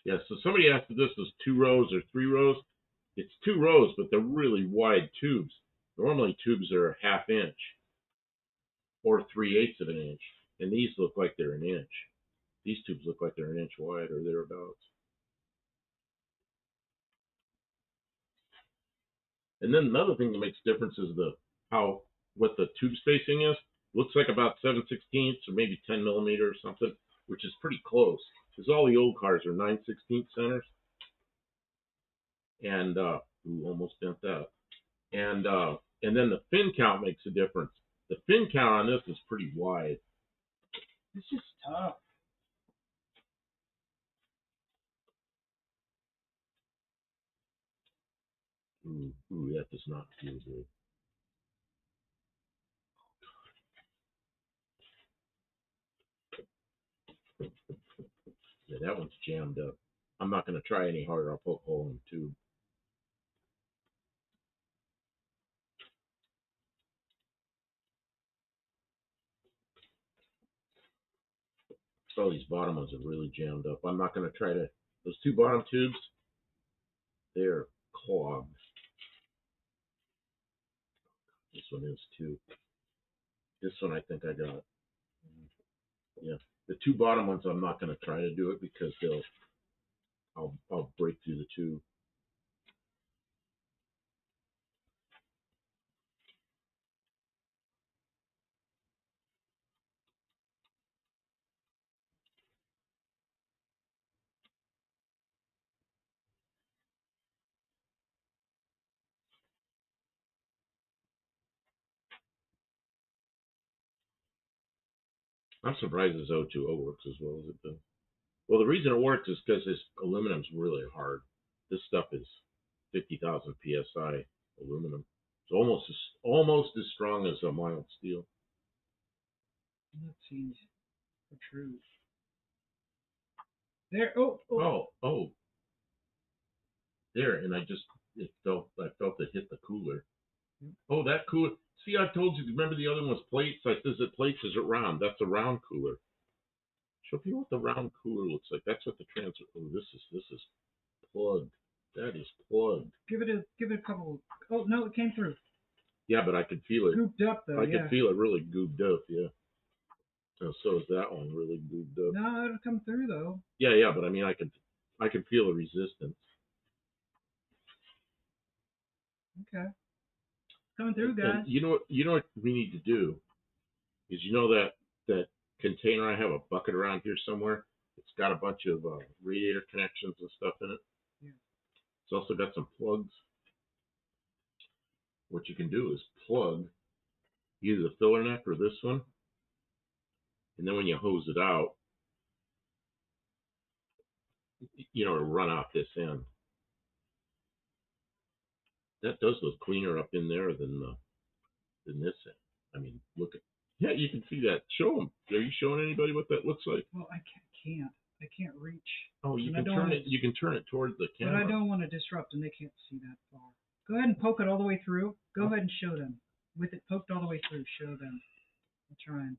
Speaker 1: Yeah, so somebody asked if this was 2 rows or 3 rows. It's 2 rows, but they're really wide tubes. Normally tubes are a ½ inch or 3/8 of an inch, and these look like they're an inch. These tubes look like they're an inch wide or thereabouts. And then another thing that makes difference is what the tube spacing is. Looks like about 7/16 or maybe 10 millimeter or something, which is pretty close. Because all the old cars are 9/16 centers. And almost bent that. And then the fin count makes a difference. The fin count on this is pretty wide.
Speaker 2: This is tough.
Speaker 1: Ooh, that does not feel good. Yeah, that one's jammed up. I'm not going to try any harder. I'll poke a hole in the tube. So these bottom ones are really jammed up. I'm not going to try to. Those 2 bottom tubes, they're clogged. This one is too. This one I think I got. Yeah, the 2 bottom ones I'm not going to try to do it because I'll break through the tube. I'm surprised this 020 works as well as it does. Well, the reason it works is because this aluminum's really hard. This stuff is 50,000 psi aluminum. It's almost as strong as a mild steel.
Speaker 2: That seems protrude. There. Oh.
Speaker 1: There, and I felt it hit the cooler. Oh, that cooler. See, I told you. Remember the other one was plates? I says it plates is it round. That's a round cooler. Show people what the round cooler looks like. That's what the transfer. Oh, this is plugged. That is plugged.
Speaker 2: Give it a couple. Oh no, it came through.
Speaker 1: Yeah, but I could feel it.
Speaker 2: Gooped up though.
Speaker 1: I could feel it really gooped up. Yeah. Oh, so is that one really gooped up?
Speaker 2: No, it'll come through though.
Speaker 1: Yeah, but I mean, I can feel the resistance.
Speaker 2: Okay. Coming through, guys.
Speaker 1: And you know what we need to do is that container. I have a bucket around here somewhere. It's got a bunch of radiator connections and stuff in it.
Speaker 2: Yeah.
Speaker 1: It's also got some plugs. What you can do is plug either the filler neck or this one, and then when you hose it out, to run out this end. That does look cleaner up in there than this end. I mean, look at. Yeah, you can see that. Show them. Are you showing anybody what that looks like?
Speaker 2: Well, I can't. I can't reach.
Speaker 1: Oh, you can turn it. You can turn it towards the camera.
Speaker 2: But I don't want to disrupt, and they can't see that far. Go ahead and poke it all the way through. Go ahead and show them. With it poked all the way through, show them. I'm trying.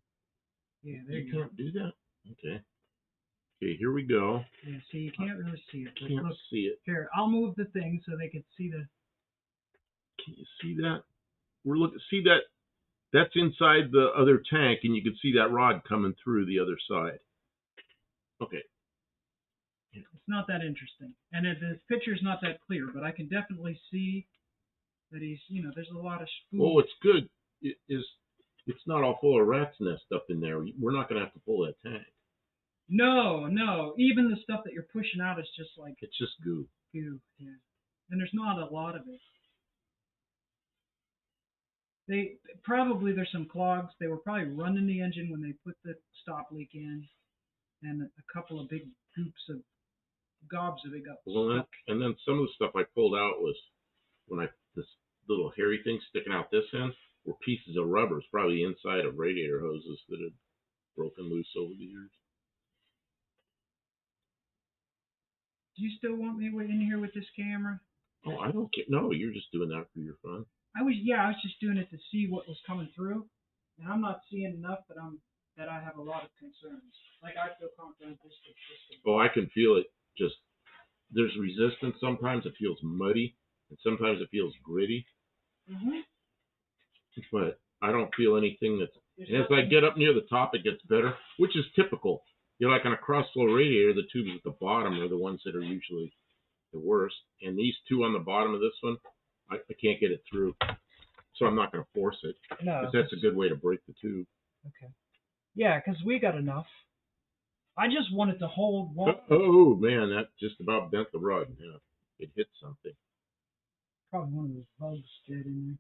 Speaker 2: Yeah, there you go.
Speaker 1: You can't do that? Okay. Okay, here we go.
Speaker 2: Yeah, see, you can't really see it.
Speaker 1: Can't
Speaker 2: look,
Speaker 1: see it.
Speaker 2: Here, I'll move the thing so they can see the...
Speaker 1: Can you see that? See that? That's inside the other tank, and you can see that rod coming through the other side. Okay.
Speaker 2: It's not that interesting. And the picture's not that clear, but I can definitely see that he's, there's a lot of spoon.
Speaker 1: Oh, it's good. It's not all full of rat's nest up in there. We're not going to have to pull that tank.
Speaker 2: No. Even the stuff that you're pushing out is just like...
Speaker 1: It's just goo.
Speaker 2: Goo, yeah. And there's not a lot of it. There's some clogs. They were probably running the engine when they put the stop leak in, and a couple of big gobs of it got stuck.
Speaker 1: And then some of the stuff I pulled out was this little hairy thing sticking out this end were pieces of rubbers, probably inside of radiator hoses that had broken loose over the years.
Speaker 2: Do you still want me in here with this camera?
Speaker 1: Oh, I don't care. No, you're just doing that for your fun.
Speaker 2: I was just doing it to see what was coming through, and I'm not seeing enough that I have a lot of concerns. Like, I feel confident this is.
Speaker 1: Oh, I can feel it. Just there's resistance. Sometimes it feels muddy, and sometimes it feels gritty.
Speaker 2: Mhm.
Speaker 1: But I don't feel anything that's. And as I get up near the top, it gets better, which is typical. Like on a cross-flow radiator, the tubes at the bottom are the ones that are usually the worst, and these two on the bottom of this one, I can't get it through, so I'm not going to force it.
Speaker 2: No,
Speaker 1: because that's a good way to break the tube.
Speaker 2: Okay. Yeah, because we got enough. I just wanted to hold one.
Speaker 1: Oh man, that just about bent the rod. Yeah, it hit something.
Speaker 2: Probably one of those bugs dead in there.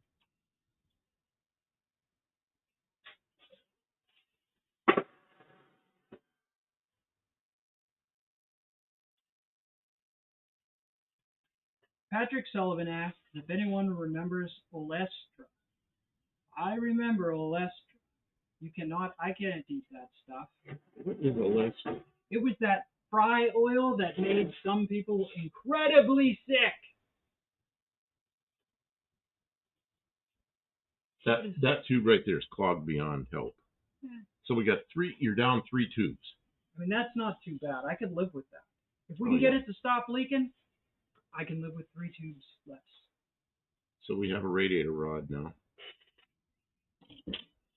Speaker 2: Patrick Sullivan asked if anyone remembers Olestra. I remember Olestra. I can't eat that stuff.
Speaker 1: What is Olestra?
Speaker 2: It was that fry oil that made some people incredibly sick.
Speaker 1: That tube right there is clogged beyond help.
Speaker 2: Yeah.
Speaker 1: So we got you're down 3 tubes.
Speaker 2: I mean, that's not too bad. I could live with that. If we can get it to stop leaking, I can live with 3 tubes less.
Speaker 1: So we have a radiator rod now.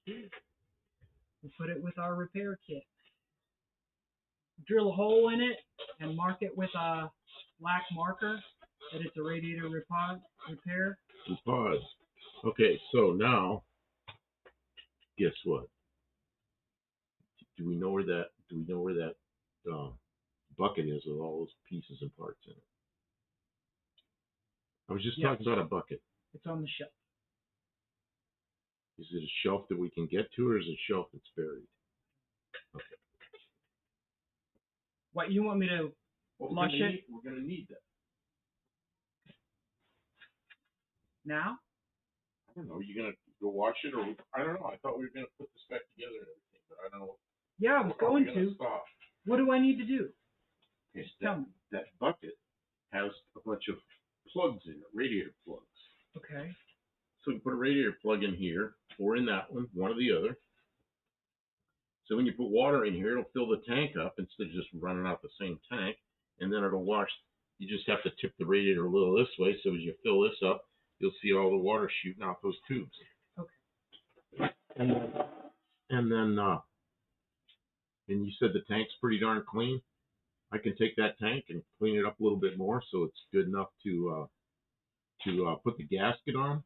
Speaker 2: We'll put it with our repair kit. Drill a hole in it and mark it with a black marker that it's a radiator repair.
Speaker 1: Pause. Okay, so now, guess what? Do we know where that bucket is with all those pieces and parts in it? I was just talking about a bucket.
Speaker 2: It's on the shelf.
Speaker 1: Is it a shelf that we can get to, or is it a shelf that's buried? Okay.
Speaker 2: What, you want me to flush it?
Speaker 1: We're going to need that.
Speaker 2: Now?
Speaker 1: I don't know. Are you going to go wash it, or I don't know. I thought we were going to put this back together and everything, but I don't know.
Speaker 2: Yeah, I was going to.
Speaker 1: Stop.
Speaker 2: What do I need to do?
Speaker 1: Okay,
Speaker 2: tell me.
Speaker 1: That bucket has a bunch of plugs in it, radiator plugs.
Speaker 2: Okay.
Speaker 1: So you put a radiator plug in here or in that one or the other. So when you put water in here, it'll fill the tank up instead of just running out the same tank, and then it'll wash. You just have to tip the radiator a little this way, so as you fill this up, you'll see all the water shooting out those tubes.
Speaker 2: Okay.
Speaker 1: And you said the tank's pretty darn clean. I can take that tank and clean it up a little bit more, so it's good enough to put the gasket on.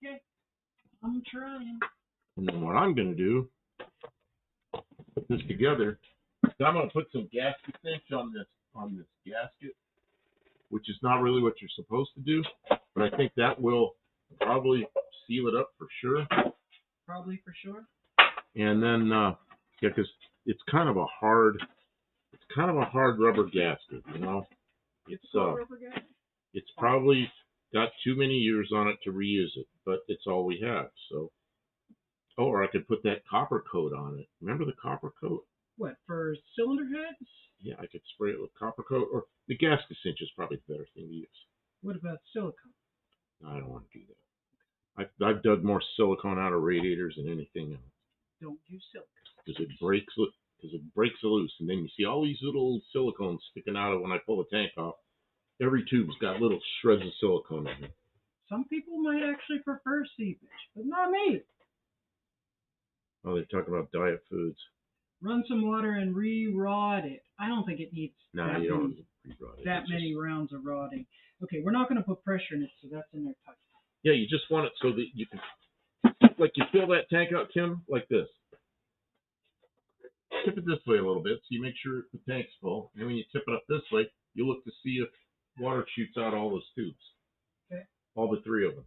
Speaker 2: Okay, I'm trying.
Speaker 1: And then what I'm going to do, put this together. So I'm going to put some gasket cinch on this gasket, which is not really what you're supposed to do, but I think that will probably seal it up for sure.
Speaker 2: Probably for sure.
Speaker 1: And then, yeah, because it's kind of a hard rubber gasket, you know. It's probably got too many years on it to reuse it, but it's all we have. So, or I could put that copper coat on it. Remember the copper coat?
Speaker 2: What, for cylinder heads?
Speaker 1: Yeah, I could spray it with copper coat, or the gasket cinch is probably the better thing to use.
Speaker 2: What about silicone?
Speaker 1: I don't want to do that. I've dug more silicone out of radiators than anything else.
Speaker 2: Don't use silicone.
Speaker 1: Because it breaks loose, and then you see all these little silicones sticking out of when I pull the tank off. Every tube's got little shreds of silicone in it.
Speaker 2: Some people might actually prefer seepage, but not me.
Speaker 1: Oh, they're talking about diet foods.
Speaker 2: Run some water and re-rod it. I don't think it needs
Speaker 1: You don't need to re-rod it.
Speaker 2: that many rounds of rodding. Okay, we're not going to put pressure in it, so that's in there tight.
Speaker 1: Yeah, you just want it so that you can, like you fill that tank out, Kim, like this. Tip it this way a little bit so you make sure the tank's full. And when you tip it up this way, you look to see if water shoots out all those tubes.
Speaker 2: Okay.
Speaker 1: All the three of them.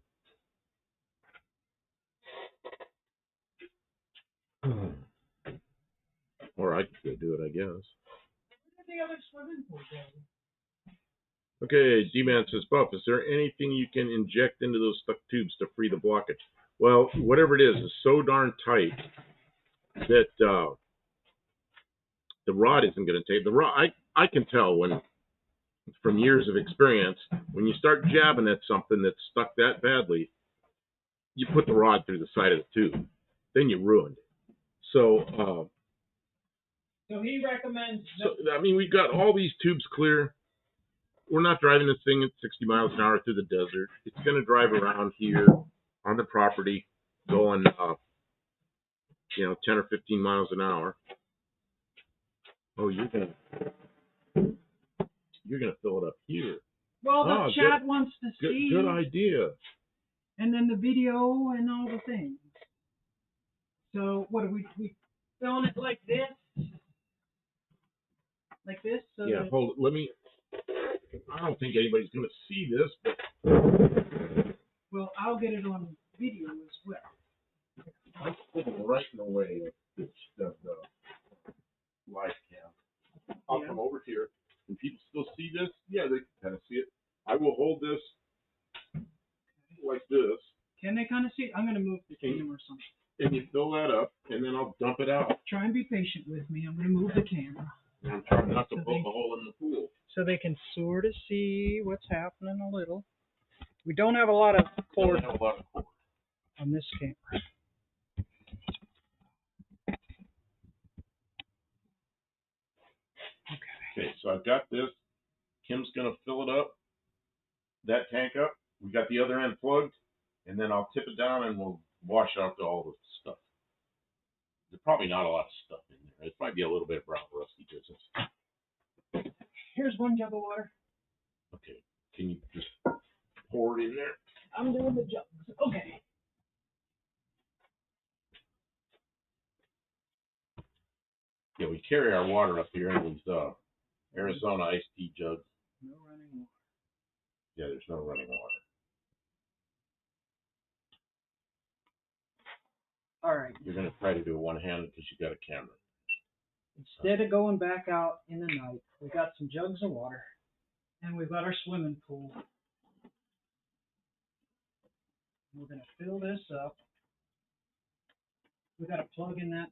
Speaker 1: Or I could go do it, I guess.
Speaker 2: Where did the other swimming pool go?
Speaker 1: Okay, D-Man says, Buff, is there anything you can inject into those stuck tubes to free the blockage? Well, whatever it is so darn tight that the rod isn't going to take the rod. I can tell when, from years of experience, when you start jabbing at something that's stuck that badly, you put the rod through the side of the tube. Then you ruined it. So
Speaker 2: he recommends.
Speaker 1: I mean, we've got all these tubes clear. We're not driving this thing at 60 miles an hour through the desert. It's going to drive around here on the property, going 10 or 15 miles an hour. Oh, you're gonna fill it up here.
Speaker 2: Well, Chad wants to see.
Speaker 1: Good idea.
Speaker 2: And then the video and all the things. So what are we filling it like this? Like this? So
Speaker 1: yeah. Hold it. Let me. I don't think anybody's gonna see this, but.
Speaker 2: Well, I'll get it on video as well.
Speaker 1: I'm sitting right in the way of the live cam. I'll come over here. Can people still see this? Yeah, they can kind of see it. I will hold this like this.
Speaker 2: Can they kind of see it? I'm going to move the camera or something.
Speaker 1: And you fill that up, and then I'll dump it out.
Speaker 2: Try and be patient with me. I'm going to move the camera.
Speaker 1: And I'm trying not to poke a hole in the pool.
Speaker 2: So they can sort of see what's happening a little. We don't have a lot of cord on this camera.
Speaker 1: Okay, so I've got this. Kim's going to fill it up, that tank up. We got the other end plugged, and then I'll tip it down and we'll wash out all the stuff. There's probably not a lot of stuff in there. It might be a little bit brown rusty business.
Speaker 2: Here's one jug of water.
Speaker 1: Okay, can you just pour it in there?
Speaker 2: I'm doing the jugs. Okay.
Speaker 1: Yeah, we carry our water up here in these Arizona iced tea jugs.
Speaker 2: No running water.
Speaker 1: Yeah, there's no running water.
Speaker 2: All right.
Speaker 1: You're going to try to do it one-handed because you got a camera.
Speaker 2: Instead of going back out in the night, we got some jugs of water, and we've got our swimming pool. We're going to fill this up. We got a plug in that.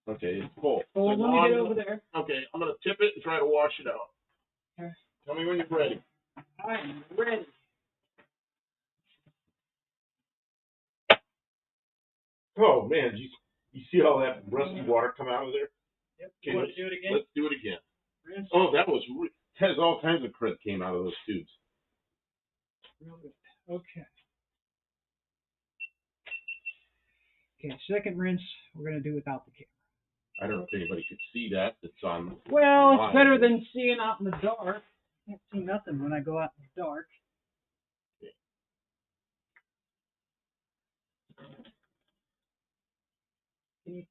Speaker 1: Okay, it's full.
Speaker 2: Well,
Speaker 1: So
Speaker 2: let me
Speaker 1: now
Speaker 2: get over there.
Speaker 1: Okay, I'm going to tip it and try to wash it out.
Speaker 2: Okay.
Speaker 1: Tell me when you're ready.
Speaker 2: I am ready.
Speaker 1: Oh, man, you see all that rusty water come out of there?
Speaker 2: Yep.
Speaker 1: Okay,
Speaker 2: You want to do it again?
Speaker 1: Let's do it again.
Speaker 2: Rinse.
Speaker 1: Oh, that was has all kinds of crud came out of those tubes.
Speaker 2: Real good. Okay. Okay, second rinse, we're going to do without the camera.
Speaker 1: I don't know if anybody could see that. It's on.
Speaker 2: Well,
Speaker 1: line.
Speaker 2: it's better than seeing out in the dark. Can't see nothing when I go out in the dark.
Speaker 1: If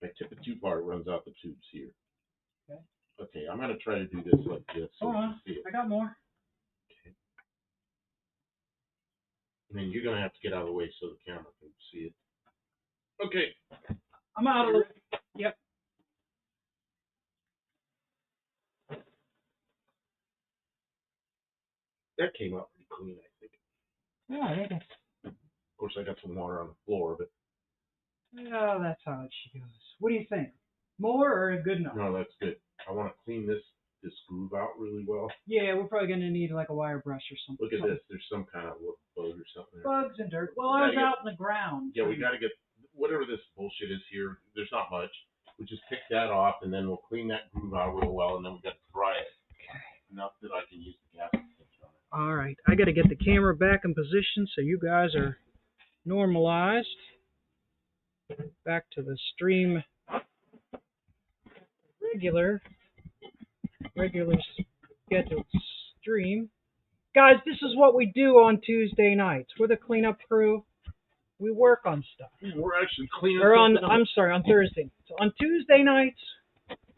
Speaker 1: I tip it too far, it runs out the tubes here.
Speaker 2: Okay.
Speaker 1: Okay, I'm going to try to do this like this so
Speaker 2: Hold
Speaker 1: you
Speaker 2: on,
Speaker 1: can see it.
Speaker 2: I got more.
Speaker 1: Okay. And then you're going to have to get out of the way so the camera can see it. Okay.
Speaker 2: I'm out of the. Yep.
Speaker 1: That came out pretty clean, I think.
Speaker 2: Yeah, I think it's.
Speaker 1: Of course, I got some water on the floor, but.
Speaker 2: Oh, that's how she goes. What do you think? More or good enough?
Speaker 1: No, that's good. I want to clean this groove out really well.
Speaker 2: Yeah, we're probably gonna need like a wire brush or something.
Speaker 1: Look at this. There's some kind of bug or something there.
Speaker 2: Bugs and dirt. Well, I was out in the ground.
Speaker 1: Yeah, we got to get whatever this bullshit is here. There's not much. We just pick that off, and then we'll clean that groove out real well, and then we got to dry it.
Speaker 2: Okay.
Speaker 1: Enough that I can use the gas extinguisher on it.
Speaker 2: All right, I got to get the camera back in position so you guys are normalized. Back to the stream. Regular scheduled stream. Guys, this is what we do on Tuesday nights. We're the cleanup crew. We work on stuff.
Speaker 1: Yeah, we're actually cleaning.
Speaker 2: Or on Thursday. So on Tuesday nights,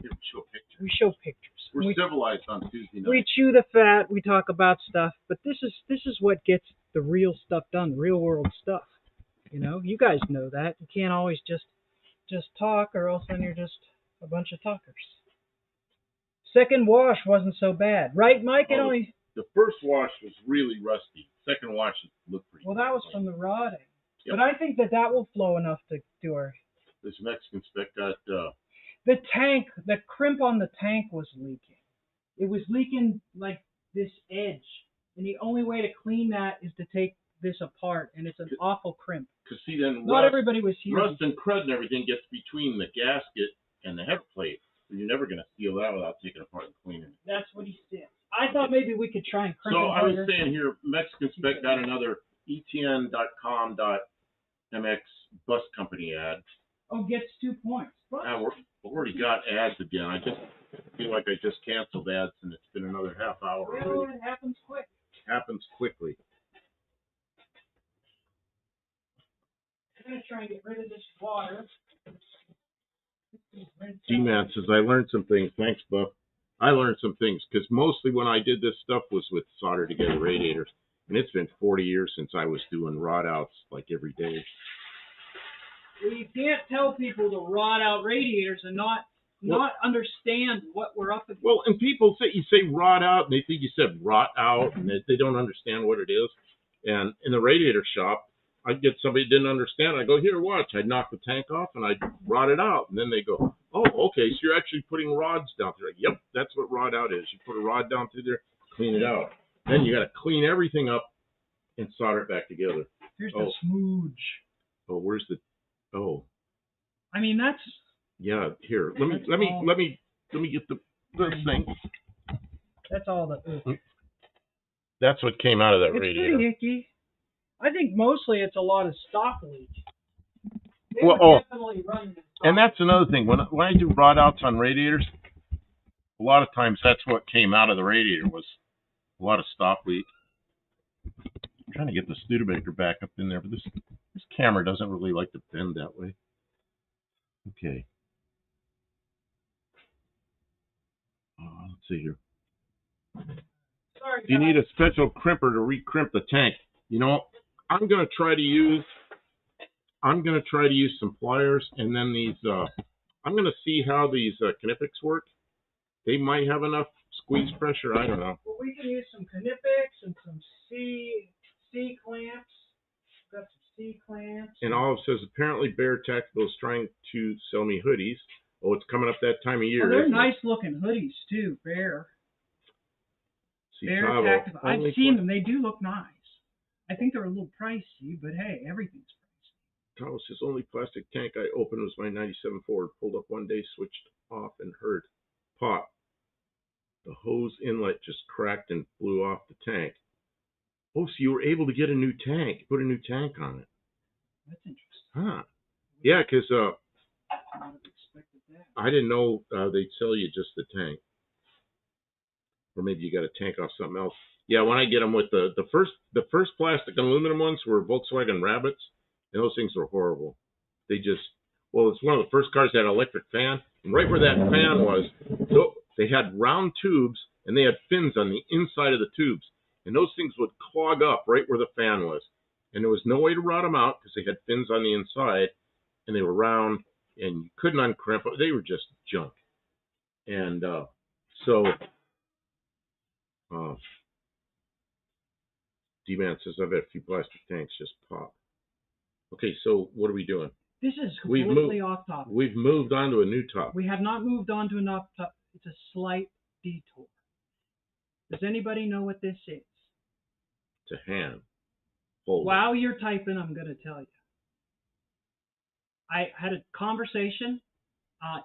Speaker 1: Here, show pictures.
Speaker 2: we show pictures.
Speaker 1: We're civilized on Tuesday night.
Speaker 2: We chew the fat. We talk about stuff. But this is what gets the real stuff done, the real world stuff. You know, you guys know that. You can't always just talk, or else then you're just a bunch of talkers. Second wash wasn't so bad, right, Mike?
Speaker 1: The first wash was really rusty. Second wash looked pretty.
Speaker 2: Well, that was from the rotting.
Speaker 1: Yep.
Speaker 2: But I think that will flow enough to do our.
Speaker 1: This Mexican spec got.
Speaker 2: The tank, the crimp on the tank was leaking. It was leaking like this edge, and the only way to clean that is to take this apart, and it's an awful crimp.
Speaker 1: Cause see, then
Speaker 2: not everybody was here.
Speaker 1: Rust and crud and everything gets between the gasket and the head plate. So you're never gonna seal that without taking it apart and cleaning it.
Speaker 2: That's what he said. I thought maybe we could try and crimp it
Speaker 1: So I was
Speaker 2: harder.
Speaker 1: saying here, Mexican spec got another etn.com.mx bus company ad.
Speaker 2: Oh, gets 2 points.
Speaker 1: We've already got ads again. I just feel like I just canceled ads and it's been another half hour already.
Speaker 2: Well, it happens quick.
Speaker 1: Happens quickly.
Speaker 2: I'm going to try and get rid of this water.
Speaker 1: G-Man says, I learned some things. Thanks, Buff. I learned some things because mostly when I did this stuff was with solder together radiators. And it's been 40 years since I was doing rod outs like every day.
Speaker 2: Well, you can't tell people to rod out radiators and not understand what we're up against.
Speaker 1: Well, and people say, you say rod out, and they think you said rot out, and they don't understand what it is. And in the radiator shop, I'd get somebody who didn't understand. I go, here, watch. I'd knock the tank off, and I'd rod it out. And then they go, oh, okay, so you're actually putting rods down through it. Yep, that's what rod out is. You put a rod down through there, clean it out. Then you got to clean everything up and solder it back together.
Speaker 2: Here's the smooge.
Speaker 1: Oh, where's the? Oh.
Speaker 2: I mean, that's.
Speaker 1: Yeah, here. Let me get the thing.
Speaker 2: That's all the.
Speaker 1: That's what came out of that
Speaker 2: it's
Speaker 1: radiator.
Speaker 2: Pretty icky. I think mostly it's a lot of stock leak.
Speaker 1: And that's another thing. When I do rod outs on radiators, a lot of times that's what came out of the radiator was a lot of stock leak. I'm trying to get the Studebaker back up in there, but this camera doesn't really like to bend that way. Okay. Let's see here.
Speaker 2: Sorry,
Speaker 1: You need a special crimper to re-crimp the tank. You know, I'm gonna try to use some pliers, and then these. I'm gonna see how these Knipex work. They might have enough squeeze pressure. I don't know.
Speaker 2: Well, we can use some Knipex and some C clamps. Got some C-clamps.
Speaker 1: And Olive says, apparently Bear Tactical is trying to sell me hoodies. Oh, it's coming up that time of year.
Speaker 2: Oh, they're nice-looking hoodies, too, Bear. Bear Tactical. I've seen them. They do look nice. I think they're a little pricey, but hey, everything's pricey.
Speaker 1: Tavo says, only plastic tank I opened was my 97 Ford. Pulled up one day, switched off, and heard pop. The hose inlet just cracked and blew off the tank. Oh, so you were able to get a new tank, put a new tank on it.
Speaker 2: That's interesting.
Speaker 1: Huh. Yeah, because
Speaker 2: I would have expected that.
Speaker 1: I didn't know they'd sell you just the tank. Or maybe you got a tank off something else. Yeah, when I get them with the first plastic and aluminum ones were Volkswagen Rabbits, and those things were horrible. They just, well, it's one of the first cars that had an electric fan, and right where that fan was, so they had round tubes, and they had fins on the inside of the tubes, and those things would clog up right where the fan was, and there was no way to rot them out because they had fins on the inside, and they were round, and you couldn't uncrimp them. They were just junk. And D-Man says, I've had a few plastic tanks just pop. Okay, so what are we doing?
Speaker 2: This is completely off topic.
Speaker 1: We've moved on to a new topic.
Speaker 2: We have not moved on to an off topic. It's a slight detour. Does anybody know what this is?
Speaker 1: It's a hand. Hold
Speaker 2: While you're typing, I'm going to tell you. I had a conversation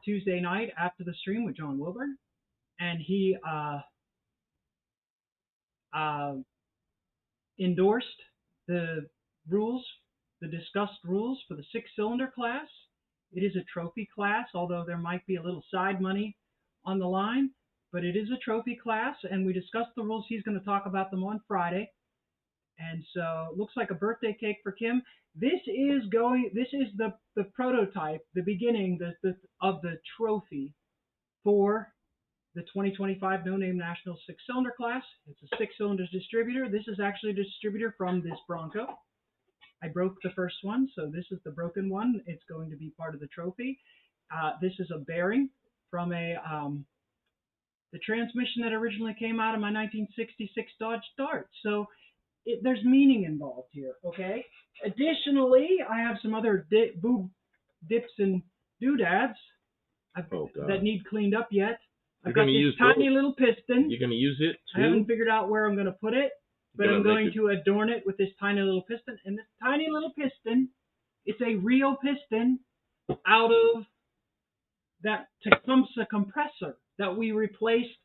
Speaker 2: Tuesday night after the stream with John Wilburn, and he endorsed the rules, the discussed rules for the 6-cylinder class. It is a trophy class, although there might be a little side money on the line, but it is a trophy class, and we discussed the rules. He's going to talk about them on Friday. And so it looks like a birthday cake for Kim. This is the prototype, the beginning of the trophy for the 2025 No Name National 6-cylinder class. It's a 6-cylinder distributor. This is actually a distributor from this Bronco. I broke the first one, so this is the broken one. It's going to be part of the trophy. This is a bearing from the transmission that originally came out of my 1966 Dodge Dart. So there's meaning involved here, okay? Additionally, I have some other boob dips and doodads that need cleaned up yet. I've got this tiny little piston.
Speaker 1: You're going to use it too?
Speaker 2: I haven't figured out where I'm going to put it, but I'm going to adorn it with this tiny little piston. And this tiny little piston, it's a real piston out of that Tecumseh compressor that we replaced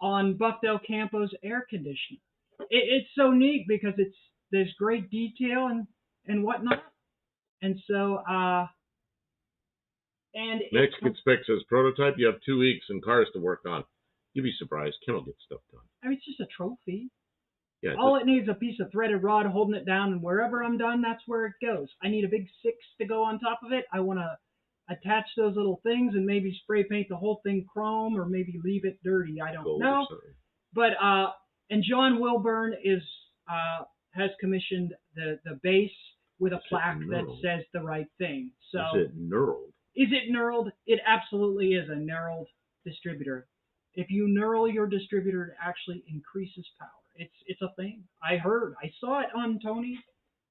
Speaker 2: on Buckdale Campo's air conditioner. It's so neat because there's great detail and whatnot. And so,
Speaker 1: Mexican Spec says, prototype, you have 2 weeks and cars to work on. You'd be surprised. Kim will get stuff done.
Speaker 2: I mean, it's just a trophy.
Speaker 1: Yeah,
Speaker 2: all it needs is a piece of threaded rod holding it down, and wherever I'm done, that's where it goes. I need a big 6 to go on top of it. I want to attach those little things and maybe spray paint the whole thing chrome or maybe leave it dirty. I don't know. But and John Wilburn has commissioned the base with a plaque that says the right thing. So
Speaker 1: is it knurled?
Speaker 2: Is it knurled? It absolutely is a knurled distributor. If you knurl your distributor, it actually increases power. It's a thing. I heard. I saw it on Tony.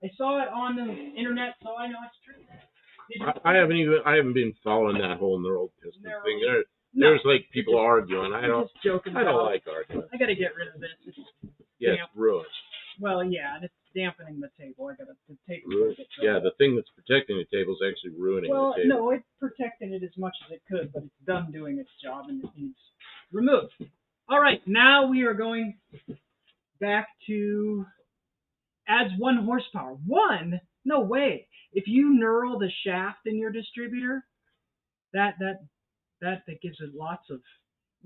Speaker 2: I saw it on the internet, so I know it's true.
Speaker 1: I haven't been following that whole knurled piston thing. There's like people arguing. I don't like arguing.
Speaker 2: I got to get rid of this.
Speaker 1: It's ruined.
Speaker 2: Well, yeah, and it's dampening the table. The table.
Speaker 1: Yeah, the thing that's protecting the table is actually ruining the table.
Speaker 2: No, it's protecting it as much as it could, but it's done doing its job and it needs removed. All right, now we are going back to adds 1 horsepower. 1? No way. If you knurl the shaft in your distributor, that gives it lots of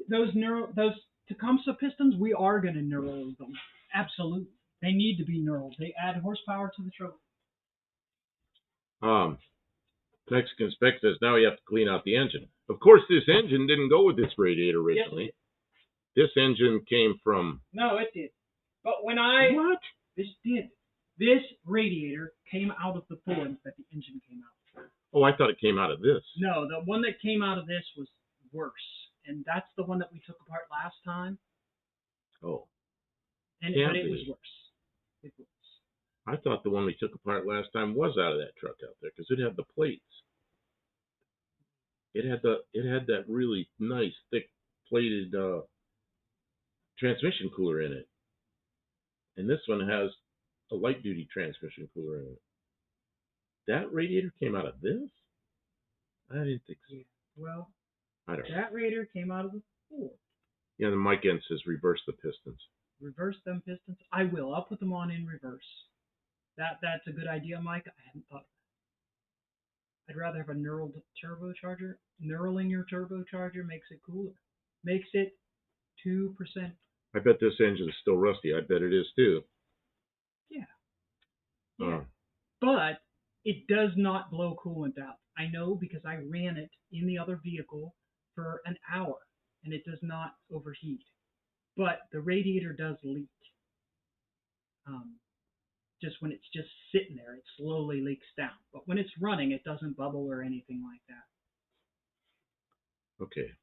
Speaker 2: those Tecumseh pistons. We are going to knurl them. Absolutely. They need to be knurled. They add horsepower to the trophy.
Speaker 1: Mexican Spec says now you have to clean out the engine. Of course, this engine didn't go with this radiator originally.
Speaker 2: Yes,
Speaker 1: this engine came from...
Speaker 2: No, it did. But
Speaker 1: What?
Speaker 2: This did. This radiator came out of the Ford that the engine came out of.
Speaker 1: Oh, I thought it came out of this.
Speaker 2: No, the one that came out of this was worse. And that's the one that we took apart last time.
Speaker 1: Oh.
Speaker 2: But it was worse. It was.
Speaker 1: I thought the one we took apart last time was out of that truck out there because it had the plates. It had that really nice thick plated transmission cooler in it, and this one has a light duty transmission cooler in it. That radiator came out of this? I didn't think so.
Speaker 2: Yeah. Well,
Speaker 1: I don't know.
Speaker 2: that radiator came out of the Ford.
Speaker 1: Yeah, the mic end says reverse the pistons.
Speaker 2: Reverse them pistons. I will. I'll put them on in reverse. That's a good idea, Mike. I hadn't thought of that. I'd rather have a knurled turbocharger. Knurling your turbocharger makes it cooler. Makes it 2%.
Speaker 1: I bet this engine is still rusty. I bet it is too.
Speaker 2: Yeah. Yeah. But it does not blow coolant out. I know because I ran it in the other vehicle for an hour and it does not overheat. But the radiator does leak. Just when it's just sitting there, it slowly leaks down. But when it's running, it doesn't bubble or anything like that.
Speaker 1: Okay.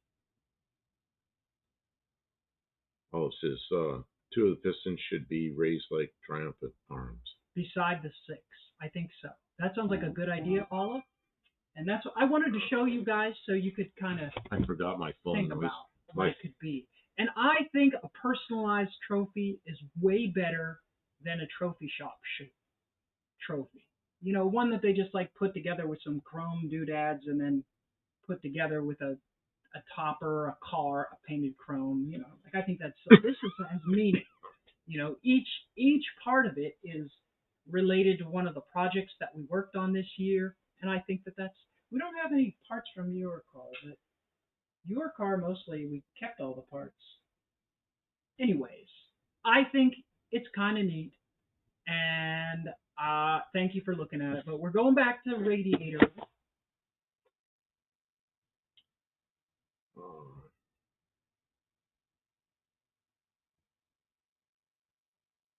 Speaker 1: Oh, it says 2 of the pistons should be raised like triumphant arms.
Speaker 2: Beside the 6. I think so. That sounds like a good idea, Paula. And that's what I wanted to show you guys so you could kind of
Speaker 1: I forgot my phone.
Speaker 2: think about what it could be. And I think a personalized trophy is way better than a trophy shop trophy. You know, one that they just like put together with some chrome doodads and then put together with a topper, a car, a painted chrome. You know, like I think this has meaning. You know, each part of it is related to one of the projects that we worked on this year, and I think that's. We don't have any parts from your car, but your car mostly we kept all the parts. Anyways, I think it's kind of neat, and thank you for looking at it. But we're going back to radiator.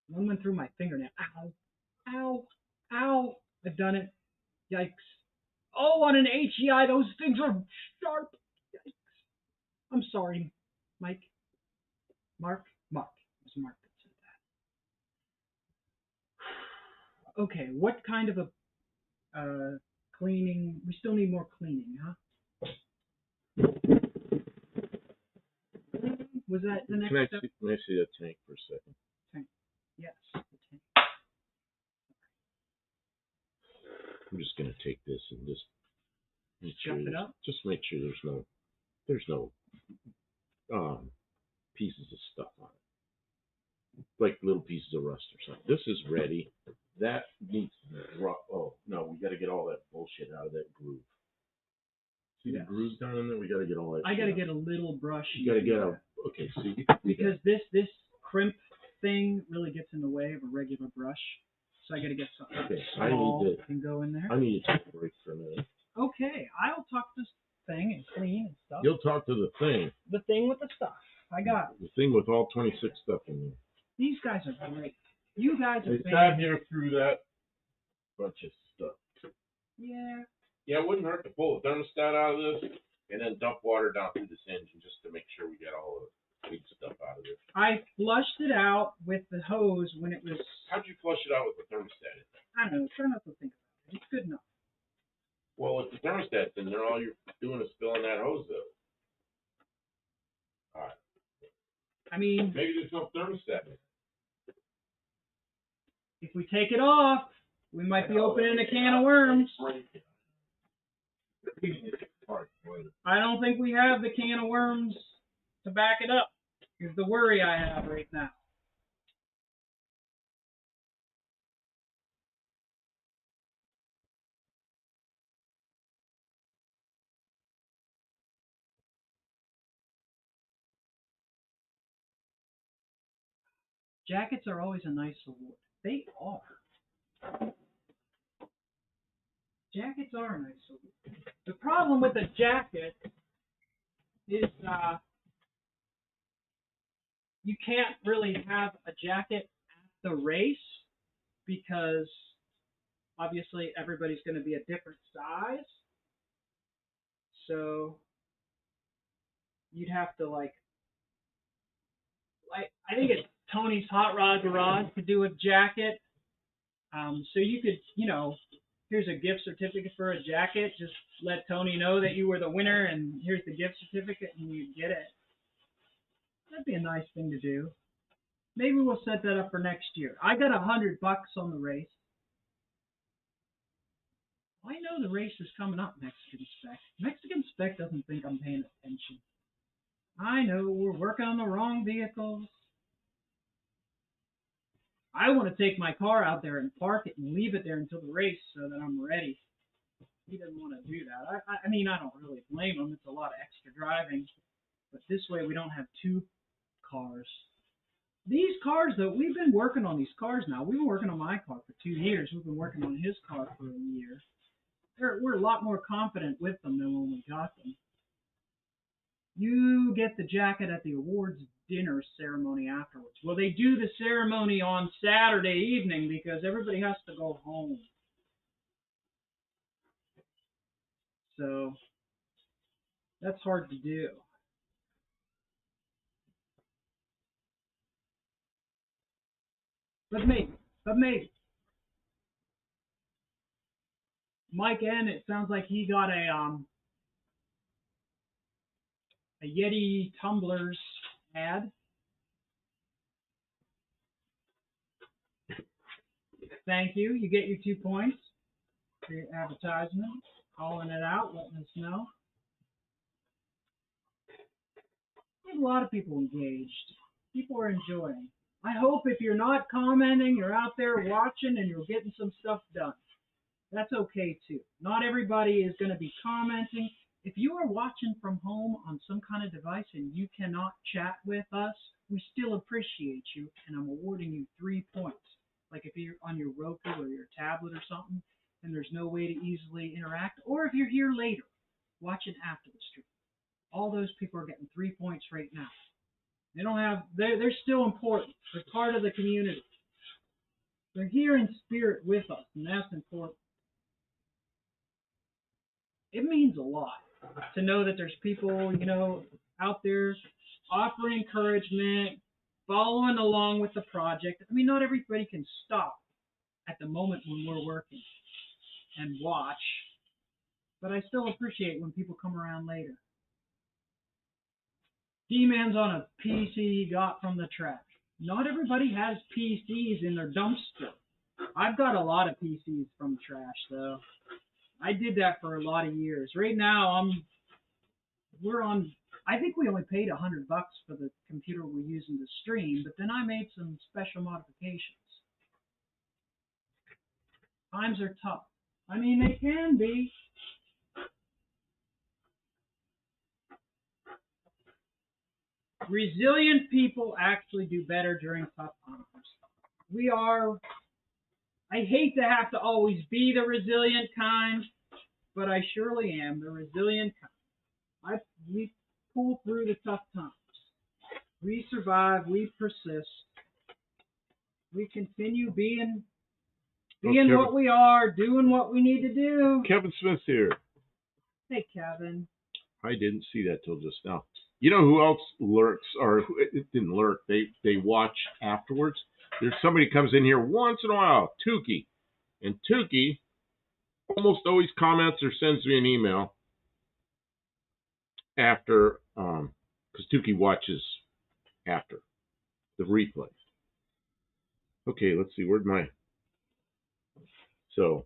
Speaker 2: One went through my fingernail. Ow, ow, ow! I've done it. Yikes! Oh, on an HEI, those things are sharp. Yikes! I'm sorry, Mike. Mark. It was Mark that said that. Okay, what kind of a cleaning? We still need more cleaning, huh? Was that the next step?
Speaker 1: Can I see that tank for a second?
Speaker 2: Tank. Yes, the tank.
Speaker 1: I'm just gonna take this and just make sure
Speaker 2: Jump it up.
Speaker 1: Just make sure there's no pieces of stuff on it, like little pieces of rust or something. This is ready. That needs to drop. Oh no, we got to get all that bullshit out of that groove. See the grooves down in there? We got to get all that.
Speaker 2: I got to get a little brush.
Speaker 1: You got to get a. Okay, see.
Speaker 2: Because this crimp thing really gets in the way of a regular brush, so I got to get something small that can go in there.
Speaker 1: I need to take a break for a minute.
Speaker 2: Okay, I'll talk to this thing and clean and stuff.
Speaker 1: You'll talk to the thing.
Speaker 2: The thing with the stuff. I got it.
Speaker 1: The thing with all 26 stuff in there.
Speaker 2: These guys are great. You guys are.
Speaker 1: They sat here through that bunch of stuff.
Speaker 2: Yeah.
Speaker 1: Yeah, it wouldn't hurt to pull the thermostat out of this and then dump water down through this engine just to make sure we get all the big stuff out of it.
Speaker 2: I flushed it out with the hose when it was.
Speaker 1: How'd you flush it out with the thermostat in there?
Speaker 2: I don't know. Try not to think about it. It's good enough.
Speaker 1: Well, if the thermostat's in there, all you're doing is spilling that hose out. All right.
Speaker 2: I mean,
Speaker 1: maybe there's no thermostat in it.
Speaker 2: If we take it off, we might be opening a can of worms. I don't think we have the can of worms to back it up. Is the worry I have right now. Jackets are always a nice award. They are. Jackets are a nice award. The problem with a jacket is you can't really have a jacket at the race because obviously everybody's going to be a different size. So you'd have to like I think it's Tony's Hot Rod Garage to do a jacket So you could, here's a gift certificate for a jacket. Just let Tony know that you were the winner, and here's the gift certificate, and you get it. That'd be a nice thing to do. Maybe we'll set that up for next year. I got $100 on the race. I know the race is coming up, Mexican Spec. Mexican Spec doesn't think I'm paying attention. I know we're working on the wrong vehicles. I want to take my car out there and park it and leave it there until the race so that I'm ready. He doesn't want to do that. I mean, I don't really blame him. It's a lot of extra driving. But this way we don't have two cars. These cars, though, we've been working on these cars now. We've been working on my car for 2 years. We've been working on his car for a year. We're a lot more confident with them than when we got them. You get the jacket at the awards dinner ceremony afterwards. Well, they do the ceremony on Saturday evening because everybody has to go home. So that's hard to do. But maybe. Mike N, it sounds like he got a Yeti tumblers ad. Thank you. You get your 2 points for your advertisement. Calling it out, letting us know. There's a lot of people engaged. People are enjoying. I hope if you're not commenting, you're out there watching and you're getting some stuff done. That's okay too. Not everybody is going to be commenting. If you are watching from home on some kind of device and you cannot chat with us, we still appreciate you, and I'm awarding you 3 points. Like if you're on your Roku or your tablet or something, and there's no way to easily interact, or if you're here later, watching after the stream. All those people are getting 3 points right now. They're still important. They're part of the community. They're here in spirit with us, and that's important. It means a lot to know that there's people, out there offering encouragement, following along with the project. I mean, not everybody can stop at the moment when we're working and watch, but I still appreciate when people come around later. D-Man's on a PC he got from the trash. Not everybody has PCs in their dumpster. I've got a lot of PCs from the trash, though. I did that for a lot of years. Right now, I think we only paid $100 for the computer we're using to stream, but then I made some special modifications. Times are tough. I mean, they can be. Resilient people actually do better during tough times. I hate to have to always be the resilient kind, but I surely am the resilient kind. We pull through the tough times. We survive. We persist. We continue being what we are, doing what we need to do.
Speaker 1: Kevin Smith's here.
Speaker 2: Hey, Kevin.
Speaker 1: I didn't see that till just now. You know who else lurks, or it didn't lurk, they watch afterwards? There's somebody comes in here once in a while, Tukey. And Tukey almost always comments or sends me an email after, because Tukey watches after the replay. Okay, let's see, so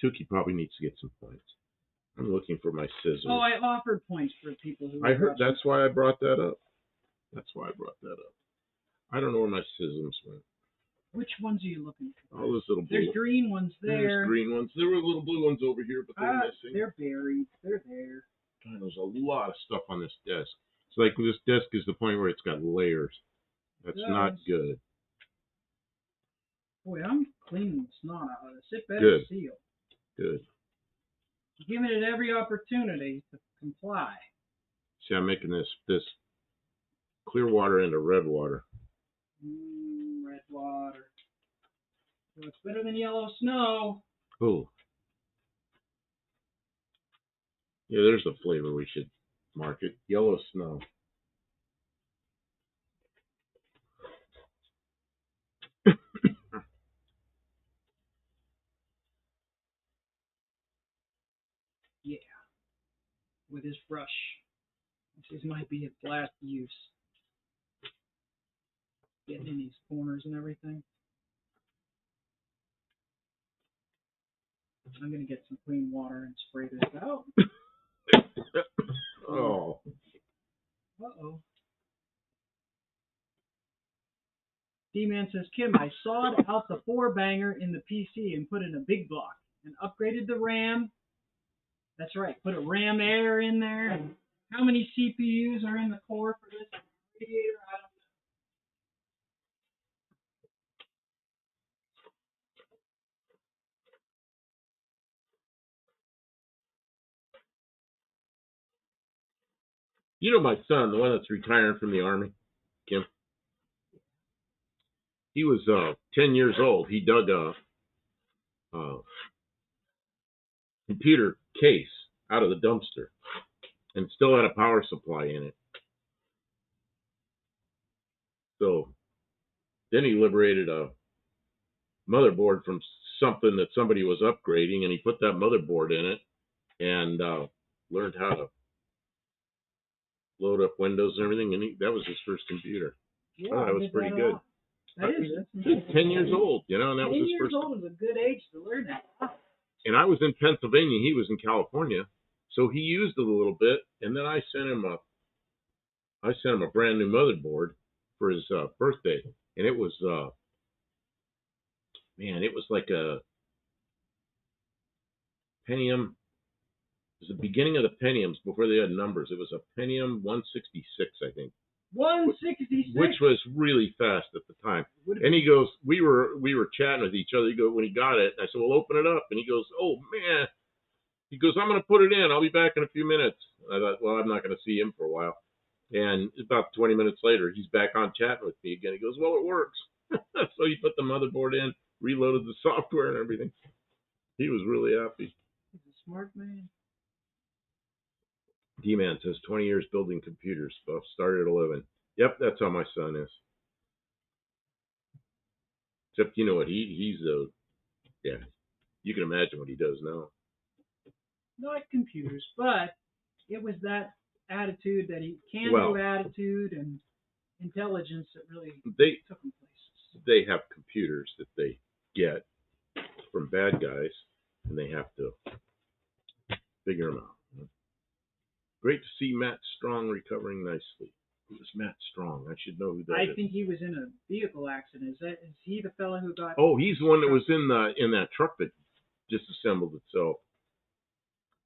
Speaker 1: Tukey probably needs to get some points. I'm looking for my scissors.
Speaker 2: Oh, I offered points for people who.
Speaker 1: I heard. That's why I brought that up. I don't know where my scissors went.
Speaker 2: Which ones are you looking for?
Speaker 1: All those little blue.
Speaker 2: There's green ones there.
Speaker 1: There's green ones. There were little blue ones over here, but they're missing.
Speaker 2: They're buried. They're there.
Speaker 1: God, there's a lot of stuff on this desk. It's like this desk is the point where it's got layers. That's not good.
Speaker 2: Boy, I'm cleaning the snot out of this. It better seal.
Speaker 1: Good.
Speaker 2: Giving it every opportunity to comply.
Speaker 1: See, I'm making this clear water into red water.
Speaker 2: Red water. Well, it's better than yellow snow.
Speaker 1: Oh. Yeah, there's a flavor we should market. Yellow snow.
Speaker 2: with his brush. This might be his last use. Getting in these corners and everything. I'm going to get some clean water and spray this out.
Speaker 1: Oh.
Speaker 2: Uh-oh. D-Man says, Kim, I sawed out the 4-banger in the PC and put in a big block and upgraded the RAM. That's right, put a RAM Air in there. And how many CPUs are in the core for this radiator? I don't know.
Speaker 1: You know my son, the one that's retiring from the Army, Kim? He was 10 years old. He dug a computer case out of the dumpster and still had a power supply in it. So then he liberated a motherboard from something that somebody was upgrading, and he put that motherboard in it and learned how to load up Windows and everything, and that was his first computer.
Speaker 2: Yeah,
Speaker 1: that was pretty good.
Speaker 2: That is.
Speaker 1: He was 10 years old, and that was his
Speaker 2: 10
Speaker 1: first.
Speaker 2: years old is a good age to learn that.
Speaker 1: And I was in Pennsylvania, he was in California, so he used it a little bit, and then I sent him a brand new motherboard for his birthday, and it was it was like a Pentium. It was the beginning of the Pentiums before they had numbers. It was a Pentium 166, I think.
Speaker 2: 166,
Speaker 1: which was really fast at the time. And he goes, we were chatting with each other. He goes, when he got it, I said, well, open it up. And he goes, oh man. He goes, I'm going to put it in. I'll be back in a few minutes. I thought, well, I'm not going to see him for a while. And about 20 minutes later, he's back on chatting with me again. He goes, well, it works. So he put the motherboard in, reloaded the software and everything. He was really happy.
Speaker 2: He's a smart man.
Speaker 1: D-Man says 20 years building computers. Started at 11. Yep, that's how my son is. Except, you know what? He's yeah. You can imagine what he does now.
Speaker 2: Not computers, but it was that attitude, that he can do attitude and intelligence that really took him places.
Speaker 1: They have computers that they get from bad guys, and they have to figure them out. Great to see Matt Strong recovering nicely. Who's Matt Strong? I should know who that is.
Speaker 2: I think he was in a vehicle accident. Is he the fellow who got?
Speaker 1: Oh, he's the one that was in that truck that disassembled itself.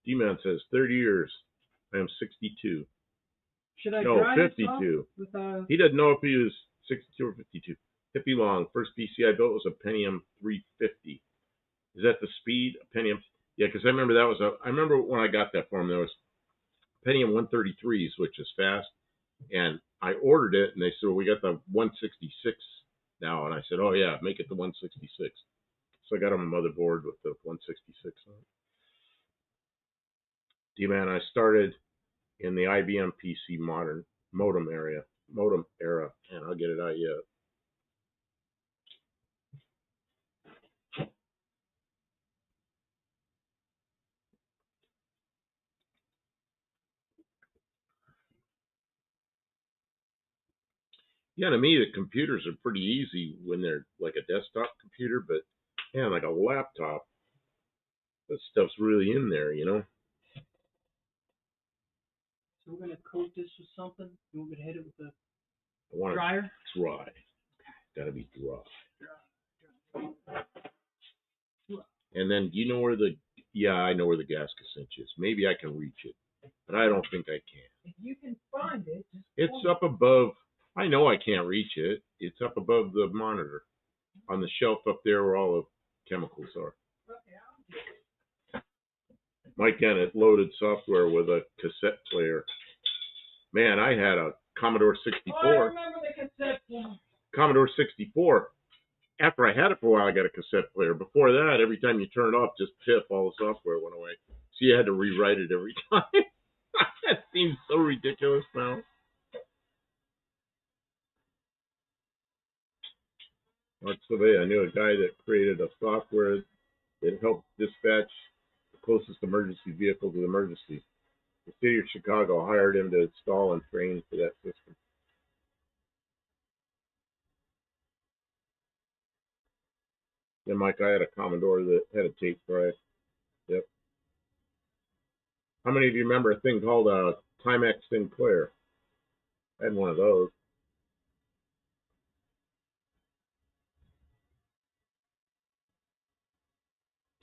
Speaker 1: D-Man says 30 years. I am 62.
Speaker 2: Should I
Speaker 1: no,
Speaker 2: drive
Speaker 1: 52.
Speaker 2: With
Speaker 1: He doesn't know if he was 62 or 52. Hippie Long. First PC I built was a Pentium 350. Is that the speed? A Pentium? Yeah, because I remember I remember when I got that for him, there was Pentium 133s, which is fast. And I ordered it, and they said, well, we got the 166 now. And I said, oh, yeah, make it the 166. So I got him a motherboard with the 166 on it. D-Man, I started in the IBM PC modem era, and I'll get it out yet. Yeah, to me, the computers are pretty easy when they're like a desktop computer, but yeah, like a laptop, that stuff's really in there, you know?
Speaker 2: So we're going to coat this with something? You want me to hit it with the dryer?
Speaker 1: Dry. Got to be dry. And then, do you know where I know where the gas cinch is. Maybe I can reach it, but I don't think I can.
Speaker 2: If you can find it,
Speaker 1: it's up above. I know I can't reach it. It's up above the monitor on the shelf up there where all the chemicals are. Mike Ennett loaded software with a cassette player. Man, I had a Commodore 64.
Speaker 2: Oh, I remember the cassette player.
Speaker 1: Commodore 64. After I had it for a while, I got a cassette player. Before that, every time you turn it off, just piff, all the software went away. So you had to rewrite it every time. That seems so ridiculous now. Mark Survey, I knew a guy that created a software that helped dispatch the closest emergency vehicle to the emergency. The city of Chicago hired him to install and train for that system. Then, Mike, I had a Commodore that had a tape drive. Yep. How many of you remember a thing called a Timex Sinclair? I had one of those.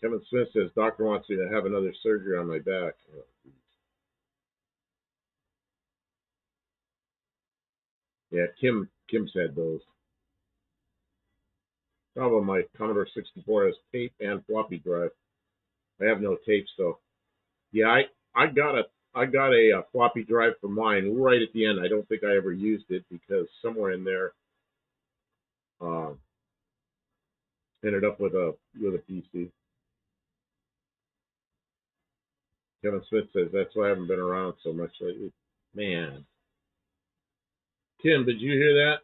Speaker 1: Kevin Smith says, doctor wants me to have another surgery on my back. Yeah, Kim's had those. Problem, my Commodore 64 has tape and floppy drive. I have no tapes though. Yeah, I got a floppy drive for mine right at the end. I don't think I ever used it because somewhere in there uh, ended up with a PC. Kevin Smith says that's why I haven't been around so much lately. Man, Kim, did you hear that?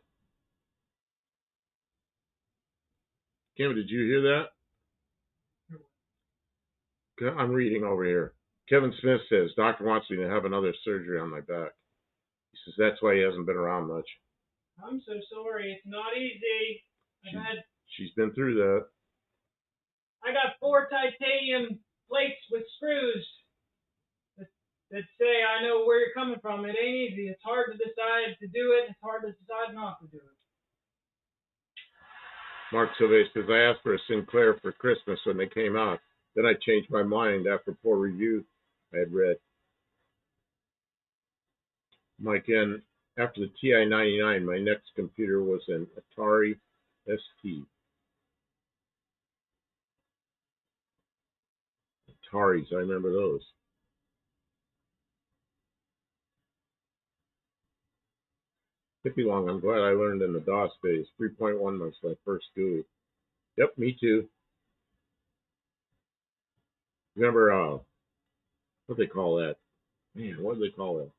Speaker 1: Kim, did you hear that? I'm reading over here. Kevin Smith says doctor wants me to have another surgery on my back. He says that's why he hasn't been around much.
Speaker 2: I'm so sorry. It's not easy.
Speaker 1: She's been through that.
Speaker 2: I got 4 titanium plates with screws that say I know where you're coming from. It ain't easy. It's hard to decide to do it. It's hard to decide not to do it.
Speaker 1: Mark Silvey says I asked for a Sinclair for Christmas when they came out. Then I changed my mind after poor reviews I had read. Mike N. After the TI-99, my next computer was an Atari ST. Ataris, I remember those. Hippie Long, I'm glad I learned in the DOS days. 3.1 was my first GUI. Yep, me too. Remember, what do they call that? Man, what do they call that?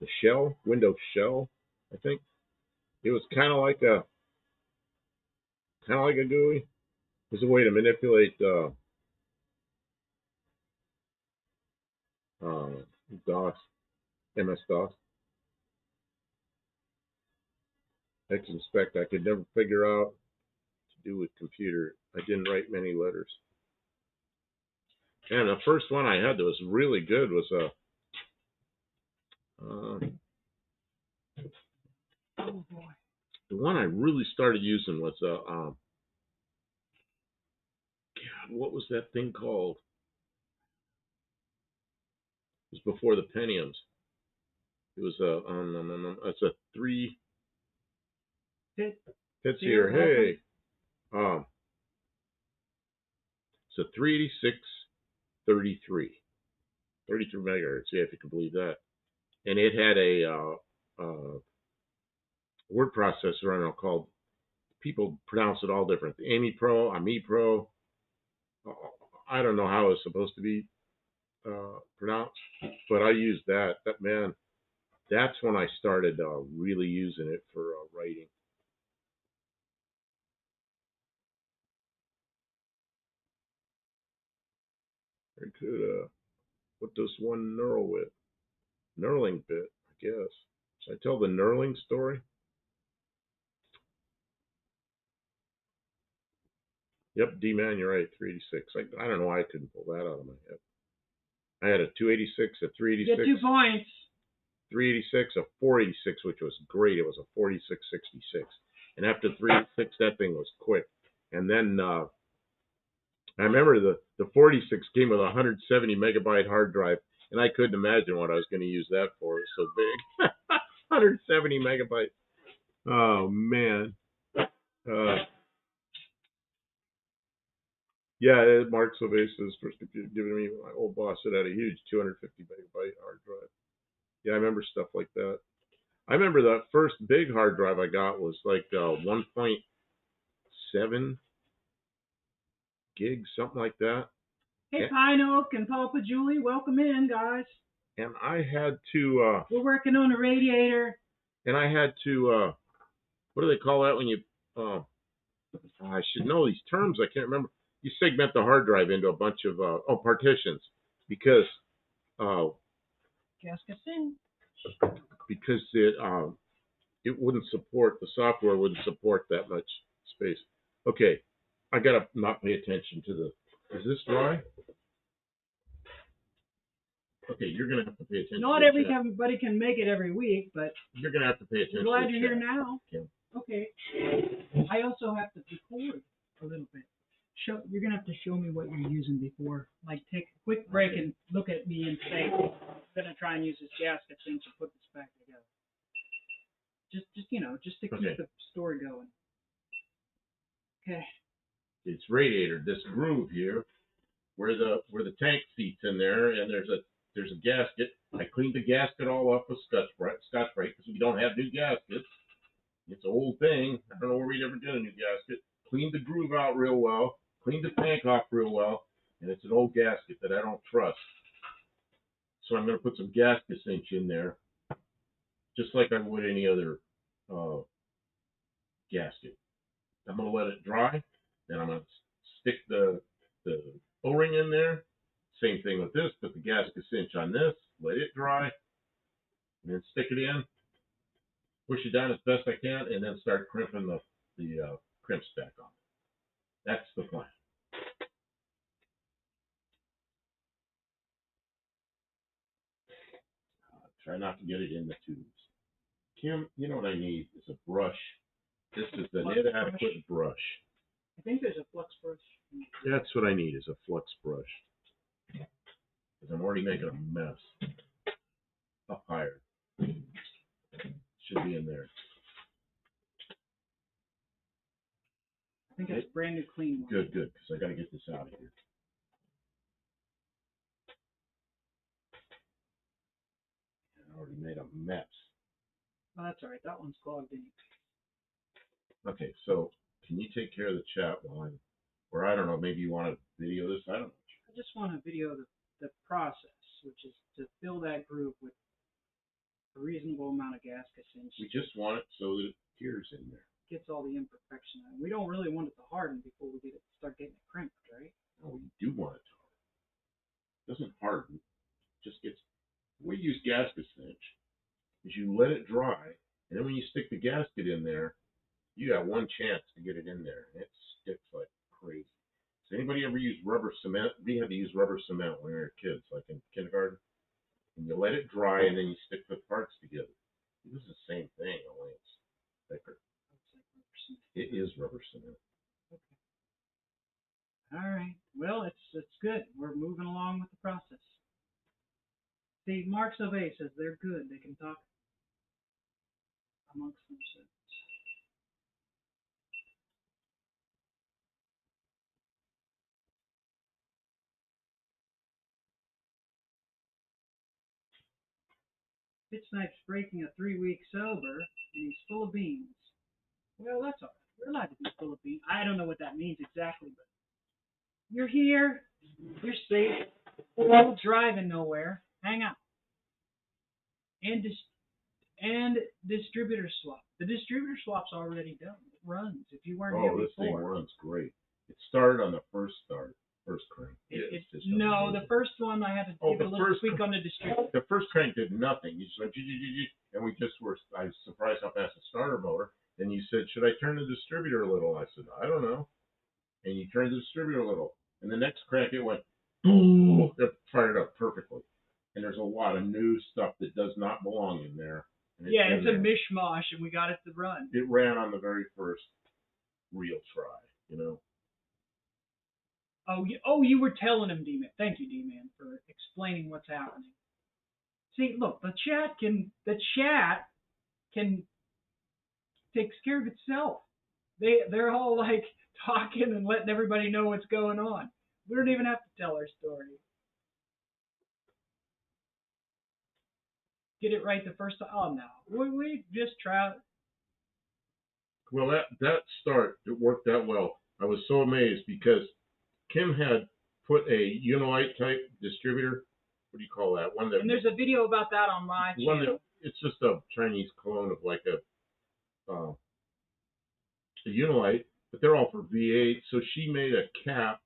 Speaker 1: The shell? Windows shell, I think. It was kind of like a GUI. It was a way to manipulate DOS, MS-DOS. X-Inspect, I could never figure out to do with computer. I didn't write many letters. And the first one I had that was really good was
Speaker 2: Oh boy.
Speaker 1: the one I really started using was God, what was that thing called? It was before the Pentiums. It was it's a 3. It's here. Hey, it's a 386 33 megahertz. Yeah, if you can believe that. And it had a word processor on it called, people pronounce it all different. Ami Pro, Ami Pro. I don't know how it's supposed to be pronounced, but I used that. Man, that's when I started really using it for writing. I could, what does one knurl with? Knurling bit, I guess. Should I tell the knurling story? Yep, D-Man, you're right, 386. I don't know why I couldn't pull that out of my head. I had a 286, a 386.
Speaker 2: Get 2 points.
Speaker 1: 386, a 486, which was great. It was a 4666. And after 386, that thing was quick. And then I remember the 46 came with a 170 megabyte hard drive, and I couldn't imagine what I was going to use that for. It was so big. 170 megabytes. Oh, man. Yeah, Mark Sylvaster's first computer given me, my old boss had a huge 250 megabyte hard drive. Yeah, I remember stuff like that. I remember the first big hard drive I got was like 1.7 gigs, something like that.
Speaker 2: Hey, Pine Oak and Papa Julie, welcome in, guys.
Speaker 1: And I had to...
Speaker 2: we're working on a radiator.
Speaker 1: And I had to... what do they call that when you... I should know these terms. I can't remember. You segment the hard drive into a bunch of partitions, because
Speaker 2: Gaskets in.
Speaker 1: because it wouldn't support, the software wouldn't support that much space. Okay, I gotta not pay attention to the. Is this dry? Okay, you're gonna have to pay attention.
Speaker 2: Not
Speaker 1: to
Speaker 2: everybody can make it every week, but
Speaker 1: you're gonna have to pay attention.
Speaker 2: I'm glad
Speaker 1: to
Speaker 2: you're here
Speaker 1: chat.
Speaker 2: now.
Speaker 1: Kim.
Speaker 2: Okay. I also have to record a little bit. You're gonna have to show me what you're using before. Like take a quick break and look at me and say, I'm gonna try and use this gasket thing to put this back together. Just to keep the story going. Okay.
Speaker 1: It's radiator. This groove here, where the tank seat's in there, and there's a gasket. I cleaned the gasket all off with Scotch Brite because we don't have new gaskets. It's an old thing. I don't know where we'd ever did a new gasket. Cleaned the groove out real well. Cleaned the tank off real well, and it's an old gasket that I don't trust. So I'm going to put some gasket cinch in there, just like I would any other gasket. I'm going to let it dry. Then I'm going to stick the O-ring in there. Same thing with this. Put the gasket cinch on this. Let it dry. And then stick it in. Push it down as best I can, and then start crimping the crimps back on. That's the plan. Try not to get it in the tubes. Kim, you know what I need is a brush. This is the Knit Adequate brush.
Speaker 2: I think there's a flux brush.
Speaker 1: That's what I need is a flux brush. Because I'm already making a mess. Up higher. Should be in there.
Speaker 2: I think that's brand new clean one.
Speaker 1: Good, because I got to get this out of here. I already made a mess.
Speaker 2: Oh, that's all right. That one's clogged in.
Speaker 1: Okay, so can you take care of the chat while I'm, or I don't know, maybe you want to video this? I don't know.
Speaker 2: I just want to video the process, which is to fill that groove with a reasonable amount of gasket cinch.
Speaker 1: We just want it so that it adheres in there.
Speaker 2: Gets all the imperfection out. We don't really want it to harden before we start getting it crimped, right?
Speaker 1: No, we do want it to harden. It doesn't harden. It just gets. The way you use gasket cinch is you let it dry, and then when you stick the gasket in there, you got one chance to get it in there, and it sticks like crazy. Does anybody ever use rubber cement? We had to use rubber cement when we were kids, like in kindergarten. And you let it dry, and then you stick the parts together. This is the same thing, only it's thicker. It is rubber cement.
Speaker 2: Okay. All right. Well, it's good. We're moving along with the process. The Marks of A says they're good. They can talk amongst themselves. Pitch Snipe's breaking a 3-week sober, and he's full of beans. Well, that's all right. We're allowed to be full of beans. I don't know what that means exactly, but you're here. You're safe. We're not driving nowhere. Hang out. And distributor swap. The distributor swap's already done. It runs. If you weren't here
Speaker 1: this
Speaker 2: before.
Speaker 1: thing runs great. It started on the first crank.
Speaker 2: No, the first one I had to give it a little tweak on the distributor.
Speaker 1: The first crank did nothing. You just went, and we just were. I was surprised how fast the starter motor. Then you said, "Should I turn the distributor a little?" I said, "I don't know." And you turned the distributor a little. And the next crank, it went, boom. It fired up perfectly. And there's a lot of new stuff that does not belong in there.
Speaker 2: Yeah, it's a mishmash, and we got it to run.
Speaker 1: It ran on the very first real try, you know.
Speaker 2: Oh, you were telling him, D-Man. Thank you, D-Man, for explaining what's happening. See, look, the chat can takes care of itself. They're all like talking and letting everybody know what's going on. We don't even have to tell our story. Get it right the first time. Oh no, we just try.
Speaker 1: Well, that start, it worked out well. I was so amazed because Kim had put a Unilite type distributor. What do you call that? One that.
Speaker 2: And there's a video about that on my channel.
Speaker 1: It's just a Chinese clone of like a Unilite, but they're all for V8. So she made a cap.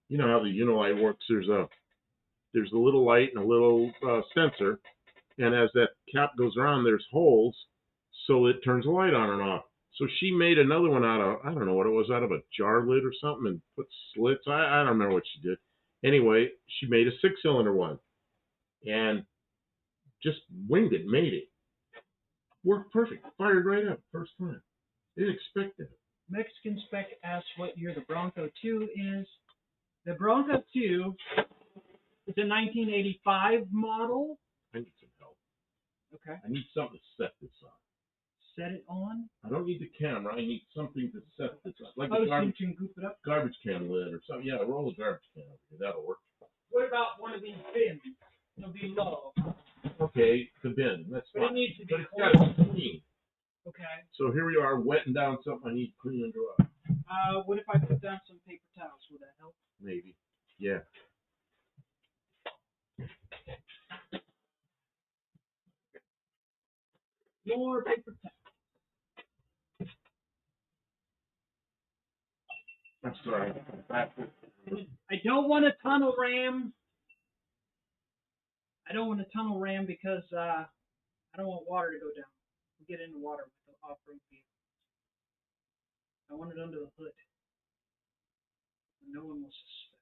Speaker 1: You know how the Unilite works. There's a there's a little light and a little sensor, and as that cap goes around, there's holes, so it turns the light on and off. So she made another one out of, I don't know what it was, out of a jar lid or something, and put slits. I don't remember what she did. Anyway, she made a 6-cylinder one, and just winged it, made it. Worked perfect. Fired right up first time. Didn't expect it.
Speaker 2: Mexican Spec asks what year the Bronco II is. The Bronco II is a 1985 model.
Speaker 1: I need some help.
Speaker 2: Okay.
Speaker 1: I need something to set this on.
Speaker 2: Set it on?
Speaker 1: I don't need the camera. I need something to set this on. Like
Speaker 2: Oh,
Speaker 1: a
Speaker 2: so you can goof it up?
Speaker 1: garbage can lid or something. Yeah, roll a garbage can over here. That'll work.
Speaker 2: What about one of these bins? It'll be low.
Speaker 1: Okay, the bin. That's
Speaker 2: But
Speaker 1: fine.
Speaker 2: it needs to be
Speaker 1: But it's got to be clean.
Speaker 2: Okay.
Speaker 1: So here we are, wetting down something I need clean and dry.
Speaker 2: What if I put down some paper towels? Will that help?
Speaker 1: Maybe. Yeah.
Speaker 2: More paper towels.
Speaker 1: I'm sorry.
Speaker 2: I don't want a tunnel ram. I don't want a tunnel ram because I don't want water to go down. We'll get into water with the off-road vehicle. I want it under the hood. No one will suspect.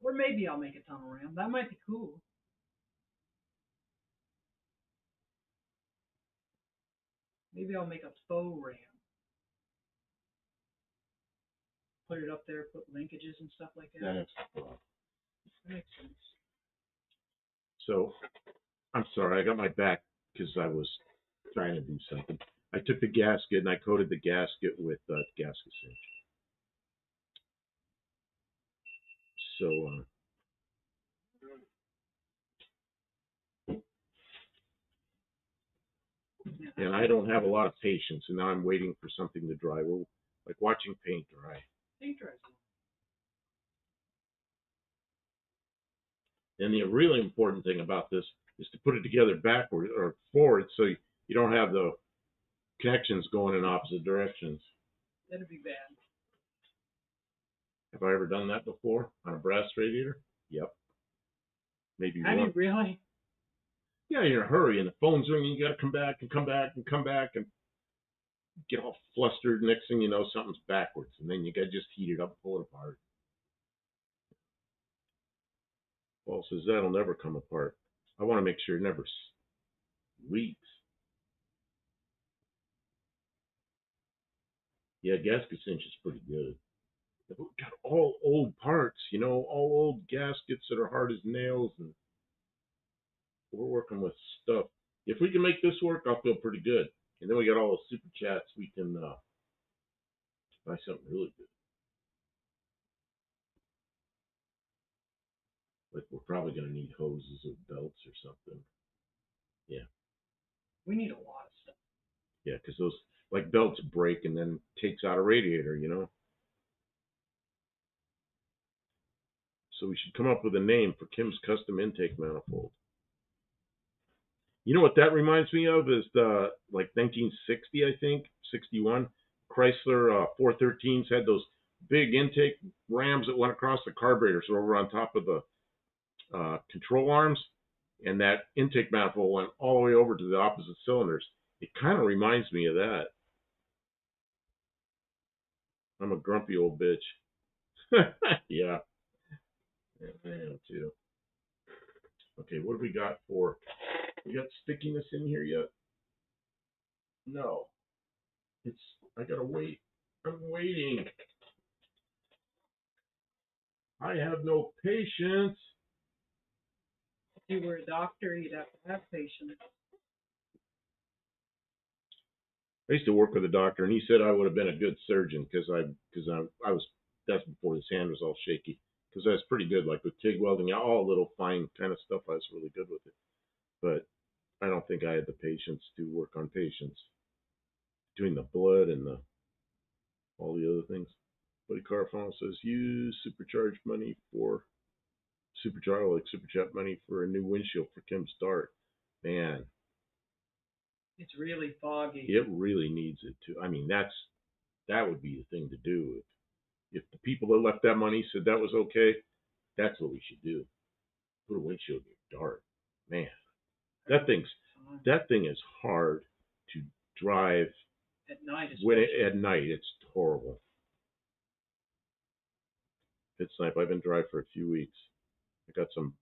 Speaker 2: Or maybe I'll make a tunnel ram. That might be cool. Maybe I'll make a faux ram. Put it up there, put linkages and stuff like that.
Speaker 1: That
Speaker 2: makes sense.
Speaker 1: So, I'm sorry, I got my back because I was trying to do something. I took the gasket and I coated the gasket with gasket cinch. So, and I don't have a lot of patience, and now I'm waiting for something to dry. We're like watching paint dry.
Speaker 2: Paint dries.
Speaker 1: And the really important thing about this is to put it together backward or forward so you don't have the connections going in opposite directions.
Speaker 2: That'd be bad.
Speaker 1: Have I ever done that before on a brass radiator? Yep. Maybe
Speaker 2: Have you really?
Speaker 1: Yeah, you're in a hurry and the phone's ringing. You got to come back and come back and come back and get all flustered. Next thing you know, something's backwards, and then you got to just heat it up, pull it apart. Paul says that'll never come apart. I want to make sure it never leaks. Yeah, gasket cinch is pretty good. We've got all old parts, all old gaskets that are hard as nails, and we're working with stuff. If we can make this work, I'll feel pretty good. And then we got all those super chats. We can buy something really good. Like we're probably going to need hoses or belts or something. Yeah.
Speaker 2: We need a lot of stuff.
Speaker 1: Yeah, because those like belts break and then takes out a radiator, So we should come up with a name for Kim's custom intake manifold. You know what that reminds me of is the like 1960, I think, 61. Chrysler 413s had those big intake rams that went across the carburetors over on top of the control arms, and that intake manifold went all the way over to the opposite cylinders. It kind of reminds me of that. I'm a grumpy old bitch. Yeah. I am too. Okay, what have we got for? We got stickiness in here yet? No. I gotta wait. I'm waiting. I have no patience.
Speaker 2: If you were a doctor, you'd have to have patience.
Speaker 1: I used to work with a doctor, and he said I would have been a good surgeon because I was. That's before his hand was all shaky. Because I was pretty good, like with TIG welding, all little fine kind of stuff. I was really good with it, but I don't think I had the patience to work on patients, doing the blood and all the other things. Buddy Carfano says use supercharged money for superchat money for a new windshield for Kim's Dart. Man,
Speaker 2: it's really foggy.
Speaker 1: It really needs it too. I mean, that would be the thing to do if the people that left that money said that was okay, that's what we should do. Put a windshield in your Dart. Man, that thing is hard to drive
Speaker 2: At night,
Speaker 1: at night. It's horrible. Pit Snipe, I've been dry for a few weeks. I got some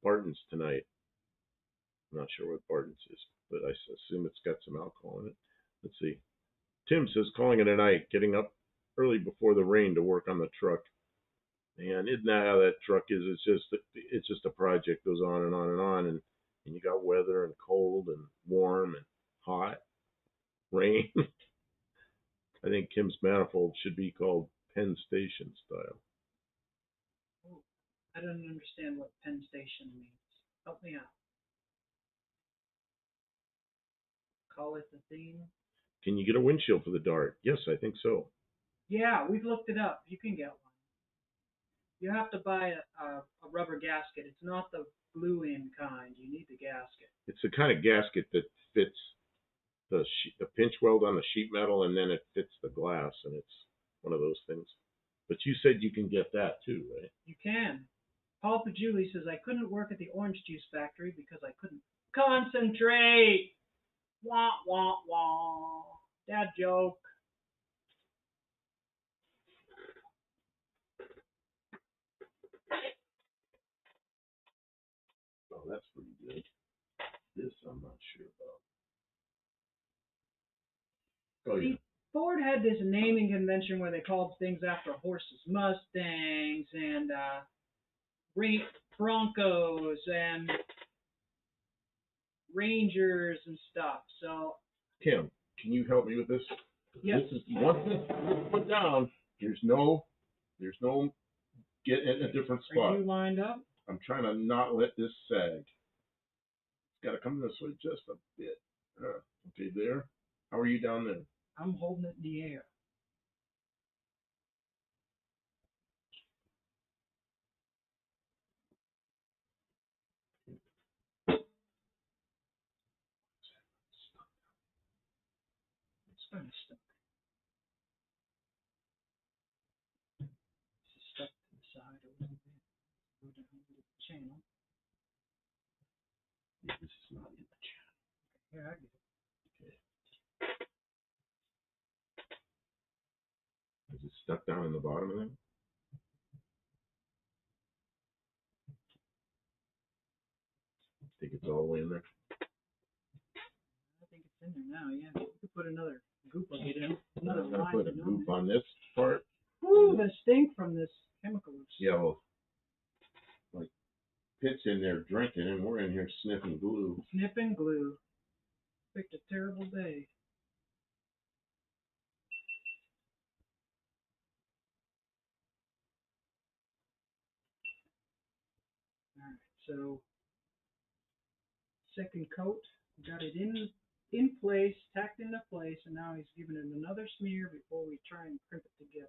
Speaker 1: Barton's tonight. I'm not sure what Barton's is, but I assume it's got some alcohol in it. Let's see. Tim says calling it a night, getting up early before the rain to work on the truck. Man, isn't that how that truck is? It's just a project, goes on and on and on, and you got weather and cold and warm and hot, rain. I think Kim's manifold should be called Penn Station style.
Speaker 2: Oh, I don't understand what Penn Station means. Help me out. Call it the theme.
Speaker 1: Can you get a windshield for the Dart? Yes, I think so.
Speaker 2: Yeah, we've looked it up. You can get one. You have to buy a rubber gasket. It's not the glue-in kind. You need the gasket.
Speaker 1: It's the kind of gasket that fits the pinch weld on the sheet metal, and then it fits the glass, and it's one of those things. But you said you can get that too, right?
Speaker 2: You can. Paul Pajuli says, I couldn't work at the orange juice factory because I couldn't concentrate. Wah, wah, wah. Dad joke.
Speaker 1: Oh, that's pretty good. This I'm not sure about. Oh, yeah.
Speaker 2: See, Ford had this naming convention where they called things after horses, Mustangs and Broncos and Rangers and stuff. So,
Speaker 1: Kim, can you help me with this?
Speaker 2: yes.
Speaker 1: This is one thing to put down. There's no getting in a different spot.
Speaker 2: Are you lined up?
Speaker 1: I'm trying to not let this sag. It's got to come this way just a bit. Okay, there. How are you down there?
Speaker 2: I'm holding it in the air. It's kind of stuck. It's stuck to the side a little bit. Go down to the channel.
Speaker 1: Yeah, this is not in the channel.
Speaker 2: Here, I get it.
Speaker 1: Okay. Is it stuck down in the bottom of them? Think it's all the way in there?
Speaker 2: I think it's in there now, yeah. You could put another goop of it in. Another
Speaker 1: I'm gonna
Speaker 2: line
Speaker 1: put a
Speaker 2: of
Speaker 1: goop on this part.
Speaker 2: Ooh, the stink from this chemical.
Speaker 1: Yeah, well, like Pitt's in there drinking, and we're in here sniffing glue.
Speaker 2: Sniffing glue. Picked a terrible day. Alright, so second coat. Got it in place, tacked into place, and now he's giving it another smear before we try and crimp it together.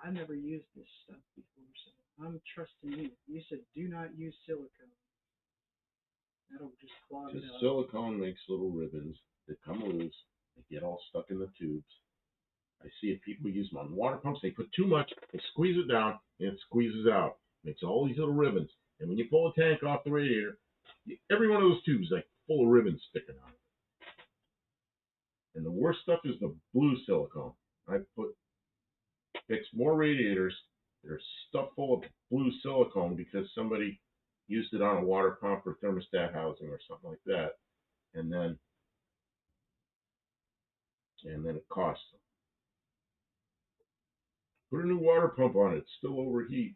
Speaker 2: I've never used this stuff before, so I'm trusting you. You said do not use silicone. That'll just clog it up.
Speaker 1: Silicone makes little ribbons that come loose. They get all stuck in the tubes. I see if people use them on water pumps, they put too much, they squeeze it down, and it squeezes out. Makes all these little ribbons. And when you pull a tank off the radiator, every one of those tubes is like full of ribbons sticking out. And the worst stuff is the blue silicone. I fixed more radiators that are stuffed full of blue silicone because somebody used it on a water pump or thermostat housing or something like that. And then it costs them. Put a new water pump on it, it still overheats.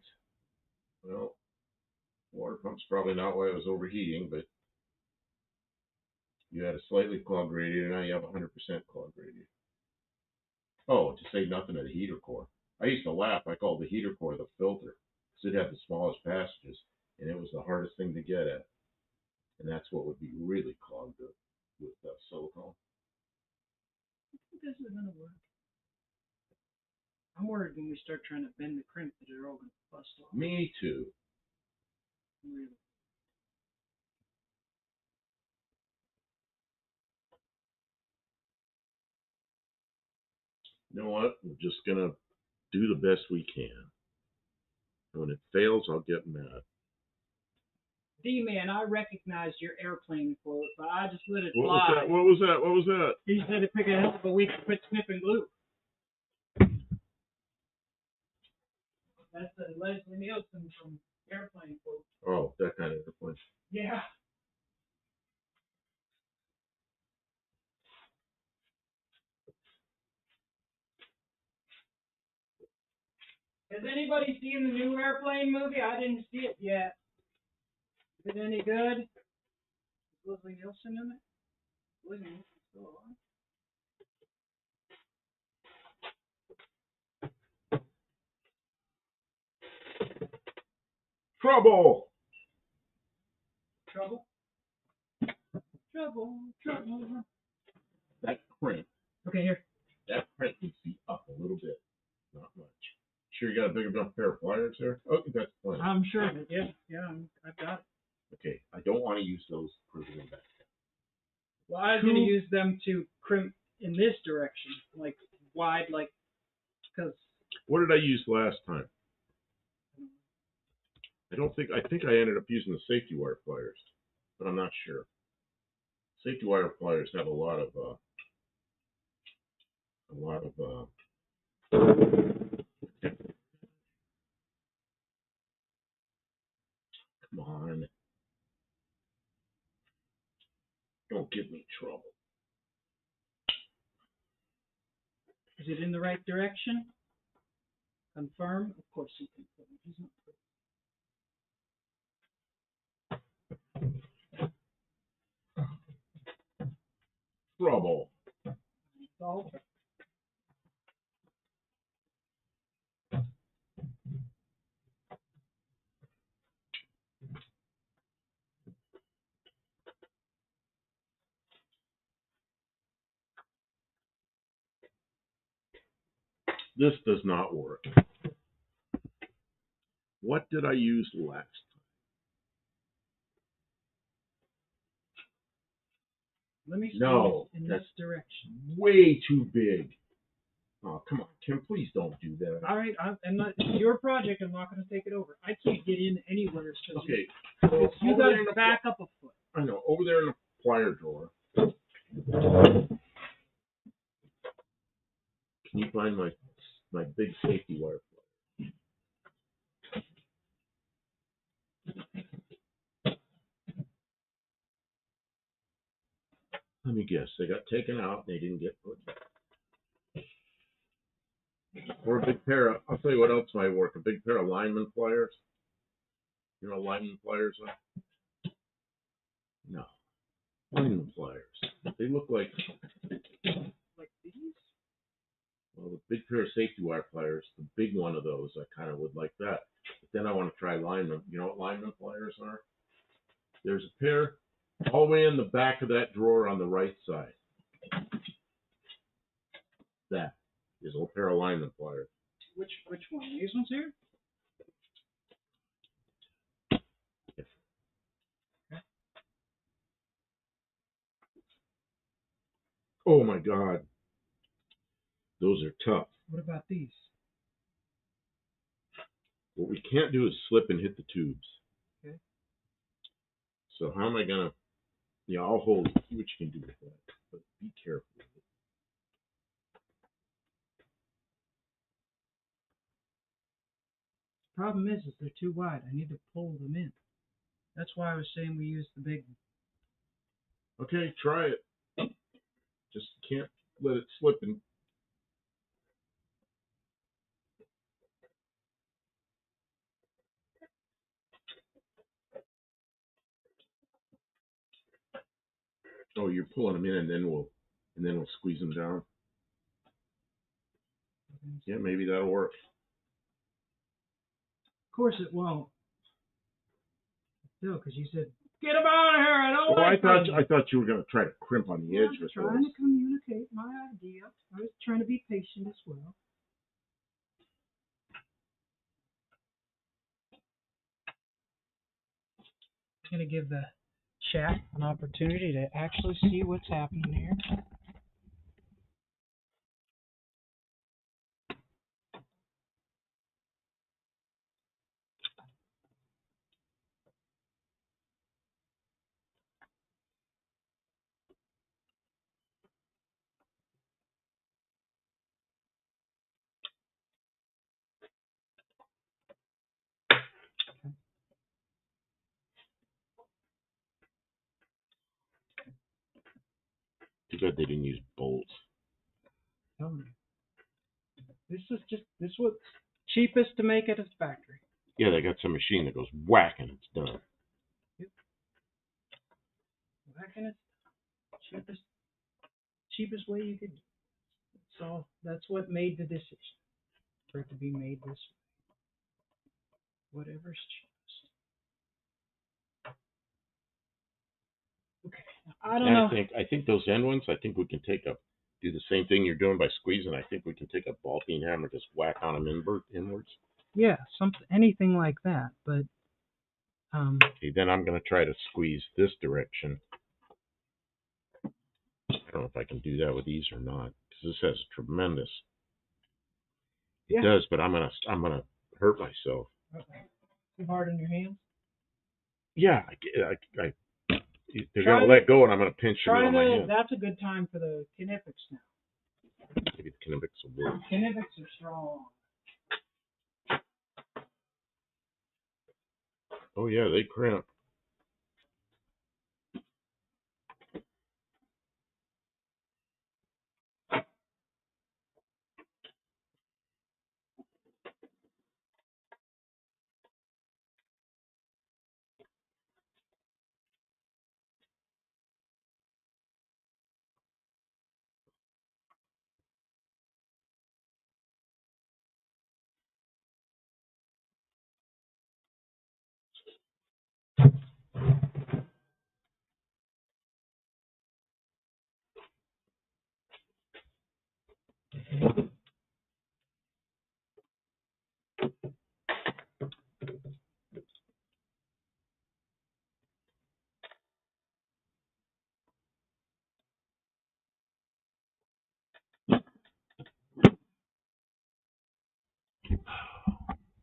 Speaker 1: Well, water pump's probably not why it was overheating, but you had a slightly clogged radiator, now you have 100% clogged radiator. Oh, to say nothing of the heater core. I used to laugh, I called the heater core the filter, because it had the smallest passages, and it was the hardest thing to get at. And that's what would be really clogged up with silicone.
Speaker 2: I think this is going to work. I'm worried when we start trying to bend the crimp that they're all going to bust off.
Speaker 1: Me too.
Speaker 2: Really.
Speaker 1: You know what? We're just gonna do the best we can. When it fails, I'll get mad.
Speaker 2: D-Man, I recognized your airplane quote, but I just let it
Speaker 1: What
Speaker 2: fly.
Speaker 1: was that? What was that? What was that?
Speaker 2: He said it took a hell of a week to quit sniffing glue. That's Leslie Nielsen from Airplane quote.
Speaker 1: Oh, that kind of airplane.
Speaker 2: Yeah. Has anybody seen the new Airplane movie? I didn't see it yet. Is it any good? Is Leslie Nielsen in it? Leslie Nielsen's still alive?
Speaker 1: Trouble.
Speaker 2: Trouble? Trouble.
Speaker 1: That crimp.
Speaker 2: Okay, here.
Speaker 1: That crimp needs to be up a little bit. Not much. Sure you got a big enough pair of pliers there? Oh, that's plenty.
Speaker 2: I'm sure. Yeah, I've got it.
Speaker 1: Okay, I don't want to use those further back.
Speaker 2: Well, I was going to use them to crimp in this direction, like wide, like, because.
Speaker 1: What did I use last time? I think I ended up using the safety wire pliers, but I'm not sure. Safety wire pliers have a lot of come on. Don't give me trouble.
Speaker 2: Is it in the right direction? Confirm? Of course he confirmed. He's not.
Speaker 1: Trouble.
Speaker 2: Solve.
Speaker 1: This does not work. What did I use last time?
Speaker 2: Let me see in this direction.
Speaker 1: Way too big. Oh, come on, Kim, please don't do that.
Speaker 2: All right, it's your project. I'm not going to take it over. I can't get in anywhere.
Speaker 1: Okay.
Speaker 2: You got to back up a foot.
Speaker 1: I know. Over there in the plier drawer. Can you find my big safety wire plier? Let me guess. They got taken out and they didn't get put back. Or a big pair of, I'll tell you what else might work. A big pair of lineman pliers. You know what lineman pliers are? No. Lineman pliers. They look like
Speaker 2: these?
Speaker 1: Well, the big pair of safety wire pliers, the big one of those, I kind of would like that. But then I want to try lineman. You know what lineman pliers are? There's a pair all the way in the back of that drawer on the right side. That is a pair of lineman pliers.
Speaker 2: Which one? These ones here?
Speaker 1: Yes.
Speaker 2: Okay.
Speaker 1: Oh my God. Those are tough.
Speaker 2: What about these?
Speaker 1: What we can't do is slip and hit the tubes.
Speaker 2: Okay.
Speaker 1: So how am I going to, yeah, I'll hold it, see what you can do with that. But be careful with it.
Speaker 2: Problem is they're too wide. I need to pull them in. That's why I was saying we use the big one.
Speaker 1: Okay, try it. Just can't let it slip and oh, you're pulling them in, and then we'll squeeze them down. Yeah, maybe that'll work.
Speaker 2: Of course it won't. Still, because you said, "Get them out of here! I don't like them."
Speaker 1: I thought you were going to try to crimp on the edge with those.
Speaker 2: I'm trying to communicate my idea. I was trying to be patient as well. I'm going to give the chat an opportunity to actually see what's happening here.
Speaker 1: bad they didn't use bolts.
Speaker 2: This was cheapest to make at its factory.
Speaker 1: Yeah, they got some machine that goes whack and it's done.
Speaker 2: Yep. Whacking it, cheapest way you could. So that's what made the decision for it to be made this way. Whatever's cheapest. Okay. I don't know.
Speaker 1: I think those end ones. I think we can do the same thing you're doing by squeezing. I think we can take a ball peen hammer, just whack on them inwards.
Speaker 2: Yeah, anything like that. But
Speaker 1: okay, then I'm gonna try to squeeze this direction. I don't know if I can do that with these or not, because this has tremendous. It does, but I'm gonna hurt myself.
Speaker 2: Okay. Too hard on your hands?
Speaker 1: Yeah, they're gonna let go, and I'm gonna pinch them on my hand.
Speaker 2: That's a good time for the Knippets now.
Speaker 1: Maybe the Knippets will work.
Speaker 2: Knippets are strong.
Speaker 1: Oh yeah, they cramp.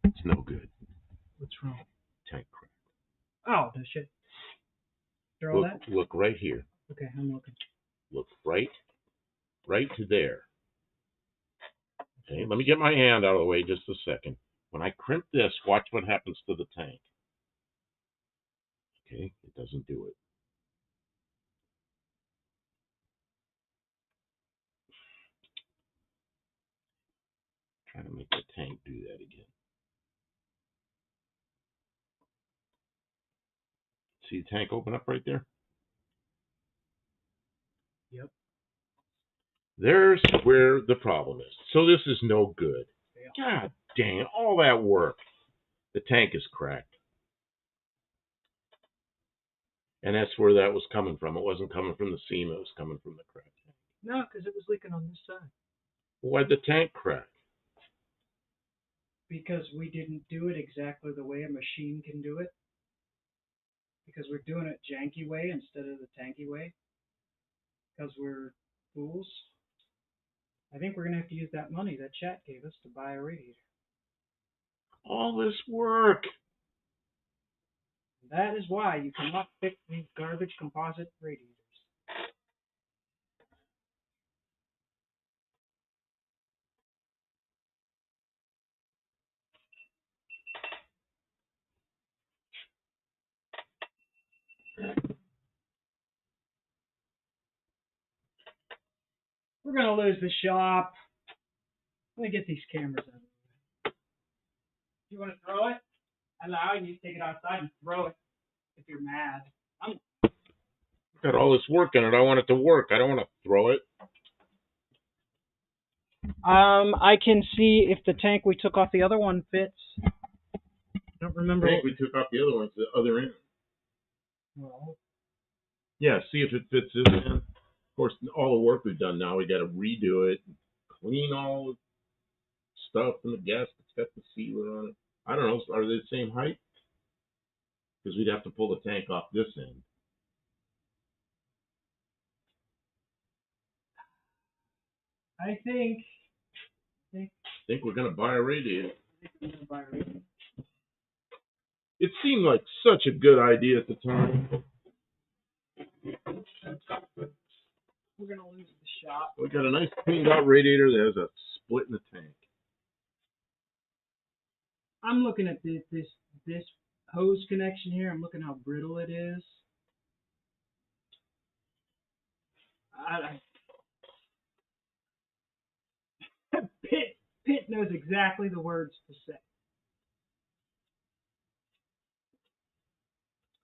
Speaker 1: It's no good.
Speaker 2: What's wrong?
Speaker 1: Tank crack.
Speaker 2: Oh, the shit. Throw that?
Speaker 1: Look right here.
Speaker 2: Okay, I'm looking.
Speaker 1: Look right to there. Okay, let me get my hand out of the way just a second. When I crimp this, watch what happens to the tank. Okay, it doesn't do it. Trying to make the tank do that again. See the tank open up right there?
Speaker 2: Yep.
Speaker 1: There's where the problem is. So this is no good. God dang it, all that work. The tank is cracked. And that's where that was coming from. It wasn't coming from the seam, it was coming from the crack.
Speaker 2: No, because it was leaking on this side.
Speaker 1: Why'd the tank crack?
Speaker 2: Because we didn't do it exactly the way a machine can do it. Because we're doing it janky way instead of the tanky way. Because we're fools. I think we're going to have to use that money that Chat gave us to buy a radiator.
Speaker 1: All this work.
Speaker 2: That is why you cannot fix these garbage composite radiators. We're going to lose the shop. Let me get these cameras out. You want to throw it? Allow you to take it outside and throw it if you're mad.
Speaker 1: Got all this work in it. I want it to work. I don't want to throw it.
Speaker 2: I can see if the tank we took off the other one fits. I don't remember.
Speaker 1: The tank we took off the other one's the other end.
Speaker 2: Well,
Speaker 1: yeah, see if it fits this end. Of course, all the work we've done now, we got to redo it, clean all the stuff and the gasket's got the sealer on it. I don't know. Are they the same height? Because we'd have to pull the tank off this end.
Speaker 2: I think
Speaker 1: we're going to buy a radiator. It seemed like such a good idea at the time.
Speaker 2: We're going to lose the shop.
Speaker 1: We got a nice cleaned out radiator that has a split in the tank.
Speaker 2: I'm looking at this hose connection here. I'm looking how brittle it is. Pitt knows exactly the words to say.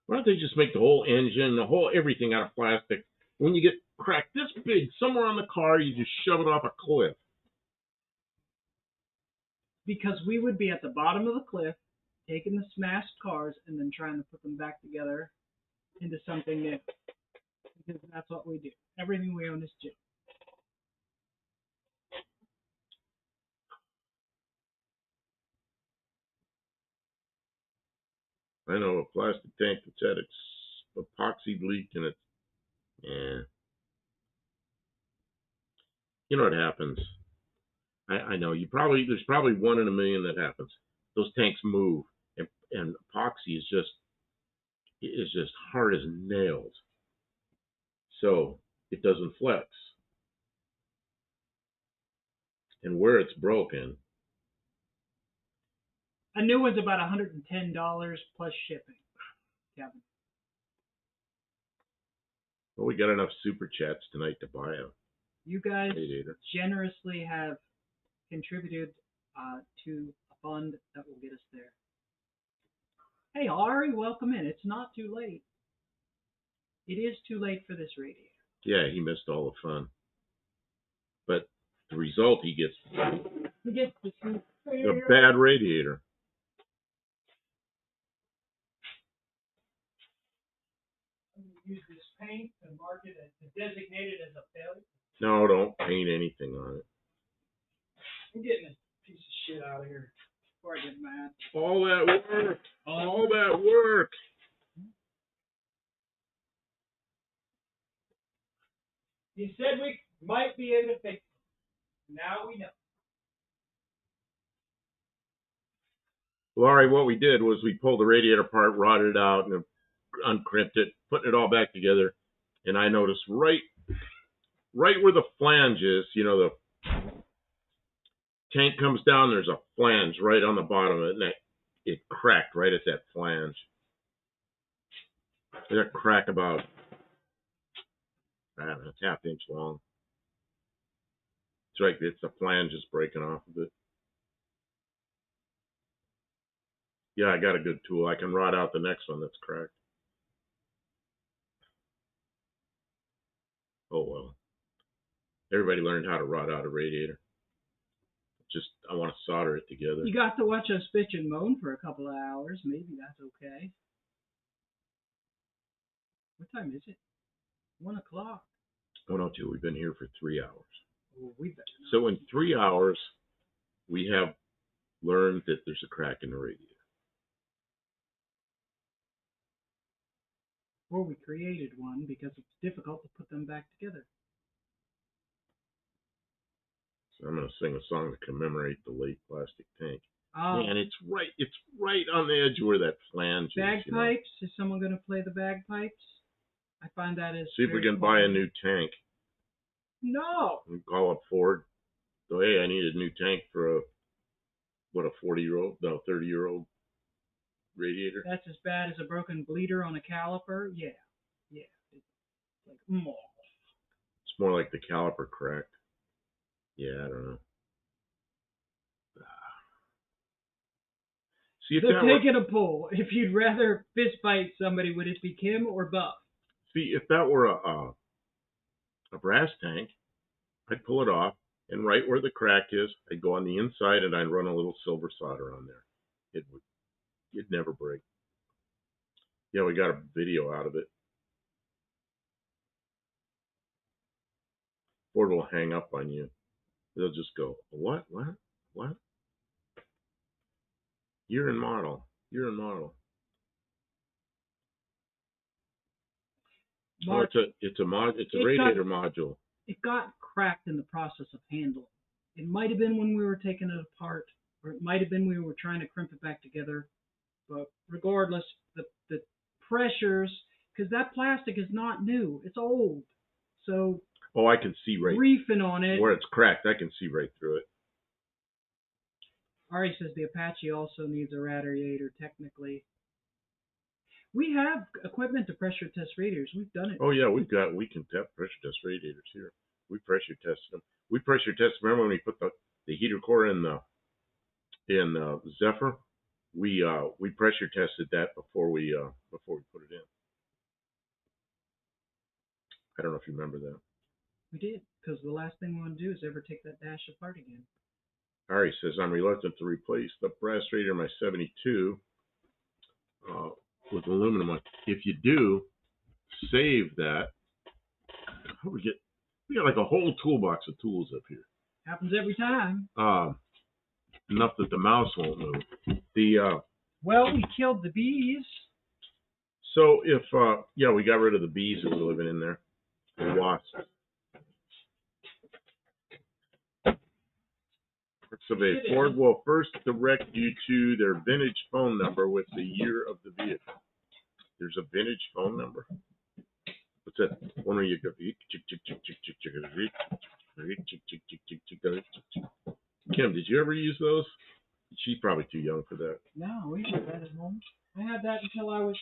Speaker 1: Why don't they just make the whole engine, the whole everything out of plastic? When you get cracked this big somewhere on the car, you just shove it off a cliff.
Speaker 2: Because we would be at the bottom of the cliff, taking the smashed cars and then trying to put them back together into something new. Because that's what we do. Everything we own is junk.
Speaker 1: I know a plastic tank that's had its epoxy leak in it. Yeah. You know what happens? I know there's probably 1 in a million that happens. Those tanks move, and epoxy is just hard as nails, so it doesn't flex. And where it's broken,
Speaker 2: A new one's about $110 plus shipping, Kevin.
Speaker 1: well, we got enough super chats tonight to buy a
Speaker 2: You guys
Speaker 1: radiator.
Speaker 2: generously have contributed to a fund that will get us there. Hey, Ari, welcome in. It's not too late. It is too late for this radiator.
Speaker 1: Yeah, he missed all the fun, but the result he gets
Speaker 2: He gets
Speaker 1: a bad radiator.
Speaker 2: Use this paint and mark it as designate it as a failure.
Speaker 1: No, don't paint anything on it.
Speaker 2: I'm getting this piece of shit out of here before I get mad.
Speaker 1: All that work. All that work.
Speaker 2: He said we might be able to fix it. Now we know.
Speaker 1: Laurie, what we did was we pulled the radiator apart, rotted it out, and uncrimped it, putting it all back together. And I noticed right where the flange is, the tank comes down, there's a flange right on the bottom of it, and it cracked right at that flange. That crack about, I don't know, it's ½ inch long. It's right, it's the flange is breaking off of it. Yeah, I got a good tool. I can rot out the next one that's cracked. Oh well. Everybody learned how to rot out a radiator. Just, I want to solder it together.
Speaker 2: You got to watch us bitch and moan for a couple of hours. Maybe that's okay. What time is it? 1 o'clock.
Speaker 1: 1:02. We've been here for 3 hours.
Speaker 2: Oh, we better not.
Speaker 1: So in 3 hours, we have learned that there's a crack in the radiator.
Speaker 2: Or we created one because it's difficult to put them back together.
Speaker 1: So I'm going to sing a song to commemorate the late plastic tank.
Speaker 2: Oh.
Speaker 1: Man, it's right on the edge where that flange is.
Speaker 2: Bagpipes? Is someone going to play the bagpipes? I find that is.
Speaker 1: See if we can buy a new tank.
Speaker 2: No.
Speaker 1: We call up Ford. So, hey, I need a new tank for a 30-year-old radiator.
Speaker 2: That's as bad as a broken bleeder on a caliper? Yeah. It's like,
Speaker 1: It's more like the caliper cracked. Yeah, I don't know. See,
Speaker 2: so take it a poll. If you'd rather fist fight somebody, would it be Kim or Buff?
Speaker 1: See, if that were a brass tank, I'd pull it off, and right where the crack is, I'd go on the inside and I'd run a little silver solder on there. It'd never break. Yeah, we got a video out of it. Ford will hang up on you. They'll just go, what? Year and model.
Speaker 2: Mark,
Speaker 1: oh, it's a radiator module.
Speaker 2: It got cracked in the process of handling. It might have been when we were taking it apart, or it might have been we were trying to crimp it back together. But regardless, the pressures, because that plastic is not new, it's old. So
Speaker 1: I can see right
Speaker 2: reefing on it.
Speaker 1: Where it's cracked, I can see right through it.
Speaker 2: Ari says the Apache also needs a radiator technically. We have equipment to pressure test radiators. We've done it.
Speaker 1: Oh yeah, we can pressure test radiators here. We pressure tested them. We pressure tested. Remember when we put the the heater core in the Zephyr, we pressure tested that before we put it in. I don't know if you remember that.
Speaker 2: We did, because the last thing we want to do is ever take that dash apart again.
Speaker 1: Ari says, I'm reluctant to replace the brass radiator in my 72 with aluminum. If you do, save that. We got like a whole toolbox of tools up here.
Speaker 2: Happens every time.
Speaker 1: Enough that the mouse won't move.
Speaker 2: Well, we killed the bees.
Speaker 1: So if we got rid of the bees that were living in there, the wasps. Survey. Ford will first direct you to their vintage phone number with the year of the vehicle. There's a vintage phone number. What's that? One where you go. Kim, did you ever use those? She's probably too young for that.
Speaker 2: No, we did that at home. I had that until I was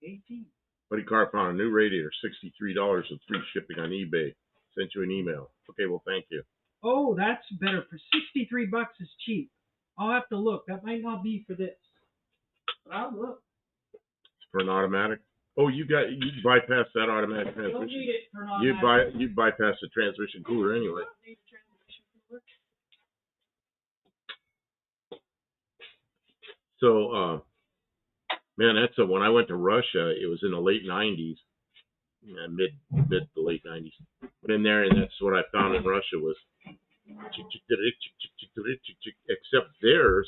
Speaker 2: 18.
Speaker 1: Buddy Car found a new radiator, $63 with free shipping on eBay. Sent you an email. Okay, well, thank you.
Speaker 2: Oh, that's better. For $63 is cheap. I'll have to look. That might not be for this. But I'll look.
Speaker 1: For an automatic? Oh, you bypass that automatic transmission.
Speaker 2: Don't need it for an automatic.
Speaker 1: You bypass the transmission cooler anyway.
Speaker 2: Don't need a transmission cooler.
Speaker 1: So, man, when I went to Russia, it was in the late 90s, mid to late 90s. But in there, and that's what I found in Russia was, except theirs,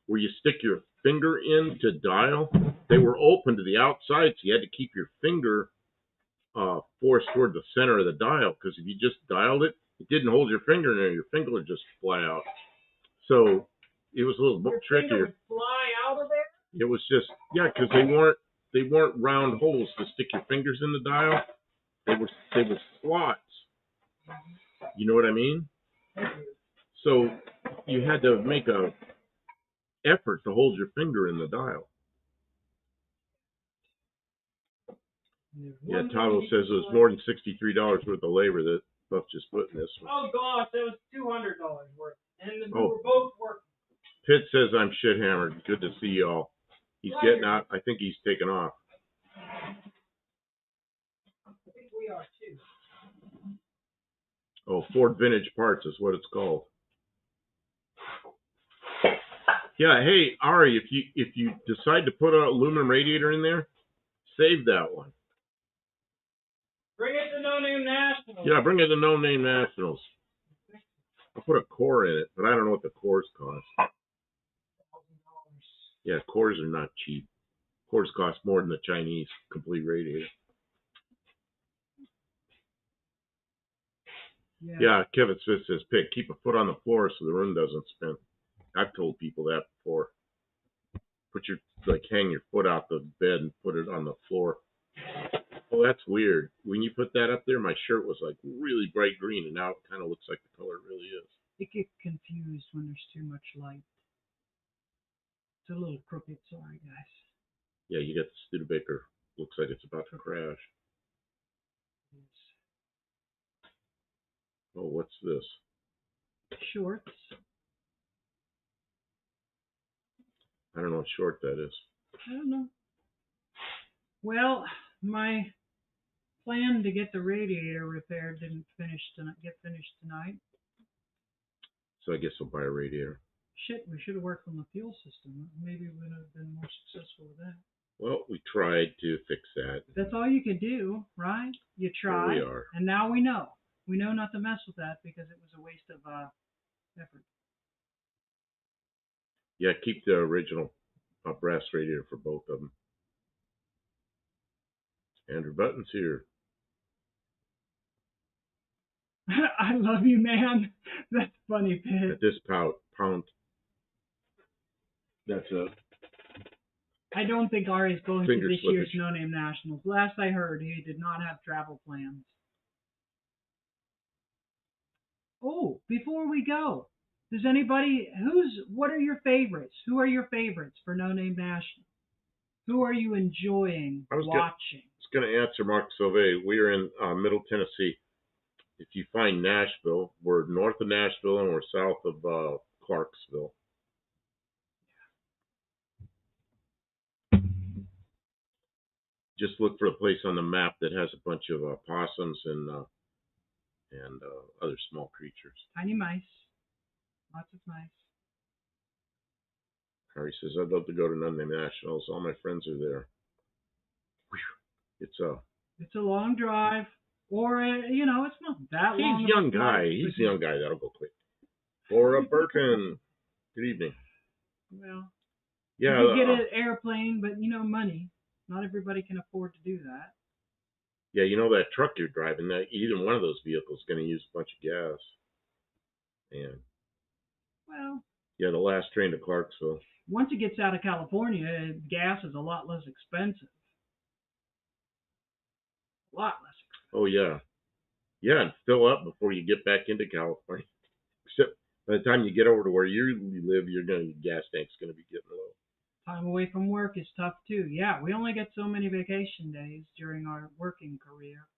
Speaker 1: where you stick your finger in to dial, they were open to the outside, so you had to keep your finger forced toward the center of the dial, because if you just dialed it, it didn't hold your finger in there, your finger would just fly out. So it was a little bit trickier.
Speaker 2: Finger would fly out of there?
Speaker 1: It was just, because they weren't round holes to stick your fingers in the dial. They were slots. You know what I mean? So you had to make a effort to hold your finger in the dial. Yeah, Tavo says it was more than $63 worth of labor that Buff just put in this one.
Speaker 2: Oh gosh, that was $200 worth. And we were both working.
Speaker 1: Pitt says I'm shit hammered. Good to see y'all. He's getting out. I think he's taking off.
Speaker 2: I think we are too.
Speaker 1: Oh, Ford Vintage Parts is what it's called. Yeah, hey Ari, if you decide to put an aluminum radiator in there, save that one.
Speaker 2: Bring it to No Name Nationals.
Speaker 1: Yeah, bring it to No Name Nationals. I'll put a core in it, but I don't know what the cores cost. Yeah, cores are not cheap. Cores cost more than the Chinese complete radiator. Yeah, Kevin Smith says, Pick, keep a foot on the floor so the room doesn't spin. I've told people that before. Hang your foot out the bed and put it on the floor. Oh, that's weird. When you put that up there, my shirt was like really bright green, and now it kind of looks like the color it really is.
Speaker 2: It gets confused when there's too much light. It's a little crooked, sorry guys.
Speaker 1: Yeah, you got the Studebaker. Looks like it's about to crash. Oh, what's this?
Speaker 2: Shorts.
Speaker 1: I don't know what short that is.
Speaker 2: I don't know. Well, my plan to get the radiator repaired didn't get finished tonight.
Speaker 1: So I guess I'll buy a radiator.
Speaker 2: Shit, we should have worked on the fuel system. Maybe we would have been more successful with that.
Speaker 1: Well, we tried to fix that.
Speaker 2: That's all you could do, right? You tried.
Speaker 1: Here we are.
Speaker 2: And now we know. We know not to mess with that because it was a waste of effort.
Speaker 1: Yeah, keep the original brass radiator for both of them. Andrew Button's here.
Speaker 2: I love you, man. That's funny, Pitt.
Speaker 1: At this pound. That's a.
Speaker 2: I don't think Ari's going to this
Speaker 1: slippage.
Speaker 2: year's No Name Nationals. Last I heard, he did not have travel plans. Oh, before we go, does anybody what are your favorites? Who are your favorites for No Name National? Who are you enjoying watching?
Speaker 1: I was going to answer Mark Sauvé. We are in Middle Tennessee. if you find Nashville, we're north of Nashville and we're south of Clarksville. Just look for a place on the map that has a bunch of possums and other small creatures.
Speaker 2: Tiny mice. Lots of mice.
Speaker 1: Harry says, I'd love to go to None Name Nationals. All my friends are there. Whew.
Speaker 2: It's a long drive. Or, it's not that long.
Speaker 1: He's a young guy. He's a young guy. That'll go quick. Laura Burton. Good evening.
Speaker 2: Well,
Speaker 1: yeah,
Speaker 2: you could get an airplane, but, money. Not everybody can afford to do that.
Speaker 1: Yeah, that truck you're driving, that either one of those vehicles is going to use a bunch of gas. And
Speaker 2: well,
Speaker 1: yeah, the last train to Clarksville.
Speaker 2: Once it gets out of California, gas is a lot less expensive. A lot less expensive.
Speaker 1: Oh, yeah. Yeah, and fill up before you get back into California. Except by the time you get over to where you live, your gas tank's going to be getting low.
Speaker 2: Time away from work is tough, too. Yeah, we only get so many vacation days during our working career.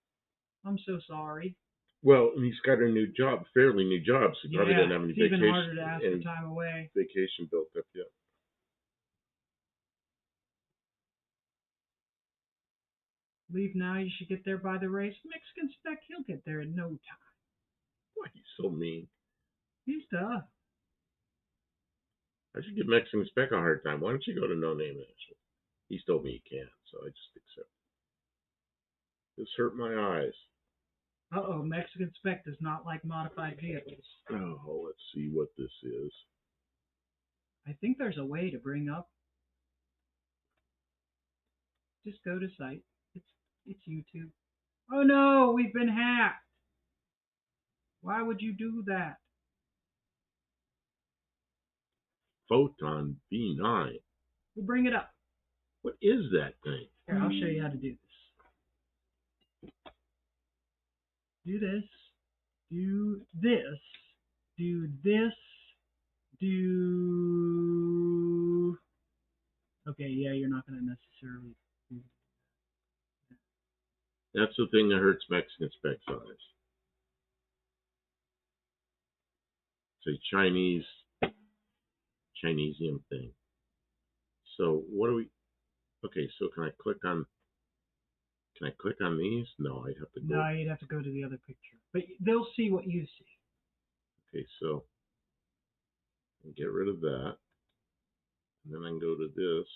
Speaker 2: I'm so sorry.
Speaker 1: Well, and he's got a new job, fairly new job, so he probably doesn't have any
Speaker 2: it's
Speaker 1: vacation.
Speaker 2: Even harder to ask for time away.
Speaker 1: Vacation built up yet.
Speaker 2: Leave now, you should get there by the race. Mexican Spec, he'll get there in no time.
Speaker 1: Why, he's so mean.
Speaker 2: He's tough.
Speaker 1: I should give Mexican Spec a hard time. Why don't you go to No Name National? He's told me he can't, so I just accept it. This hurt my eyes.
Speaker 2: Uh-oh, Mexican Spec does not like modified vehicles.
Speaker 1: Oh, let's see what this is.
Speaker 2: I think there's a way to bring up. Just go to site. It's YouTube. Oh no, we've been hacked. Why would you do that?
Speaker 1: Photon B9.
Speaker 2: We'll bring it up.
Speaker 1: What is that thing?
Speaker 2: Here, I'll show you how to do this. Do this. Do this. Do this. Do. Okay, yeah, you're not going to necessarily do that.
Speaker 1: That's the thing that hurts Mexican Specs on this. It's a Chinesium thing. So what do we? Okay, so can I click on these? No, I'd have to go.
Speaker 2: No, you'd have to go to the other picture. But they'll see what you see.
Speaker 1: Okay, so get rid of that. And then I can go to this.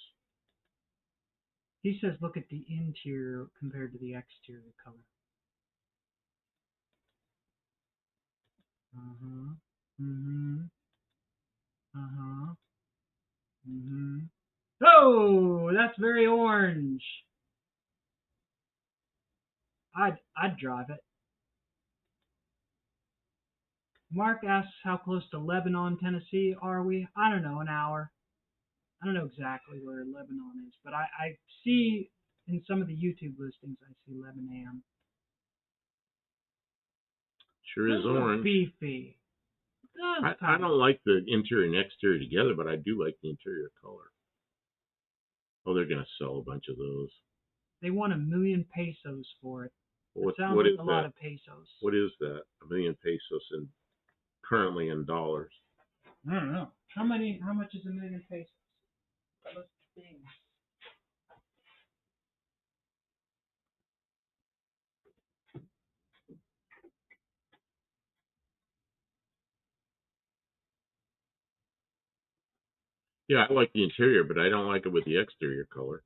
Speaker 2: He says look at the interior compared to the exterior color. Uh-huh. Mm-hmm. Uh-huh. Mm-hmm. Oh, that's very orange. I'd drive it. Mark asks how close to Lebanon, Tennessee are we? I don't know, an hour. I don't know exactly where Lebanon is, but I see in some of the YouTube listings, I see Lebanon.
Speaker 1: Sure is orange.
Speaker 2: Beefy.
Speaker 1: I don't like the interior and exterior together, but I do like the interior color. Oh, they're going to sell a bunch of those.
Speaker 2: They want 1 million pesos for it.
Speaker 1: What
Speaker 2: sounds
Speaker 1: like
Speaker 2: is
Speaker 1: a
Speaker 2: lot of pesos.
Speaker 1: What is that? 1 million pesos currently in dollars.
Speaker 2: I don't know. How much is 1 million pesos? Let's see.
Speaker 1: Yeah, I like the interior, but I don't like it with the exterior color.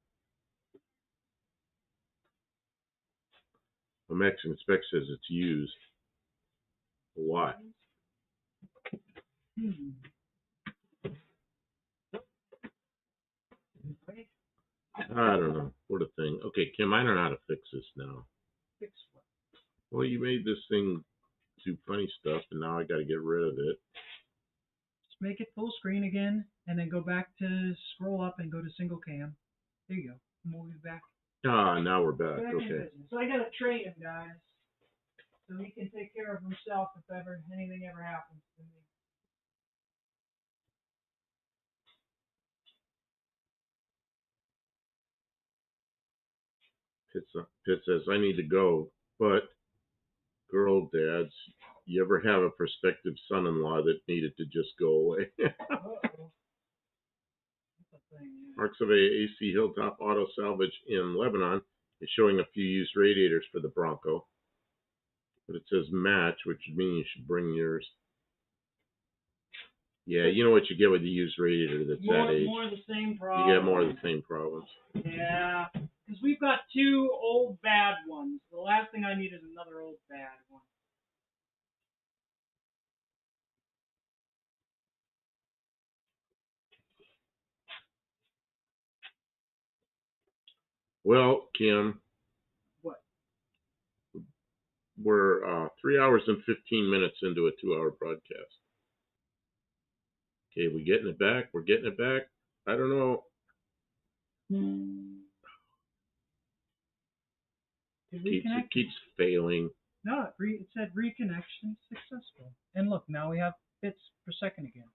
Speaker 1: The Mexican Spec says it's used a lot. I don't know. What a thing. Okay, Kim, I don't know how to fix this now.
Speaker 2: Fix what?
Speaker 1: Well, you made this thing do funny stuff, and now I got to get rid of it.
Speaker 2: Just make it full screen again, and then go back to scroll up and go to single cam. There you go. And we'll be back.
Speaker 1: Ah, now we're back.
Speaker 2: In
Speaker 1: Okay.
Speaker 2: business. So I got to train him, guys, so he can take care of himself if anything ever happens to me.
Speaker 1: Pitt says, I need to go, but Girl dads, you ever have a prospective son-in-law that needed to just go away?
Speaker 2: Uh-oh.
Speaker 1: Marks of a AC Hilltop Auto Salvage in Lebanon is showing a few used radiators for the Bronco, but it says match, which would mean you should bring yours. Yeah, you know what you get with the used radiator that's that age.
Speaker 2: More of the same
Speaker 1: You
Speaker 2: problem.
Speaker 1: get more of the same problems.
Speaker 2: Yeah, because we've got 2 old bad ones. The last thing I need is another old bad one.
Speaker 1: Well, Kim,
Speaker 2: What?
Speaker 1: we're 3 hours and 15 minutes into a 2-hour broadcast. Okay, we getting it back? We're getting it back? I don't know. It keeps failing.
Speaker 2: No, it said reconnection successful. And look, now we have bits per second again.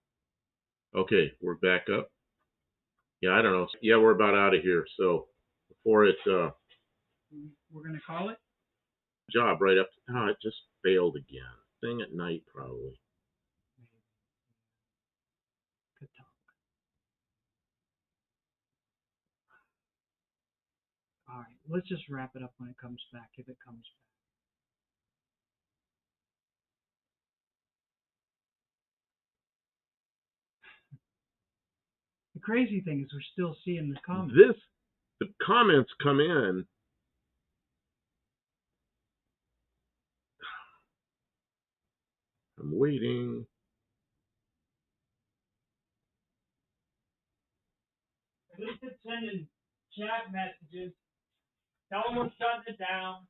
Speaker 1: Okay, we're back up. Yeah, I don't know. Yeah, we're about out of here. So before it
Speaker 2: We're gonna call it.
Speaker 1: job right up. Oh, it just failed again. Thing at night probably.
Speaker 2: Good talk. All right, let's just wrap it up when it comes back, if it comes back. The crazy thing is we're still seeing the comments.
Speaker 1: The comments come in. I'm waiting.
Speaker 2: At least it's sending chat messages. Tell them we're shutting it down.